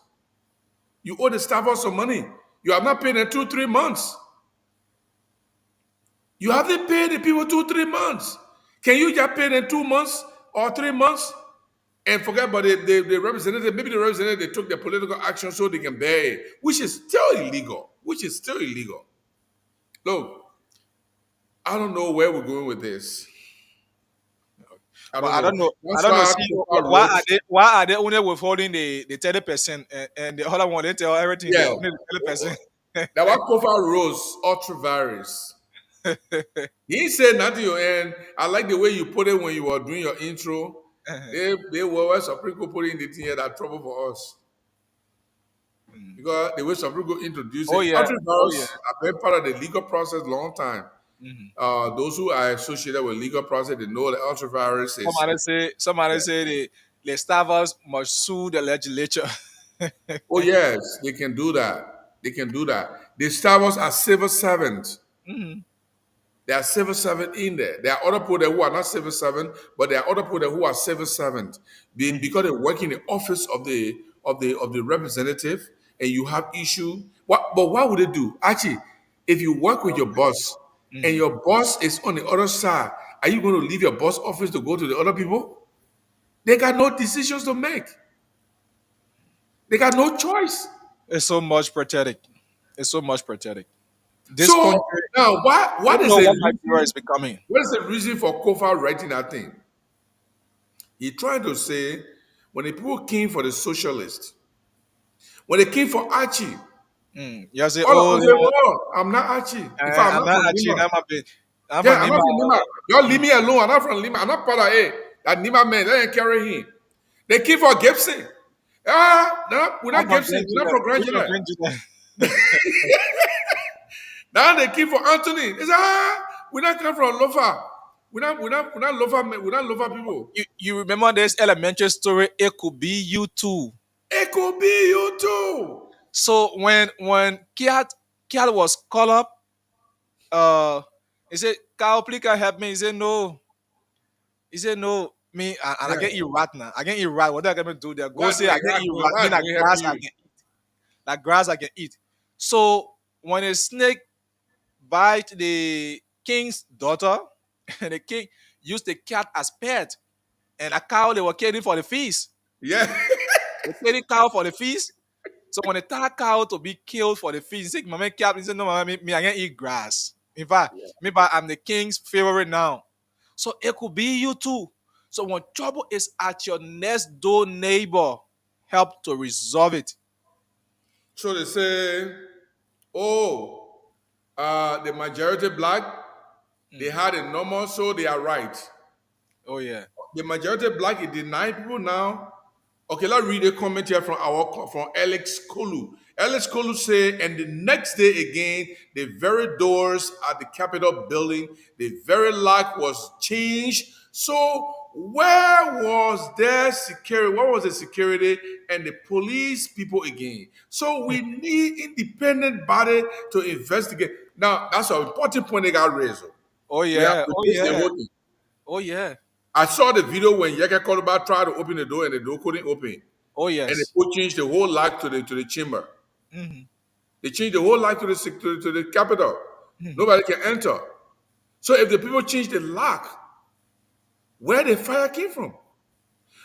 You owe the staffers some money. You have not paid them 2, 3 months. You haven't paid the people 2, 3 months. Can you just pay them 2 months or 3 months and forget about the representative? Maybe the representative they took their political action so they can bear it, which is still illegal. Which is still illegal. Look, I don't know where we're going with this. I But don't I don't know. know. I That's don't know. why See, Copa why are Roach. they only withholding the 30% and the other one they tell everything they Yeah. only the 30%. That was Copa Rose ultra-virus. He ain't said nothing, and I like the way you put it when you were doing your intro. They were Supreme Court put in the thing here that trouble for us. Because the way Supreme Court introduced Oh it, yeah. Oh yeah. ultra-virus have been part of the legal process long time. Mhm. Those who are associated with legal process, they know that ultra-virus is. Somebody say the staffers must sue the legislature. Oh yes, they can do that. They can do that. The Starbucks are civil servants. Mhm. There are civil servants in there. There are other people there who are not civil servants, but there are other people there who are civil servants. Mhm. Because they work in the office of the representative, and you have issue. But what would they do? Actually, if you work with your boss and Mhm. your boss is on the other side, are you going to leave your boss office to go to the other people? They got no decisions to make. They got no choice. It's so much pathetic. It's so much pathetic. This country, So now, I what don't is know the what Nigeria is reason? becoming. What is the reason for Kofa writing that thing? He trying to say when the people came for the socialists, when they came for Archie, You say, all of oh, us say, "Oh, I'm not Archie. In fact, I'm I'm not not from actually, Lima. I'm Yeah, from I'm Nima. not from Lima. Y'all leave me alone. I'm not from Lima. I'm not part of it. That Lima man, they ain't carry him. They came for Gibson. No, we're I'm not from Gibson. We're not Benjamin. from Grand Which from Junction. Benjamin? Now they came for Anthony. They say, we're not come from Lofa. We're not Lofa men. We're not Lofa people. You remember this elementary story? It could be you too. It could be you too. So when Kiat was called up, uh, he said, "Carl, please can help me." He said, "No." He said, "No." Me and I Yeah. get eat rat now. I get eat rat. What are they gonna do there? Go What say I get eat exactly? rat. Why Me are that we grass helping I you? can eat. That grass I can eat. So when a snake bite the king's daughter, and the king used the cat as pet, and a cow they were caring for the feast. Yeah. They carry cow for the feast. So when they tell cow to be killed for the feast, he say, Mama cap, he said, no, mama, me I can eat grass. In fact, me but I'm the king's favorite now. So it could be you too. So when trouble is at your next door neighbor, help to resolve it. So they say, oh, the majority black, they had a normal, so they are right. Oh yeah. The majority black is denying people now. Okay, let's read a comment here from Alex Kolu. Alex Kolu say, and the next day again, the very doors at the Capitol building, the very lock was changed. So where was their security? What was the security and the police people again? So we need independent body to investigate. Now that's an important point they got raised. Oh We have yeah. to Oh face the yeah. whole thing. Oh yeah. I saw the video when Yaka Koluba tried to open the door and the door couldn't open. Oh And they yes. could change the whole lock to the chamber. Hmm. They changed the whole lock to the capital. Hmm. Nobody can enter. So if the people change the lock, where the fire came from?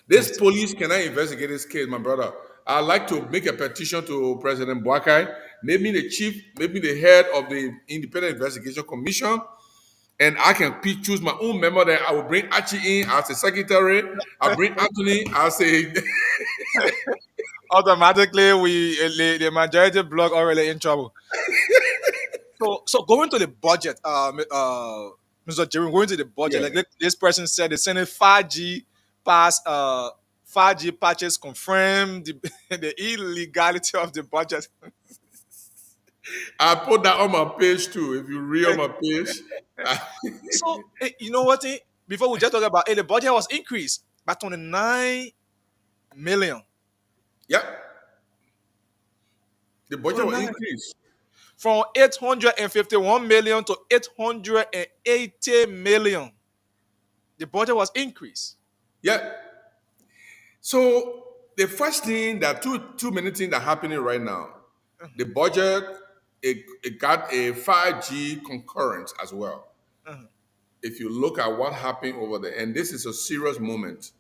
This Yes. police cannot investigate this case, my brother. I'd like to make a petition to President Boakai, maybe the chief, maybe the head of the Independent Investigation Commission, and I can choose my own member. Then I will bring Archie in as a secretary. I'll bring Anthony as a. Automatically, the majority block already in trouble. So going to the budget, Mr. Jerry, going to the budget, Yeah. like this person said, the Senate 5G pass, 5G patches confirm the, the illegality of the budget. I put that on my page too. If you read on my page, So you know what? Before we just talk about it, the budget was increased by 29 million. yep, the budget will 29 increase. from 851 million to 880 million. The budget was increased. Yep. So the first thing that too many things that are happening right now. The budget it got a 5G concurrent as well. Mhm. If you look at what happened over there, and this is a serious moment.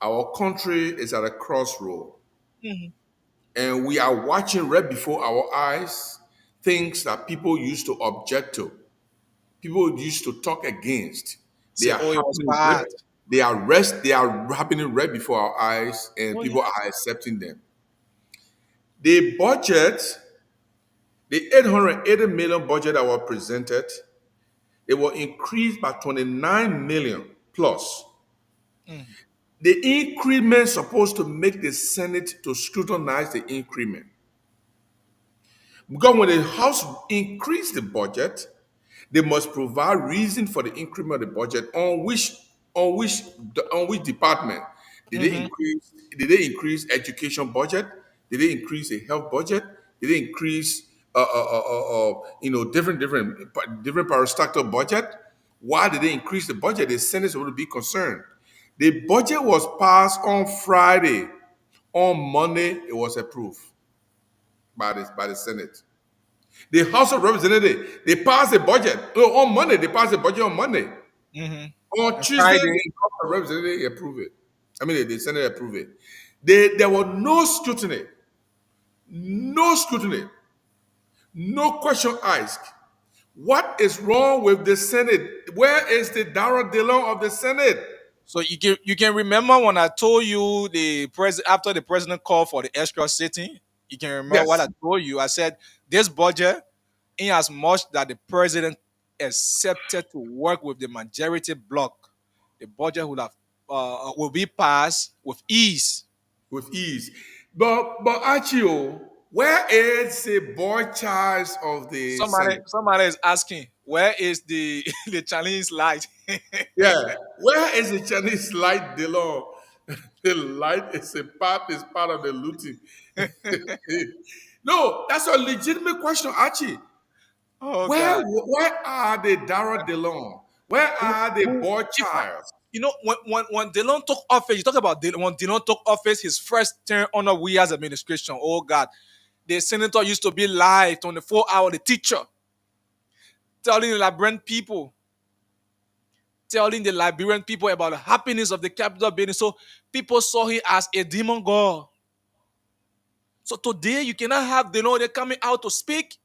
Our country is at a crossroad, Mhm. and we are watching right before our eyes things that people used to object to, people used to talk against. They Say, are oh, it was happening. bad. They are happening right before our eyes, and Oh, people yes. are accepting them. The budget, the 880 million budget that was presented, it will increase by 29 million plus. Mhm. The increment supposed to make the Senate to scrutinize the increment. Because when the House increased the budget, they must provide reason for the increment of the budget on which department did they Mhm. increase? Did they increase education budget? Did they increase the health budget? Did they increase different parastatal budget? Why did they increase the budget? The Senate would be concerned. The budget was passed on Friday. On Monday, it was approved by the Senate. The House of Representatives, they passed the budget. No, on Monday, they passed the budget on Monday. Mhm. On And Tuesday, Friday. the House of Representatives approved it. I mean, the Senate approved it. There was no scrutiny, no scrutiny, no question asked. What is wrong with the Senate? Where is the Dara Delon of the Senate? So you can remember when I told you the president after the president called for the extra sitting. You can remember what Yes, I told you. I said this budget, in as much that the president accepted to work with the majority bloc, the budget would have will be passed with ease. with ease. But Achio, where is the boy child of the Somebody Senate? somebody is asking, where is the the Chinese light? Yeah, where is the Chinese light Delon? The light is part of the looting. No, that's a legitimate question, Archie. Oh God. Where are the Dara Delon? Where are the boy If I, child? when Delon took office, you talk about when Delon took office, his first term under Weah's administration. Oh God, the senator used to be live 24 hour, the teacher telling the Liberian people about the happiness of the capital building. So people saw him as a demon god. So today you cannot have Delon they coming out to speak.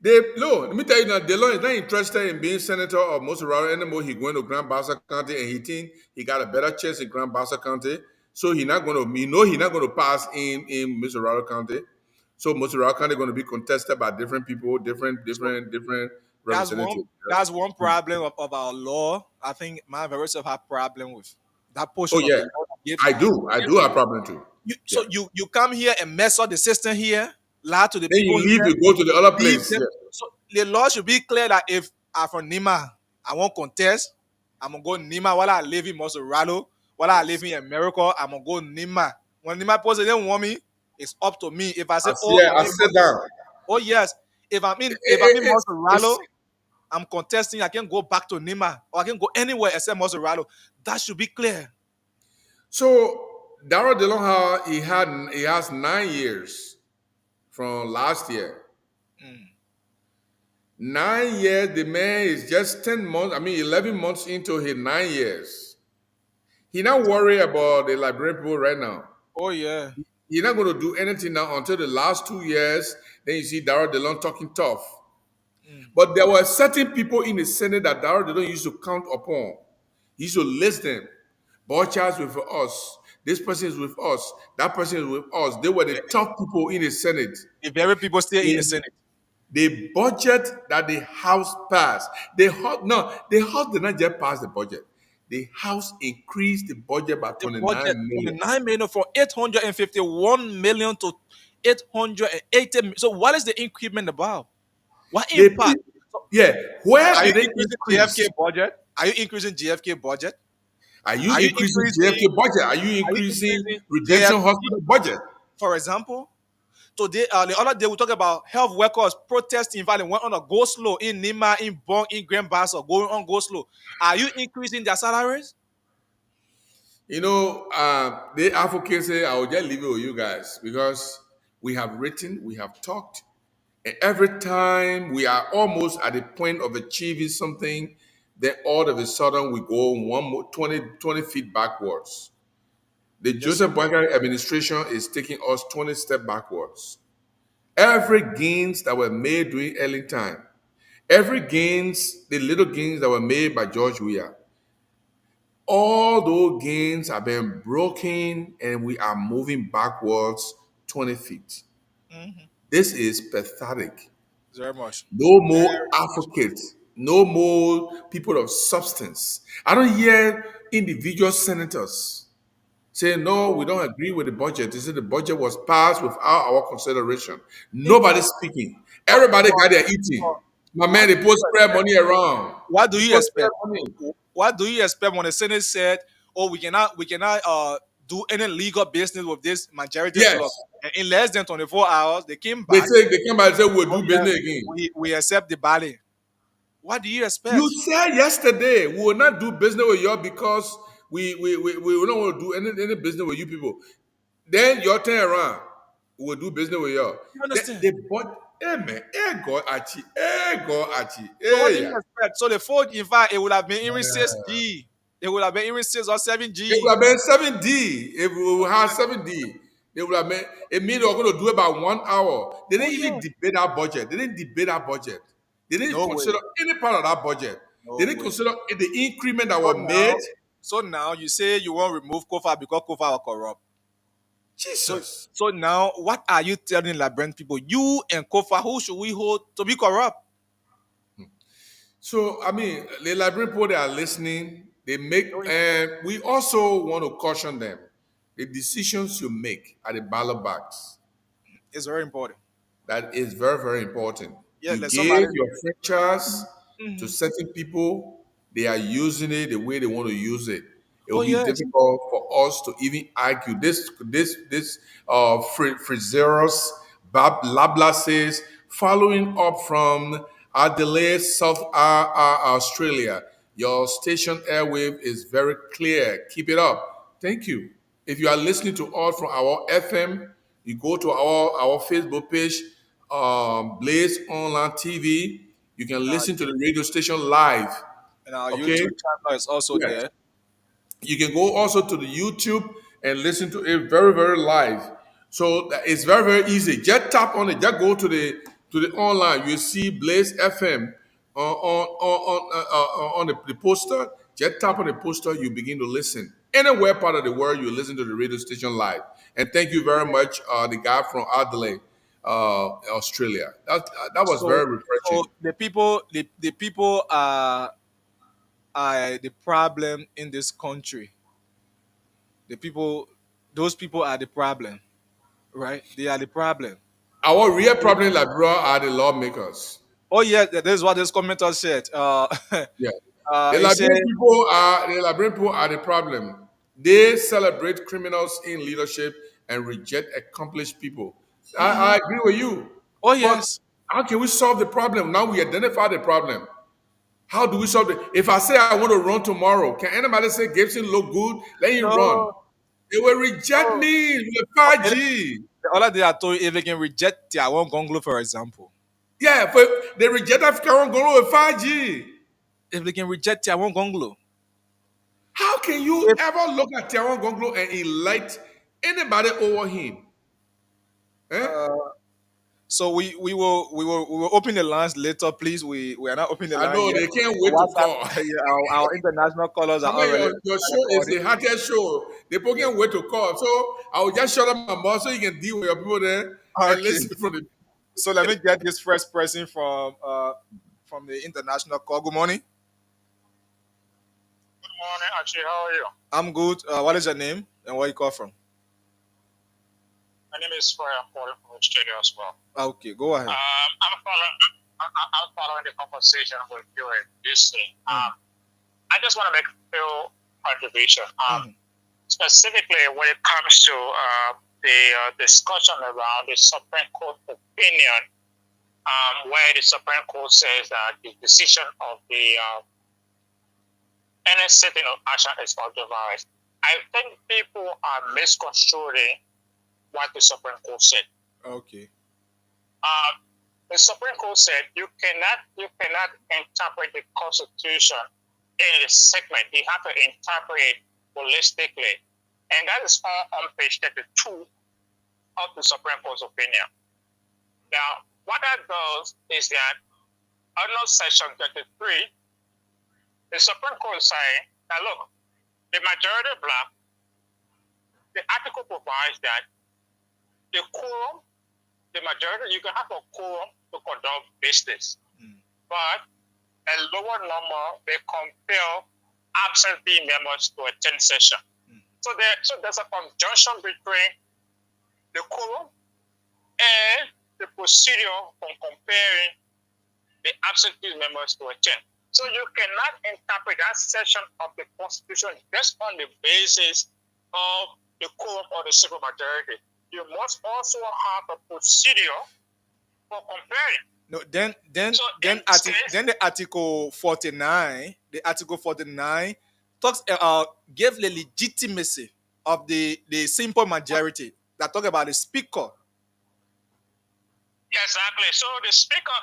Let me tell you now, Delon is not interested in being senator of Mosuraro anymore. He going to Grand Bassa County and he think he got a better chance in Grand Bassa County. So he's not going to pass in Mosuraro County. So Mosuraro County going to be contested by different people, So different that's one representatives. that's one problem of our law. I think my very self have problem with that Oh portion of the yeah, law that I give do have problem too. Yeah. you come here and mess up the system here, lie to the Then people you leave, here, you go to the other leave place. them. Yeah. So the law should be clear that if I'm from Nima, I won't contest. I'm gonna go Nima while I live in Mosorado, while I live Yes. in America, I'm gonna go Nima. When Nima president want me, it's up to me. If I say, I see. I sit down. oh yes, if I'm in It's Mosorado, I'm contesting. I can go back to Nima or I can go anywhere except Maserado. That should be clear. So Darrell DeLong, he has 9 years from last year. 9 years, the man is just 10 months, 11 months into his 9 years. He not worry about the Liberian people right now. Oh yeah. He's not going to do anything now until the last 2 years. Then you see Darrell DeLong talking tough. But there were certain people in the Senate that Darrell DeLong used to count upon. He used to list them. Borchers with us. This person is with us. That person is with us. They were the top people in the Senate. The very people still in the In Senate. the budget that the House passed, the House did not just pass the budget. The House increased the budget by The 29 budget million. 29 million from 851 million to 880 million. So what is the increment about? What They, impact? yeah, where Are you did they increasing increase? JFK budget? Are you increasing JFK budget? Are you Are you increasing increasing JFK budget? Are you are you increasing increasing Redemption JFK, Hospital budget? for example? Today, the other day we talk about health workers protesting violence went on a go slow in Nima, in Bong, in Grand Bassa, going on go slow. Are you increasing their salaries? The advocates say, I will just leave it with you guys because we have written, we have talked, and every time we are almost at the point of achieving something, then all of a sudden we go one more 20 feet backwards. The Yes, sir. Joseph Boyka administration is taking us 20 steps backwards. Every gains that were made during early time, every gains, the little gains that were made by George Weah, all those gains have been broken and we are moving backwards 20 feet. This is pathetic. Very much. No more Very much. advocates, no more people of substance. I don't hear individual senators say, no, we don't agree with the budget. They say the budget was passed without our consideration. Nobody's speaking. Everybody got their eating. My man, they post spread money around. What do They you post spread expect? money. What do you expect when the Senate said, "Oh, we cannot do any legal business with this majority Yes. club"? And in less than 24 hours, they came They back. say they came back and say we'll Oh do yeah, business again. we accept the ballot. What do you You expect? said yesterday we will not do business with you because we don't want to do any business with you people. Then your turn around, we will do business with you. You understand? They bought, hey man, hey go achi, So what hey do yeah. you expect? So the fold, in fact, it would have been even 6G. It would have been even 6 or It 7G. would have been 7D. If we had 7D, they would have been, it means they were going to do it by 1 hour. They Oh didn't even yeah. debate our budget. They didn't debate our budget. They didn't No way. consider any part of that budget. They No didn't way. consider the increment that So was made. now, so now you say you want to remove Kofa because Kofa are corrupt. So, Jesus. so now, what are you telling Liberian people? You and Kofa, who should we hold to be corrupt? So, the Liberian people that are listening, they make, No, and we also want to caution them. The decisions you make at the ballot box, it's very important. that is very, very important. Yeah, You let gave somebody. your franchise to Mhm. certain people, they are using it the way they want to use it. It Oh will be yes. difficult for us to even argue this Frizeros Lablaces following up from Adelaide, South Australia. Your station airwave is very clear. Keep it up. Thank you. If you are listening to us from our FM, you go to our Facebook page, Blaze Online TV. You can And our, listen to the radio station live. and our YouTube Okay? channel is also Yes. there. You can go also to the YouTube and listen to it very, very live. So it's very, very easy. Just tap on it. Just go to the online. You see Blaze FM on the poster. Just tap on the poster. You begin to listen. Anywhere part of the world, you listen to the radio station live. And thank you very much, the guy from Adelaide, Australia. That was So, very so refreshing. the people are the problem in this country. The people, those people are the problem, right? They are the problem. Our real problem in Liberia are the lawmakers. Oh yeah, that is what this commenter said. Yeah. He said, The Liberian people are the problem. They celebrate criminals in leadership and reject accomplished people. I agree with you. "Oh But yes, how can we solve the problem? Now we identify the problem. How do we solve it? If I say I want to run tomorrow, can anybody say Gibson look good? Let him run. No, They will reject no. me with It- 5G. The other day I told you if they can reject Tiawan Gonglo, for example. Yeah, but they reject African going with 5G. If they can reject Tiawan Gonglo. How can you If ever look at Tiawan Gonglo and elect anybody over him? Eh? so we will open the lines later, please. We are not opening the I line know yet. they can't The wait to WhatsApp, call. yeah, our international callers I are mean, already your show is recording. the hottest show. They people Yeah. can't wait to call. So I will just shut up my mouth so you can deal with your people there and Okay. listen from the. So let me get this first person from the international call. Good morning. Good morning, Archie. How are you? I'm good. What is your name and where you call from? My name is Troy. I'm calling from Australia as well. Okay, go ahead. I'm following the conversation with you and this thing. I just want to make a few contribution. Specifically, when it comes to the discussion around the Supreme Court opinion, where the Supreme Court says that the decision of the any setting of action is authorized. I think people are misconstruing what the Supreme Court said. Okay. The Supreme Court said you cannot interpret the Constitution in a segment. You have to interpret it holistically, and that is all on page 32 of the Supreme Court's opinion. Now, what that does is that under Section 33, the Supreme Court is saying, now look, the majority bloc, the article provides that the quorum, the majority, you can have a quorum to conduct business, but a lower number may compel absentee members to attend session. So there's a conjunction between the quorum and the procedure for comparing the absentee members to attend. So you cannot interpret that section of the Constitution just on the basis of the quorum or the simple majority. You must also have a procedure for comparing. No, then the Article 49, talks give the legitimacy of the simple majority that talk about the speaker. Exactly. So the speaker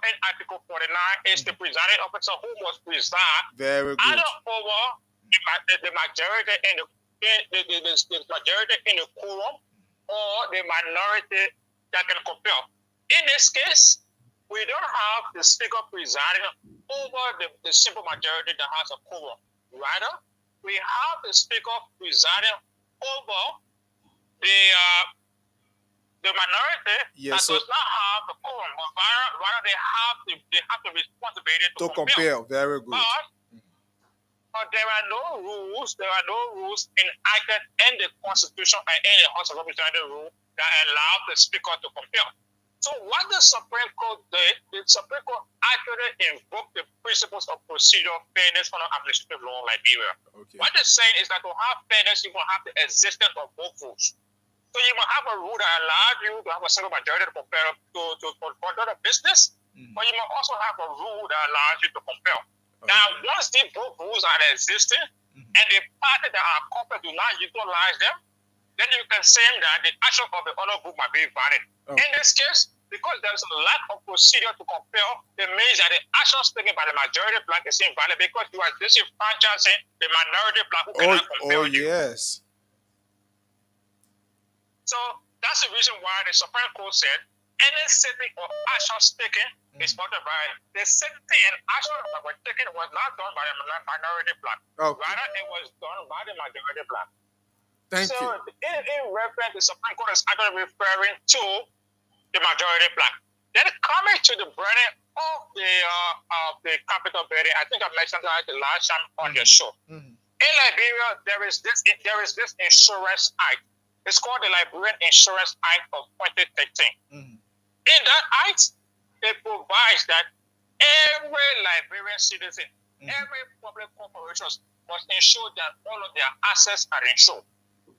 in Article 49 is the presiding officer who must preside Very good. either over the majority in the majority in the quorum or the minority that can compel. In this case, we don't have the speaker presiding over the simple majority that has a quorum. Rather, we have the speaker presiding over the minority that does not have the quorum, but rather they have the responsibility to compel. Very good. But there are no rules enacted in the Constitution and in the House of Representatives rule that allow the speaker to compel. So what the Supreme Court did, the Supreme Court actually invoked the principles of procedural fairness under administrative law in Liberia. Okay. What they're saying is that to have fairness, you will have the existence of both rules. So you will have a rule that allows you to have a single majority to compel to conduct a business, but you will also have a rule that allows you to compel. Okay. Now, once these both rules are existing and the party that are compelled do not utilize them, then you can say that the action of the other group might be valid. Okay. In this case, because there's a lack of procedure to compel, it means that the actions taken by the majority bloc is invalid because you are disenfranchising the minority bloc who cannot compel you. Yes. So that's the reason why the Supreme Court said any sitting or actions taken is authorized. The sitting and action that were taken was not done by the minority bloc. Okay. Rather, it was done by the majority bloc. Thank you. So in reference, the Supreme Court is actually referring to the majority bloc. Then coming to the burden of the capital building, I think I mentioned that the last time on the show. In Liberia, there is this insurance act. It's called the Liberian Insurance Act of 2013. In that act, it provides that every Liberian citizen, every public corporation must ensure that all of their assets are insured.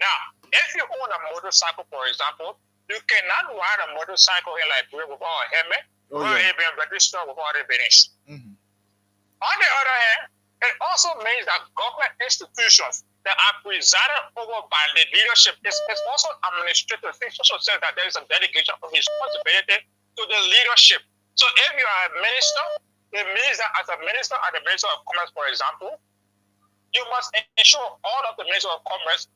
Now, if you own a motorcycle, for example, you cannot ride a motorcycle in Liberia without a helmet, without it being registered, without it being insured. On the other hand, it also means that government institutions that are presided over by the leadership is also administrative. It also says that there is a delegation of responsibility to the leadership. So if you are a minister, it means that as a minister at the Minister of Commerce, for example, you must ensure all of the Minister of Commerce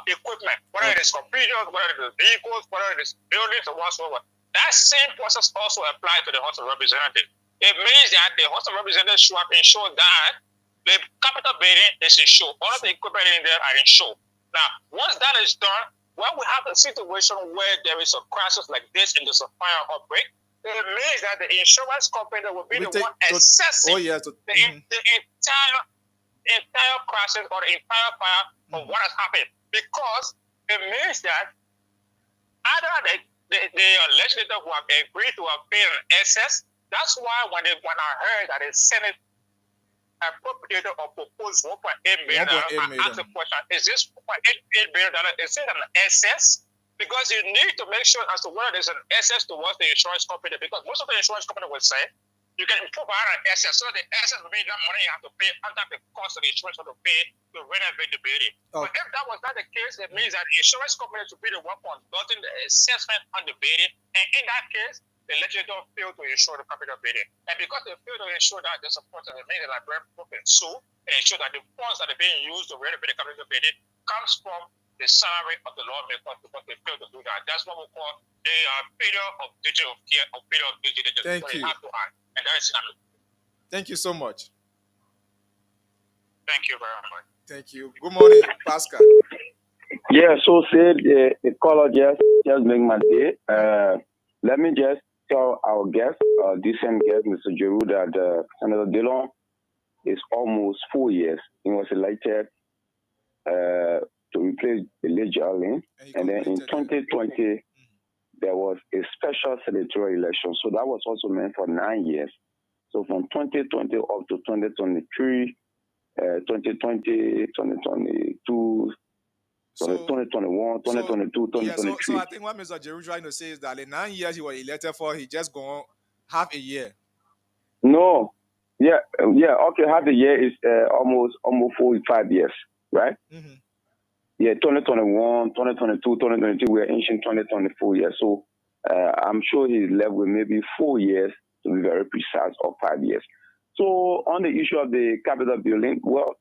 equipment, whether it is computers, whether it is vehicles, whether it is buildings or whatsoever. That same process also applies to the House of Representatives. It means that the House of Representatives should have ensured that the capital building is insured. All of the equipment in there are insured. Now, once that is done, when we have a situation where there is a crisis like this in the fire outbreak, it means that the insurance company will be the one assessing the entire crisis or the entire fire of what has happened, because it means that either the legislator who have agreed to have paid an excess. That's why when I heard that the Senate appropriated or proposed $1.8 million, I asked the question: is this $1.8 million is it an excess? Because you need to make sure as to whether there's an excess towards the insurance company, because most of the insurance company will say you can provide an excess. So the excess will be that money you have to pay on top of the cost of the insurance to pay to renovate the building. But if that was not the case, it means that the insurance company should be the one conducting the assessment on the building. And in that case, the legislator failed to insure the capital building. And because they failed to insure that, there's a person that made a library can sue and ensure that the funds that are being used to renovate the capital building comes from the salary of the lawmakers, because they failed to do that. That's what we call the failure of digital care or failure of digital. Thank you. Have to act. And that is Thank you so much. Thank you very much. Thank you. Good morning, Pascal. Yeah, so say the caller just make my day. Let me just tell our guest, decent guest, Mr. Jeru, that Senator Dillon is almost 4 years. He was elected to replace the late Jarlin. And then in 2020, there was a special senatorial election. So that was also meant for 9 years. So from 2020 up to 2023, 2020, 2022, so 2021, 2022, 2023. Yeah, so I think what Mr. Jeru trying to say is that in 9 years he was elected for, he just gone half a year. No. Yeah, okay, half a year is almost 45 years, right? Mm-hmm. Yeah, 2021, 2022, 2023, we're inching 2024 years. So I'm sure he's left with maybe 4 years, to be very precise, or 5 years. So on the issue of the Capitol building, well,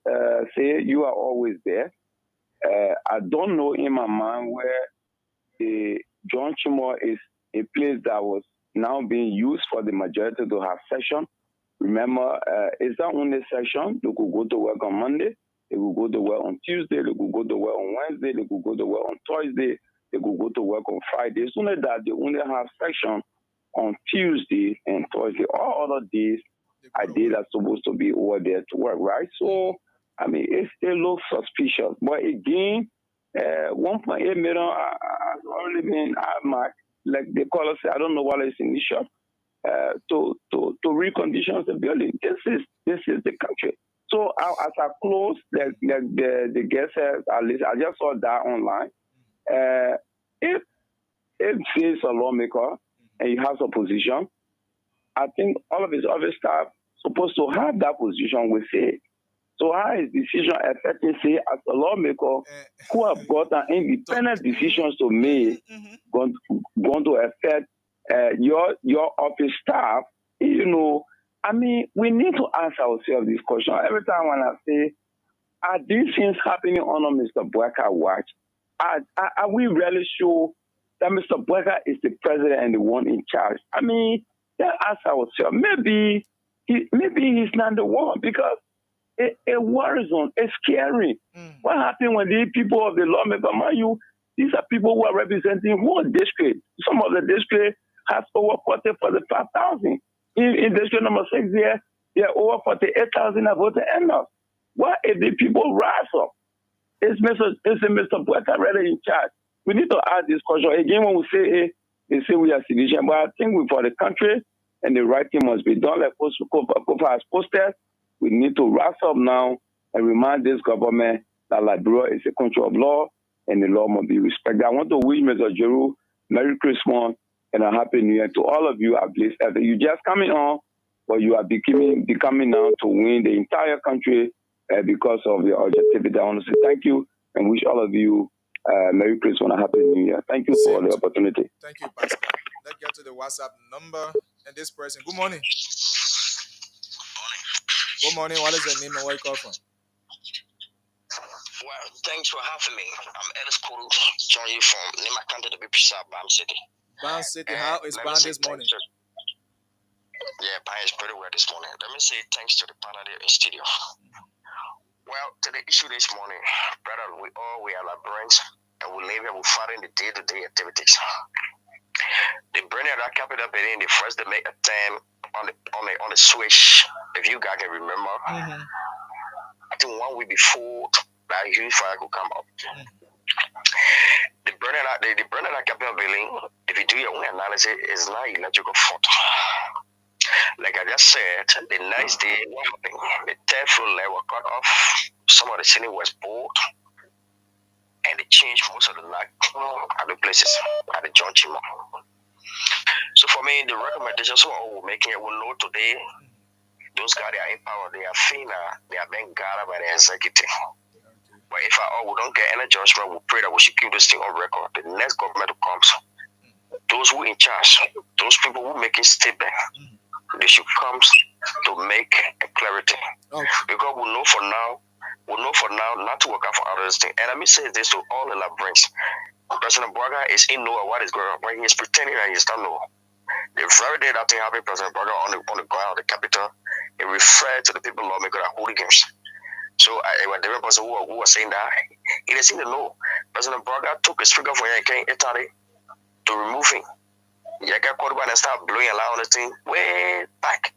say you are always there. I don't know in my mind where the John Chimor is a place that was now being used for the majority to have session. Remember, it's not only session. They could go to work on Monday. They could go to work on Tuesday. They could go to work on Wednesday. They could go to work on Thursday. They could go to work on Friday. It's only that they only have session on Tuesday and Thursday. All other days are days that's supposed to be over there to work, right? So, I mean, it looks suspicious. But again, 1.8 million has already been like the caller said, I don't know what is initial. To recondition the building. This is the country. So as I close, the guest says, at least I just saw that online. If he's a lawmaker and he has a position, I think all of his office staff supposed to have that position with it. So how is decision affecting, say, as a lawmaker who have gotten independent decisions to make going to affect your office staff? You know, I mean, we need to ask ourselves this question. Every time when I say, are these things happening on Mr. Bweka watch? Are we really sure that Mr. Bweka is the president and the one in charge? I mean, let's ask ourselves, maybe he's not the one, because a war zone, it's scary. What happened when the people of the lawmaker, mind you, these are people who are representing whole district. Some of the district has over 45,000. In district number 6 there are over 48,000 have voted enough. What if the people rise up? Is Mr. Bweka really in charge? We need to ask this question. Again, when we say, hey, they say we are citizens, but I think for the country, and the right thing must be done, like Kofa has posted. We need to rise up now and remind this government that Liberia is a country of law and the law must be respected. I want to wish Mr. Jeru Merry Christmas and a Happy New Year to all of you. I bless you just coming on. but you are becoming now to win the entire country because of your objectivity. I want to say thank you and wish all of you Merry Christmas and a Happy New Year. Thank you for Same the to you. opportunity. Thank you, Pastor. Let's get to the WhatsApp number and this person. Good morning. Good morning. What is your name and where you call from? Well, thanks for having me. I'm Ellis Kuru, join you from Nima County to be precise, Bam City. Bam City, how is Bam this morning? Yeah, Bam is pretty well this morning. Let me say thanks to the panel there in studio. Well, to the issue this morning, brother, we are Librarians and we live here, we're fighting the day-to-day activities. The burning of that capital building, the first they make a turn on the switch, if you guys can remember, I think 1 week before that huge fire could come up. The burning of that capital building, if you do your own analysis, is not electrical fault. Like I just said, the next day, what happened? The third floor level was cut off. Some of the ceiling was bored, and they changed most of the light at the places at the junction. So for me, the recommendations we're making, we know today, those guys that are in power, they are FINA, they are being guarded by the executive. But if we don't get any judgment, we pray that we should keep this thing on record. The next government who comes, those who in charge, those people who making statement, they should come to make a clarity. Because we know for now not to work out for others thing. And let me say this to all the Librarians. President Braga is in know what is going on, but he is pretending that he does not know. The very day that thing happened, President Braga on the ground, the capital, he referred to the people lawmakers that hooligans. So I was different person who was saying that he doesn't seem to know. President Braga took a speaker for Italy to remove him. You got caught by and start blowing a loud on the thing way back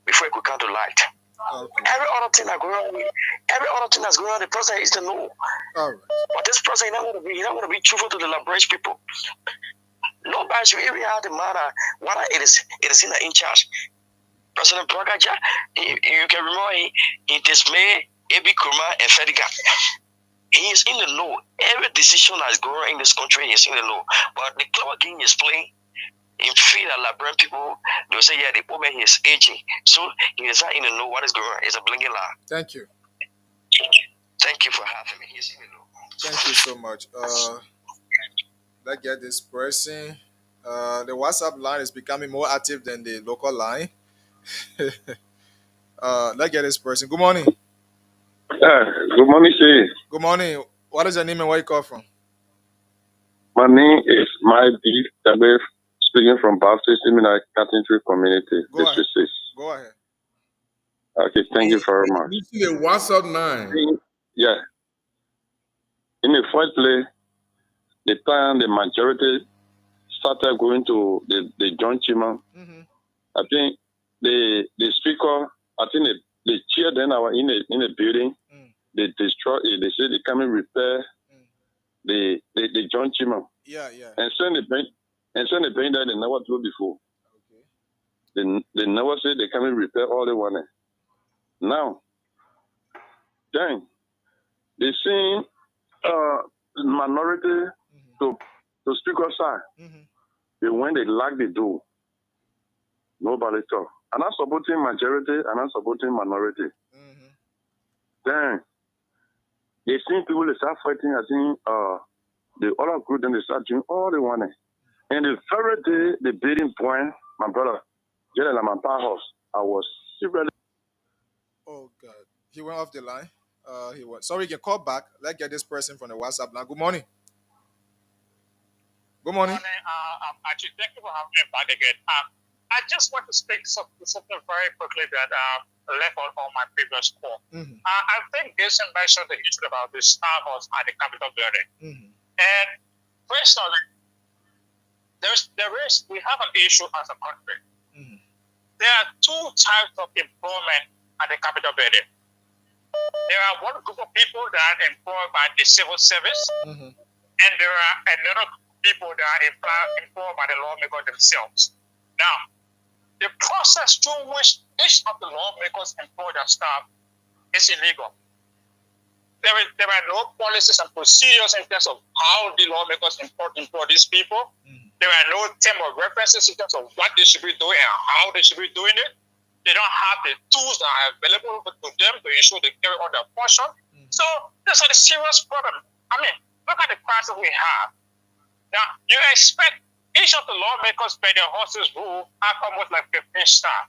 before he could come to light. Every other thing that's going on, the president is to know. But this president is not going to be truthful to the liberation people. Nobody should even have the matter whether it is in charge. President Braga, you can remember he dismayed Abi Kurma and Fediga. He is in the know. Every decision that's going on in this country, he is in the know. But the clever game is playing. In feel that Liberian people, they will say, yeah, the woman is aging. So he is not in the know what is going on. It's a blinking lie. Thank you. Thank you for having me. He's in the know. Thank you so much. Let's get this person. The WhatsApp line is becoming more active than the local line. Let's get this person. Good morning. Good morning, sir. Good morning. What is your name and where you call from? My name is Maidi Tabef, speaking from Baptist Seminary Catholic Community. Go ahead. Okay, thank you very much. You see the WhatsApp 9. Yeah. In the first place, the time the majority started going to the joint chamber, I think the speaker, I think the chair then our in the building, they destroy it. They say they come and repair the joint chamber. Yeah. And send the bank that they never do before. Okay. They never say they come and repair all they want. Now, then they send minority to speaker side. They when they lock the door, nobody talk. I'm not supporting majority, I'm not supporting minority. Then they see people they start fighting. I think the other group then they start doing all they want. And the very day the bidding point, my brother, General Lamanta house, I was secretly. Oh God, he went off the line. He went. Sorry, you can call back. Let's get this person from the WhatsApp now. Good morning. Good morning. Actually, thank you for having me back again. I just want to speak something very quickly that left out on my previous call. I think Jason mentioned the issue about the Star House at the Capitol building. And personally, we have an issue as a country. There are two types of employment at the Capitol building. There are one group of people that are employed by the civil service, and there are another people that are employed by the lawmakers themselves. Now, the process through which each of the lawmakers employ their staff is illegal. There are no policies and procedures in terms of how the lawmakers employ these people. There are no term of references in terms of what they should be doing and how they should be doing it. They don't have the tools that are available to them to ensure they carry out their function. So that's a serious problem. I mean, look at the crisis we have. Now, you expect each of the lawmakers by their horses rule have almost like 15 staff.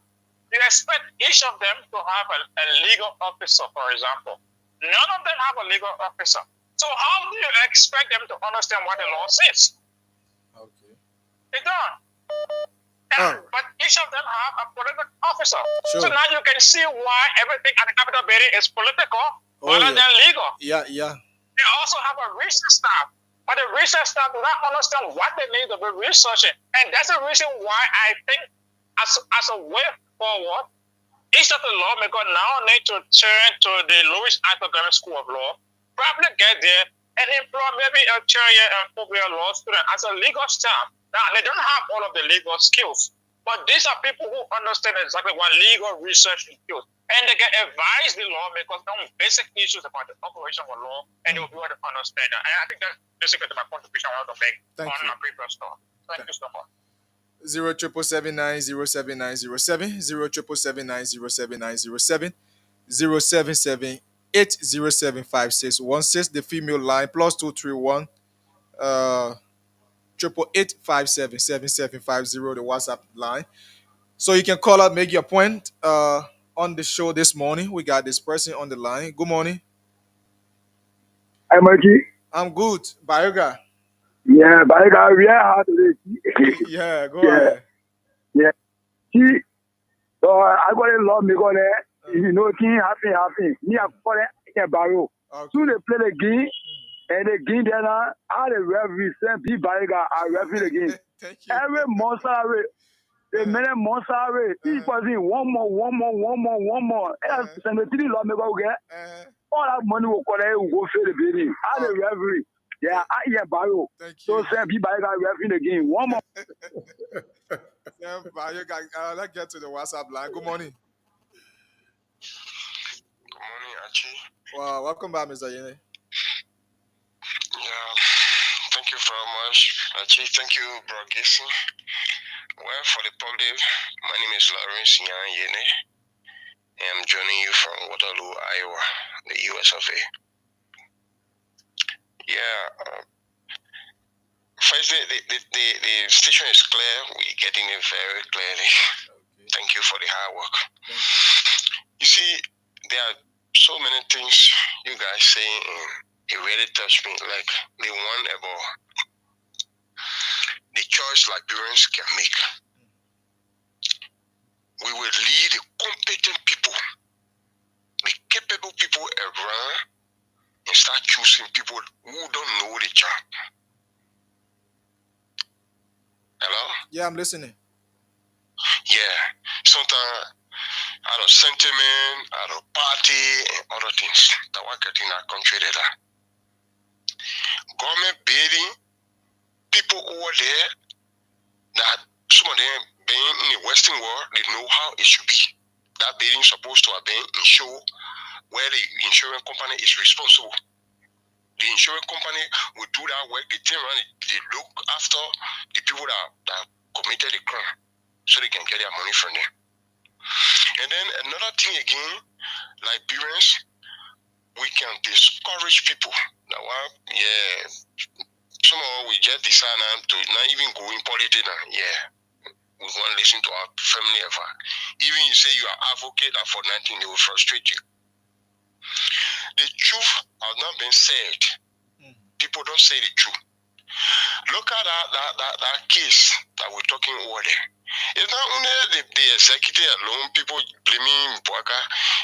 You expect each of them to have a legal officer, for example. None of them have a legal officer. So how do you expect them to understand what the law says? Okay. They don't. But each of them have a political officer. Sure. So now you can see why everything at the Capitol building is political rather than legal. Yeah. They also have a research staff. But the research staff do not understand what they need to be researching. And that's the reason why I think as a way forward, each of the lawmakers now need to turn to the Louis Academic School of Law, probably get there and employ maybe a career and four-year law student as a legal staff. Now, they don't have all of the legal skills, but these are people who understand exactly what legal research includes. And they can advise the lawmakers on basic issues about the operation of law, and they'll be able to understand that. And I think that's basically my contribution I want to make on my previous talk. Thank you so much. 07779079070 07779079070 077807516 the female line +231 888-577-7750 the WhatsApp line. So you can call up, make your point on the show this morning. We got this person on the line. Good morning. Hi, Mikey. I'm good. Bayoga. Yeah, Baiga, we are hard today. Yeah, go ahead. Yeah. See, so I got a lot because you know, thing happen. Me, I call it a barrel. Soon they play the game, and the game then all the referees send people Baiga, I referee the game. Every monster, the minute monster, each person one more. And send the three law make get. All that money will collect, will go for the building. All the referee. Yeah, I hear Barrow. So send people Baiga referee the game. One more. Let's get to the WhatsApp line. Good morning. Good morning, Archie. Wow, welcome back, Mr. Yene. Yeah, thank you very much, Archie. Thank you, Bro Gibson. Well, for the public, my name is Lawrence Yan Yene. I'm joining you from Waterloo, Iowa, the US of A. Yeah, first, the station is clear. We're getting it very clearly. Thank you for the hard work. You see, there are so many things you guys say, and it really touched me. Like the one about the choice Liberians can make. We will lead the competent people, the capable people around, and start choosing people who don't know the job. Hello? Yeah, I'm listening. Yeah. Sometimes out of sentiment, out of party, and other things that we're getting our country there. Government bidding, people over there that some of them being in the Western world, they know how it should be. That bidding supposed to have been insured where the insurance company is responsible. The insurance company will do that work, they turn around, they look after the people that committed the crime so they can get their money from them. And then another thing again, Liberians, we can discourage people. Now, somehow we just decide now to not even go in politics now. Yeah, we want to listen to our family ever. Even you say you are advocate for nothing, they will frustrate you. The truth has not been said. People don't say the truth. Look at that case that we're talking over there. It's not only the executive alone, people blaming Boaka.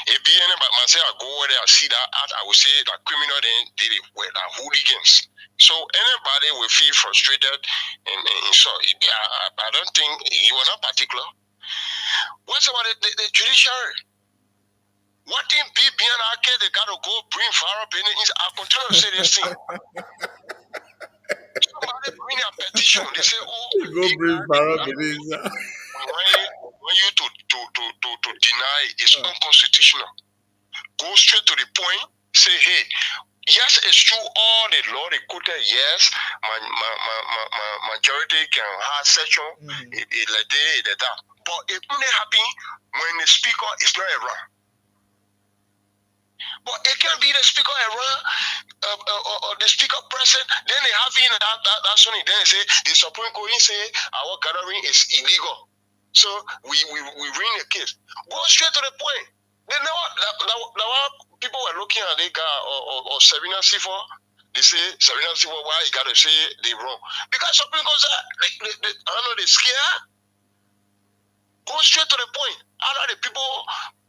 If anybody might say I go over there, I see that art, I will say that criminal then did it with that hooligans. So anybody will feel frustrated and so I don't think you were not particular. What's about the judiciary? What in BBN arcade they gotta go bring fire up in it? I continue to say this thing. Somebody bring a petition. They say, "Oh, go bring fire up in it." Want you to deny is unconstitutional. Go straight to the point. Say, hey, yes, it's true. All the law they quoted, yes, my majority can have section, like that. But it only happen when the speaker is not around. But it can be the speaker around or the speaker present. Then they have in that Sunday. Then they say the Supreme Court say our gathering is illegal. So we win the case. Go straight to the point. Then now people were looking at the guy or Serena Sifo. They say Serena Sifo, why you gotta say they wrong? Because Supreme Court I don't know, they scared. Go straight to the point. Either the people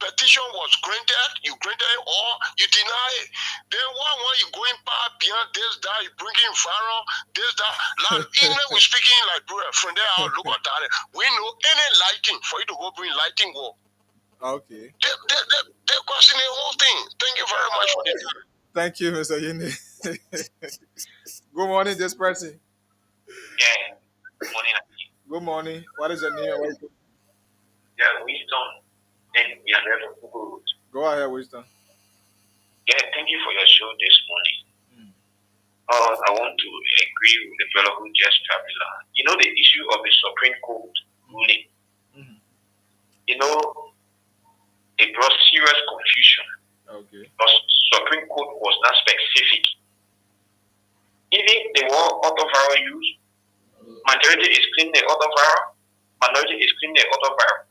petition was granted, you granted it, or you deny it. Then why you going back beyond this, that, you bringing viral, this, that. Like, even we speaking like from there out, look at that. We know any lighting for you to go bring lighting war. Okay. They question the whole thing. Thank you very much for the time. Thank you, Mr. Yini. Good morning, this person. Yeah. Good morning. Good morning. What is your name? Yeah, Wisdom. And we are there for people. Go ahead, Wisdom. Yeah, thank you for your show this morning. I want to agree with the fellow who just traveled. You know, the issue of the Supreme Court ruling. You know, it brought serious confusion. Okay. Because Supreme Court was not specific. Even the word autoviral use, majority is clean the autoviral, minority is clean the autoviral.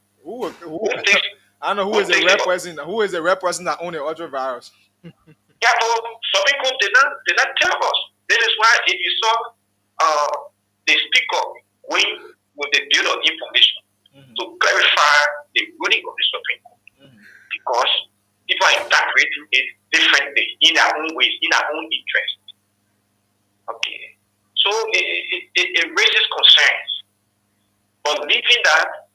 I don't know who is the rep person. Who is the rep person that owns the ultravirus? Yeah, but Supreme Court did not tell us. This is why if you saw the speaker going with the bill of information to clarify the ruling of the Supreme Court, because people are interpreting it differently in their own ways, in their own interest. Okay, so it raises concerns. But leaving that,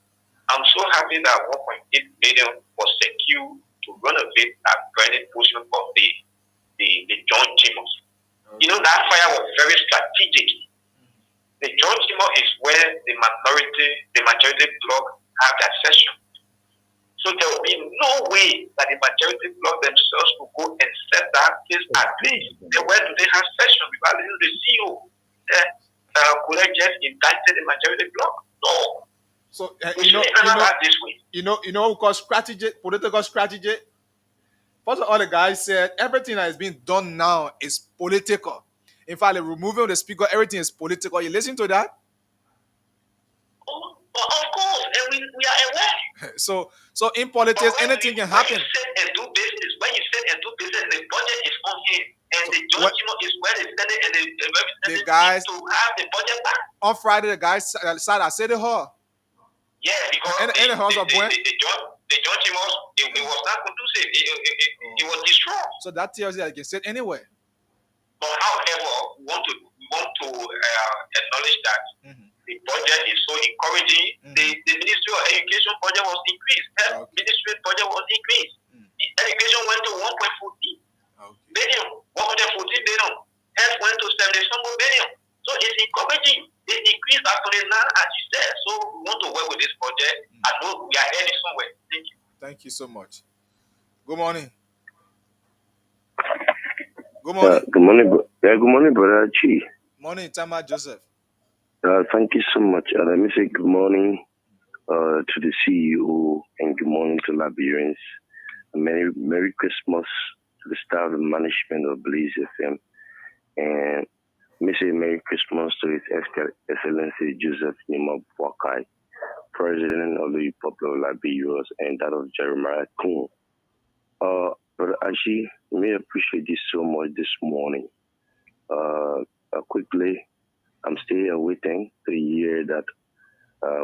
I'm so happy that 1.8 billion was secured to renovate that burning portion of the joint chambers. You know, that fire was very strategic. The joint chamber is where the majority bloc have their session. So there will be no way that the majority bloc themselves will go and set that place at place. Then where do they have session? Because the CEO could have just indicted the majority bloc? No. So you know, because political strategy. First of all, the guy said everything that is being done now is political. In fact, removing the speaker, everything is political. You listen to that? Oh, of course, and we are aware. So in politics, anything can happen. When you sit and do business, the budget is on here, and the joint is where they send it, and the guys to have the budget back. On Friday, the guys sat at City Hall. Yeah, because the joint it was not conducive. It was destroyed. So that tells you that you can sit anywhere. But however, we want to acknowledge that the budget is so encouraging. The Ministry of Education budget was increased. Health Ministry budget was increased. The education went to 1.14 billion. 114 billion. Health went to 77 billion. So it's encouraging. They increased actually now, as you said. So we want to work with this project. I know we are heading somewhere. Thank you. Thank you so much. Good morning. Good morning. Good morning. Good morning, brother Chi. Morning, Tama Joseph. Thank you so much. Let me say good morning to the CEO and good morning to Liberians. Merry Christmas to the staff and management of Blaze FM. And let me say Merry Christmas to His Excellency Joseph Nima Boakai, President of the Republic of Liberia, and that of Jeremiah Kuhn. Brother Ashi, may appreciate this so much this morning. Quickly, I'm still awaiting the year that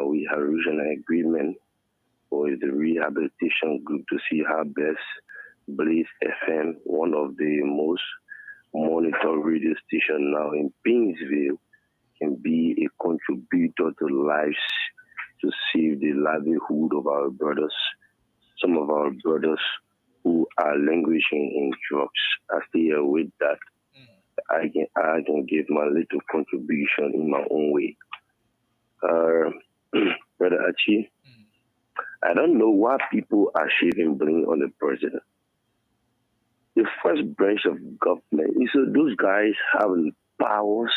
we have reached an agreement with the rehabilitation group to see how best Blaze FM, one of the most monitored radio station now in Painesville, can be a contributor to lives to save the livelihood of our brothers, some of our brothers who are languishing in drugs. I still with that. I can give my little contribution in my own way. Brother Achi, I don't know why people are shaving blame on the president. The first branch of government, so those guys have powers.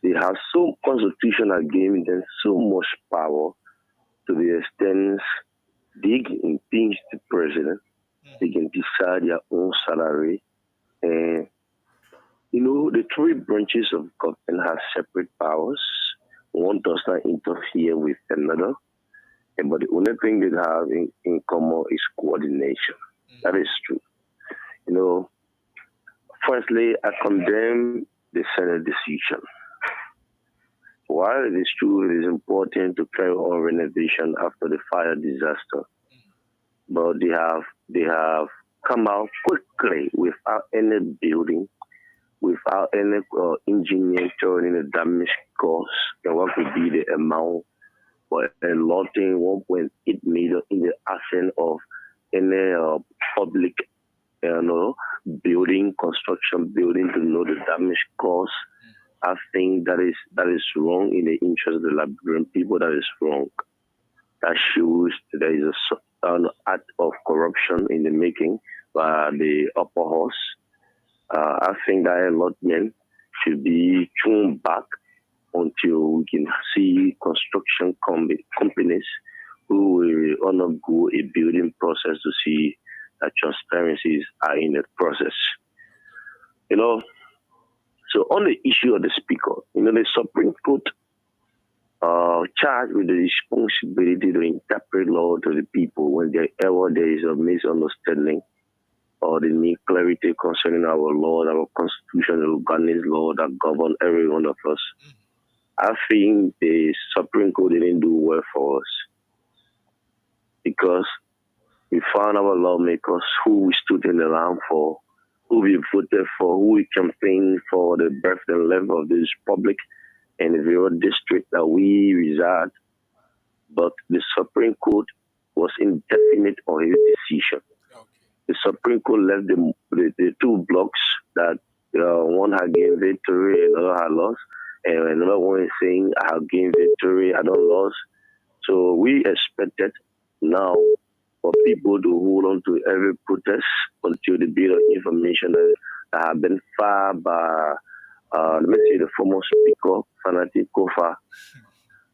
They have so constitution are giving them so much power to the extent they can impeach the president, they can decide their own salary, and the three branches of government have separate powers. One does not interfere with another, but the only thing they have in common is coordination. That is true. You know, Firstly, I condemn the Senate decision. While it is true it is important to carry on renovation after the fire disaster, but they have come out quickly without any building, without any engineer showing the damage caused and what could be the amount for allotting 1.8 million in the absence of any public building, construction building to know the damage caused. I think that is wrong in the interest of the Liberian people. That is wrong. That shows there is an act of corruption in the making by the upper horse. I think that allotment should be thrown back until we can see construction companies who will undergo a building process to see that transparencies are in the process. You know, so on the issue of the speaker, the Supreme Court charged with the responsibility to interpret law to the people when there is a misunderstanding or the need clarity concerning our law, our constitution, the organic law that govern every one of us. I think the Supreme Court didn't do well for us because we found our lawmakers who we stood in the line for, who we voted for, who we campaigned for the birth and life of this republic and the very district that we reside. But the Supreme Court was indefinite on his decision. The Supreme Court left the two blocks that one had gained victory, another had lost, and another one is saying I have gained victory, I don't lost. So we expected now for people to hold on to every protest until the bit of information that have been filed by, let me say, the former speaker, Fanatic Kofa,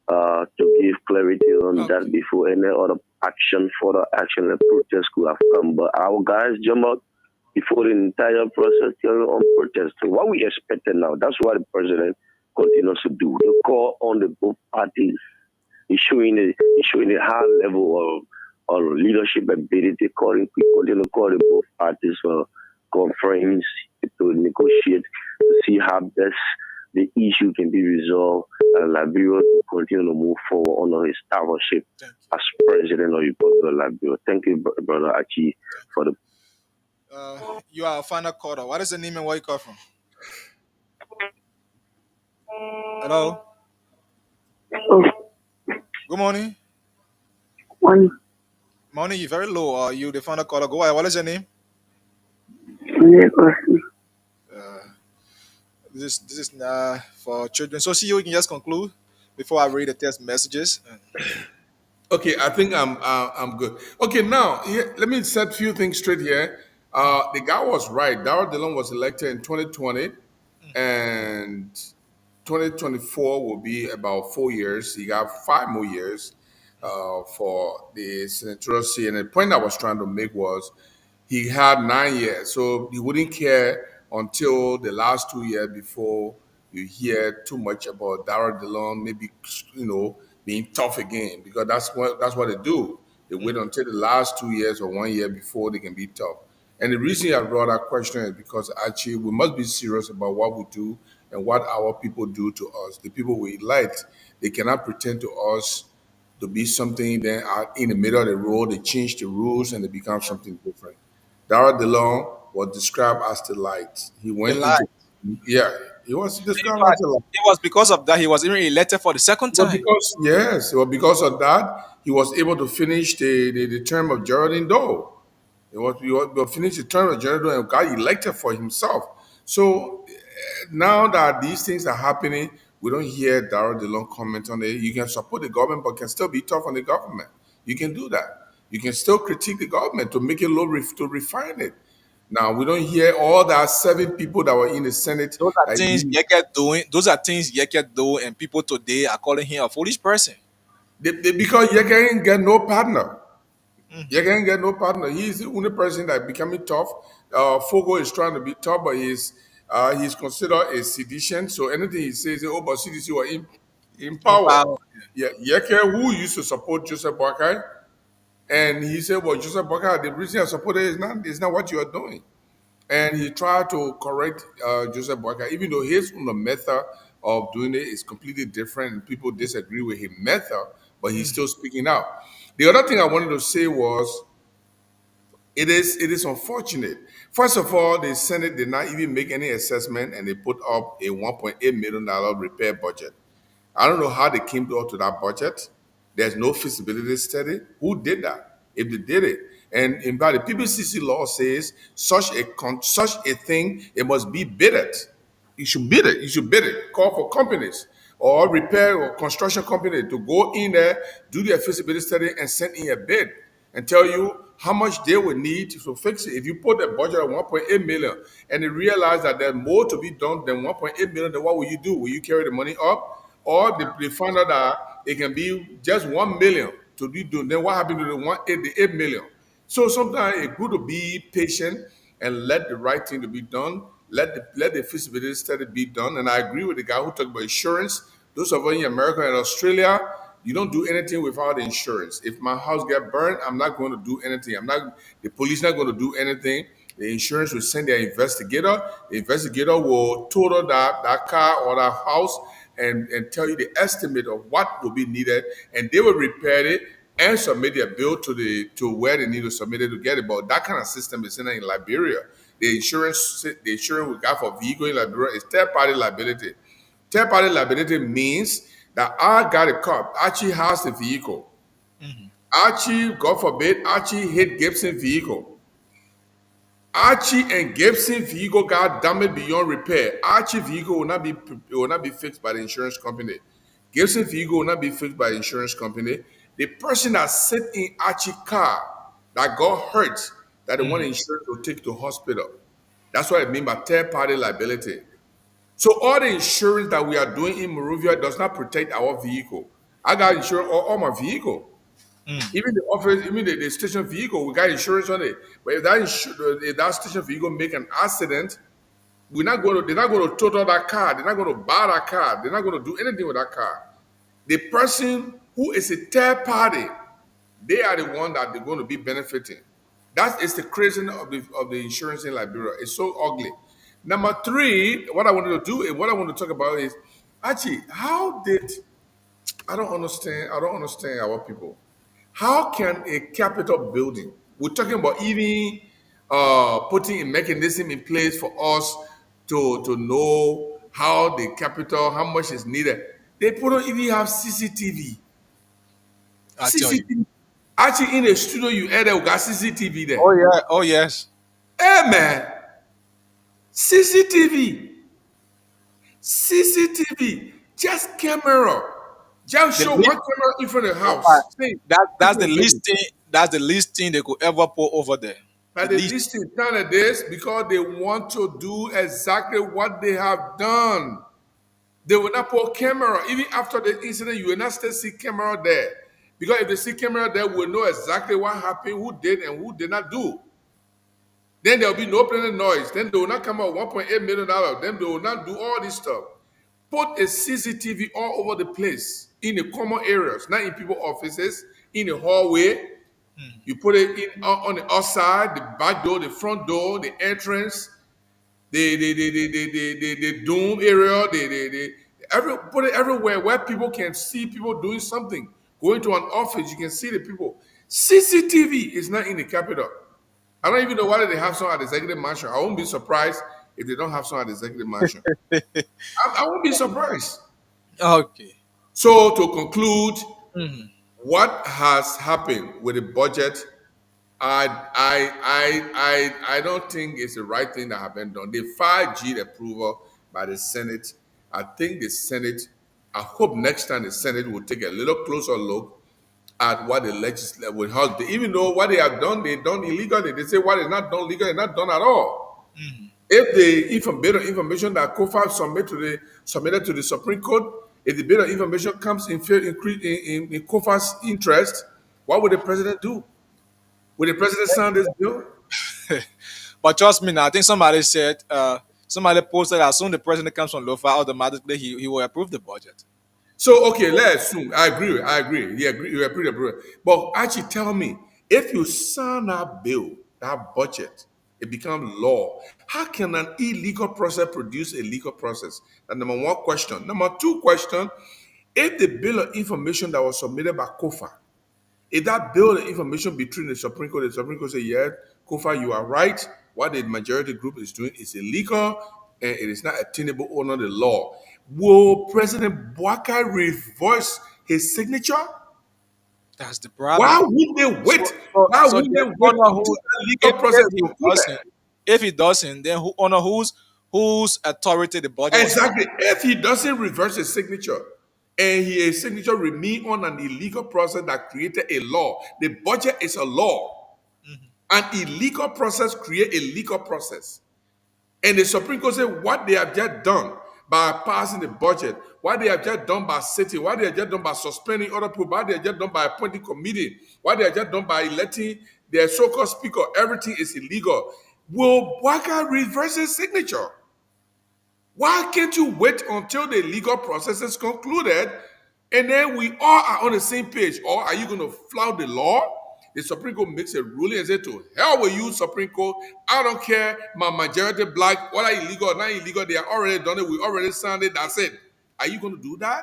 to give clarity on that before any other further action, the protest could have come. But our guys jump out before the entire process carry on protest. So what we expected now, that's what the president continues to do. The call on the both parties is showing a high level of leadership ability, continue to call the both parties for conference to negotiate to see how best the issue can be resolved and Liberia to continue to move forward under his stewardship as president of the Republic of Liberia. Thank you, brother Achi, for the. You are a final caller. What is the name and where you come from? Hello. Oh, Good morning. one Morning. You're very low. You the final caller. Go ahead. What is your name? Lagos. This is for children. So see you can just conclude before I read the text messages. Okay, I think I'm good. Okay, now let me set a few things straight here. The guy was right. Darrell Dillon was elected in 2020, and 2024 will be about 4 years. He got 5 more years for the senatorial seat. And the point I was trying to make was he had 9 years, so he wouldn't care until the last 2 years before you hear too much about Darrell Dillon, maybe being tough again, because that's what they do. They wait until the last 2 years or 1 year before they can be tough. And the reason I brought that question is because actually we must be serious about what we do and what our people do to us. The people we elect, they cannot pretend to us to be something, then in the middle of the road, they change the rules and they become something different. Dara DeLong was described as the light. He The went lie. into, yeah, he was In described as fact, the light. it was because of that he was even elected for the second Well, time. because yes, well, because of that, he was able to finish the term of Geraldine Doe. He finished the term of Geraldine Doe and got elected for himself. So now that these things are happening, we don't hear Darrell DeLong comment on it. You can support the government, but can still be tough on the government. You can do that. You can still critique the government to make it to refine it. Now we don't hear all that 7 people that were in the Senate. Those are things Yeket doing. Those are things Yeket do, and people today are calling him a foolish person. Because you can get no partner. You can get no partner. He's the only person that becoming tough. Fogo is trying to be tough, but he's considered a sedition. So anything he says, oh, but CDC were in In power. power. Yeah, Yeke, who used to support Joseph Boakai, and he said, well, Joseph Boakai, the reason I supported is not what you are doing. And he tried to correct Joseph Boakai, even though his own method of doing it is completely different and people disagree with his method, but he's still speaking out. The other thing I wanted to say was it is unfortunate. First of all, the Senate did not even make any assessment and they put up a $1.8 million repair budget. I don't know how they came up to that budget. There's no feasibility study. Who did that? If they did it, and in fact, the PBCC law says such a thing it must be bidded. You should bid it. You should bid it. Call for companies or repair or construction company to go in there, do their feasibility study, and send in a bid and tell you how much they would need to fix it. If you put a budget of 1.8 million and they realize that there's more to be done than 1.8 million, then what will you do? Will you carry the money up? Or they find out that it can be just 1 million to be done. Then what happened to the 8 million? So sometimes it's good to be patient and let the right thing to be done. Let the feasibility study be done. And I agree with the guy who talked about insurance. Those of us in America and Australia, you don't do anything without insurance. If my house get burned, I'm not going to do anything. I'm not. The police not going to do anything. The insurance will send their investigator. The investigator will total that car or that house and tell you the estimate of what will be needed, and they will repair it and submit their bill to where they need to submit it to get it. But that kind of system is in Liberia. The insurance we got for vehicle in Liberia is third party liability. Third party liability means that I got a car. Archie has the vehicle. Archie, God forbid, Archie hit Gibson vehicle. Archie and Gibson vehicle got damaged beyond repair. Archie vehicle will not be fixed by the insurance company. Gibson vehicle will not be fixed by the insurance company. The person that sit in Archie car that got hurt, that the one insurance will take to hospital. That's what I mean by third party liability. So all the insurance that we are doing in Morovia does not protect our vehicle. I got insurance on all my vehicle. Even the office, even the station vehicle, we got insurance on it. But if that station vehicle make an accident, they're not going to total that car. They're not going to buy that car. They're not going to do anything with that car. The person who is a third party, they are the one that they're going to be benefiting. That is the craziness of the insurance in Liberia. It's so ugly. Number three, what I wanted to do and what I want to talk about is actually how did I don't understand. I don't understand our people. How can a capital building, we're talking about even putting a mechanism in place for us to know how the capital, how much is needed. They don't even have CCTV. I tell you. Actually, in the studio you enter, we got CCTV Oh there. yeah. Oh yes. Hey man, CCTV, CCTV, just camera. Just The show one least, camera in front of the uh, house. Say, that's people the will get least it. thing. That's the least thing they could ever put over there. The But they least. listen nowadays because they want to do exactly what they have done. They will not put camera. Even after the incident, you will not still see camera there. Because if they see camera there, we'll know exactly what happened, who did and who did not do. Then there will be no plenty noise. Then they will not come out $1.8 million. Then they will not do all this stuff. Put a CCTV all over the place in the common areas, not in people's offices, in the hallway. You put it in on the outside, the back door, the front door, the entrance, the dome area, put it everywhere where people can see people doing something. Going to an office, you can see the people. CCTV is not in the capital. I don't even know whether they have some at the executive mansion. I won't be surprised if they don't have some at the executive mansion. I won't be surprised. Okay. So to conclude, Mhm. what has happened with the budget? I don't think it's the right thing that have been done. The 5G approval by the Senate. I think the Senate. I hope next time the Senate will take a little closer look at what the legislature will have. Even though what they have done, they done illegally. They say what is not done legally, not done at all. If the information that COFA submitted to the Supreme Court, If the bill of information comes in Kofa's interest, what would the president do? Would the president sign this bill? But trust me now, I think somebody said, somebody posted as soon the president comes from Lofa, automatically he will approve the budget. So okay, let's assume. I agree. I agree. You agree. You agree. But actually, tell me, if you sign that bill, that budget, it becomes law. How can an illegal process produce a legal process? That's number one question. Number two question: if the bill of information that was submitted by Kofa, if that bill of information between the Supreme Court say, yes, Kofa, you are right. What the majority group is doing is illegal and it is not attainable under the law. Will President Bwaka reverse his signature? That's the Why problem. would they So, wait? so, Why so would they then wait honor until who? the legal process If is he concluded? doesn't, then who honor whose authority the budget was signed? Exactly. If he doesn't reverse his signature and his signature remain on an illegal process that created a law, the budget is a law. An illegal process create a legal process. And the Supreme Court said what they have just done by passing the budget, what they have just done by sitting, what they have just done by suspending other people, what they have just done by appointing committee, what they have just done by electing their so-called speaker, everything is illegal. Will Waka reverse his signature? Why can't you wait until the legal process is concluded and then we all are on the same page? Or are you going to flout the law? The Supreme Court makes a ruling and say, to hell with you, Supreme Court. I don't care. My majority black, whether illegal or not illegal, they are already done it. We already signed it. That's it. Are you going to do that?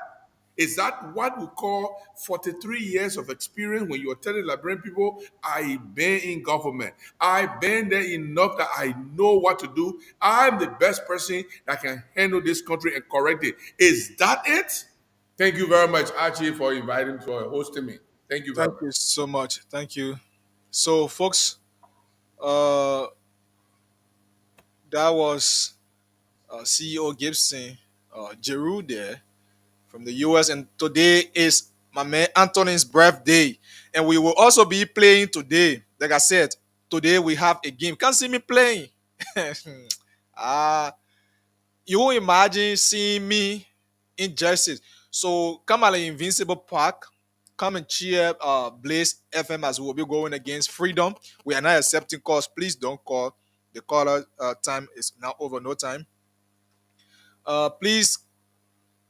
Is that what we call 43 years of experience when you're telling Liberian people, I've been in government. I've been there enough that I know what to do. I'm the best person that can handle this country and correct it. Is that it? Thank you very much, Archie, for inviting for hosting me. Thank you very Thank much. you so much. Thank you. So, folks, uh, that was CEO Gibson, Jeru there from the US, and today is my man Anthony's birthday, and we will also be playing today. Like I said, today we have a game. Can't see me playing. Ah, you won't imagine seeing me in jerseys. So come at the Invincible Park. Come and cheer Blaze FM as we'll be going against Freedom. We are not accepting calls. Please don't call. The caller time is now over. No time. Please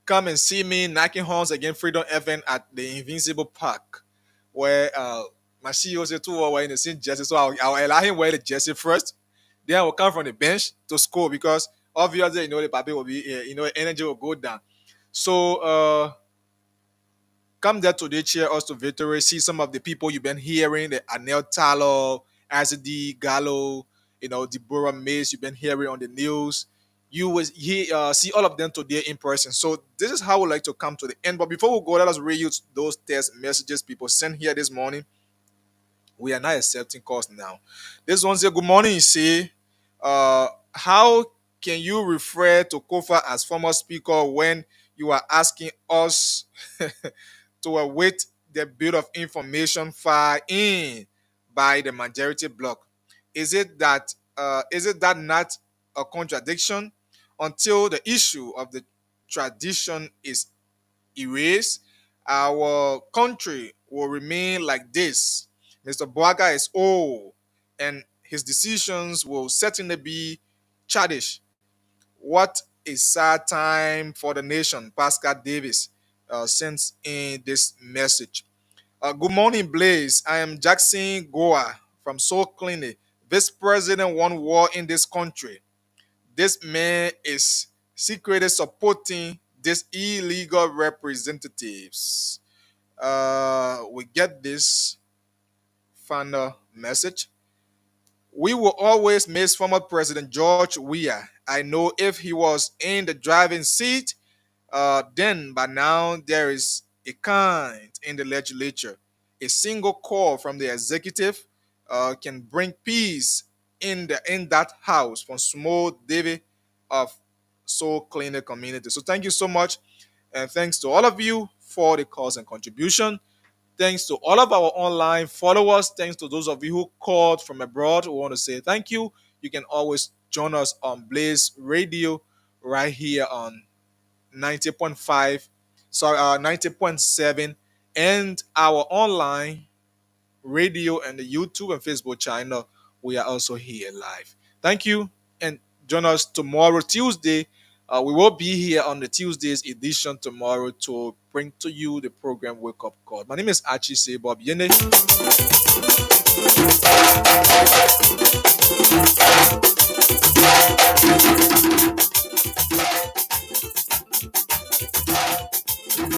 come and see me knocking horns against Freedom FM at the Invincible Park, where my CEO said two were in the same jersey. So I'll allow him wear the jersey first. Then I will come from the bench to score because obviously, the papi will be, energy will go down. So come there today, cheer us to victory. See some of the people you've been hearing, the Anel Talo, Azadi Gallo, Deborah Mays, you've been hearing on the news. You will see all of them today in person. So this is how we like to come to the end. But before we go, let us read you those text messages people sent here this morning. We are not accepting calls now. This one say, good morning, you say, how can you refer to Kofa as former speaker when you are asking us to await the bit of information filed in by the majority bloc? Is it that not a contradiction? Until the issue of the tradition is erased, our country will remain like this. Mr. Boaga is old, and his decisions will certainly be childish. What a sad time for the nation, Pascal Davis sends in this message. Good morning, Blaze. I am Jackson Goa from Soul Clinic. This president won war in this country. This man is secretly supporting these illegal representatives. We get this final message. We will always miss former President George Weah. I know if he was in the driving seat, then by now there is a kind in the legislature. A single call from the executive can bring peace in that house from small David of Soul Cleaner community. So thank you so much, and thanks to all of you for the calls and contribution. Thanks to all of our online followers. Thanks to those of you who called from abroad. We want to say thank you. You can always join us on Blaze Radio right here on 90.5 sorry, 90.7, and our online radio and the YouTube and Facebook channel. We are also here live. Thank you, and join us tomorrow, Tuesday. We will be here on the Tuesdays edition tomorrow to bring to you the program Wake Up Call. My name is Achi Sebob Yene.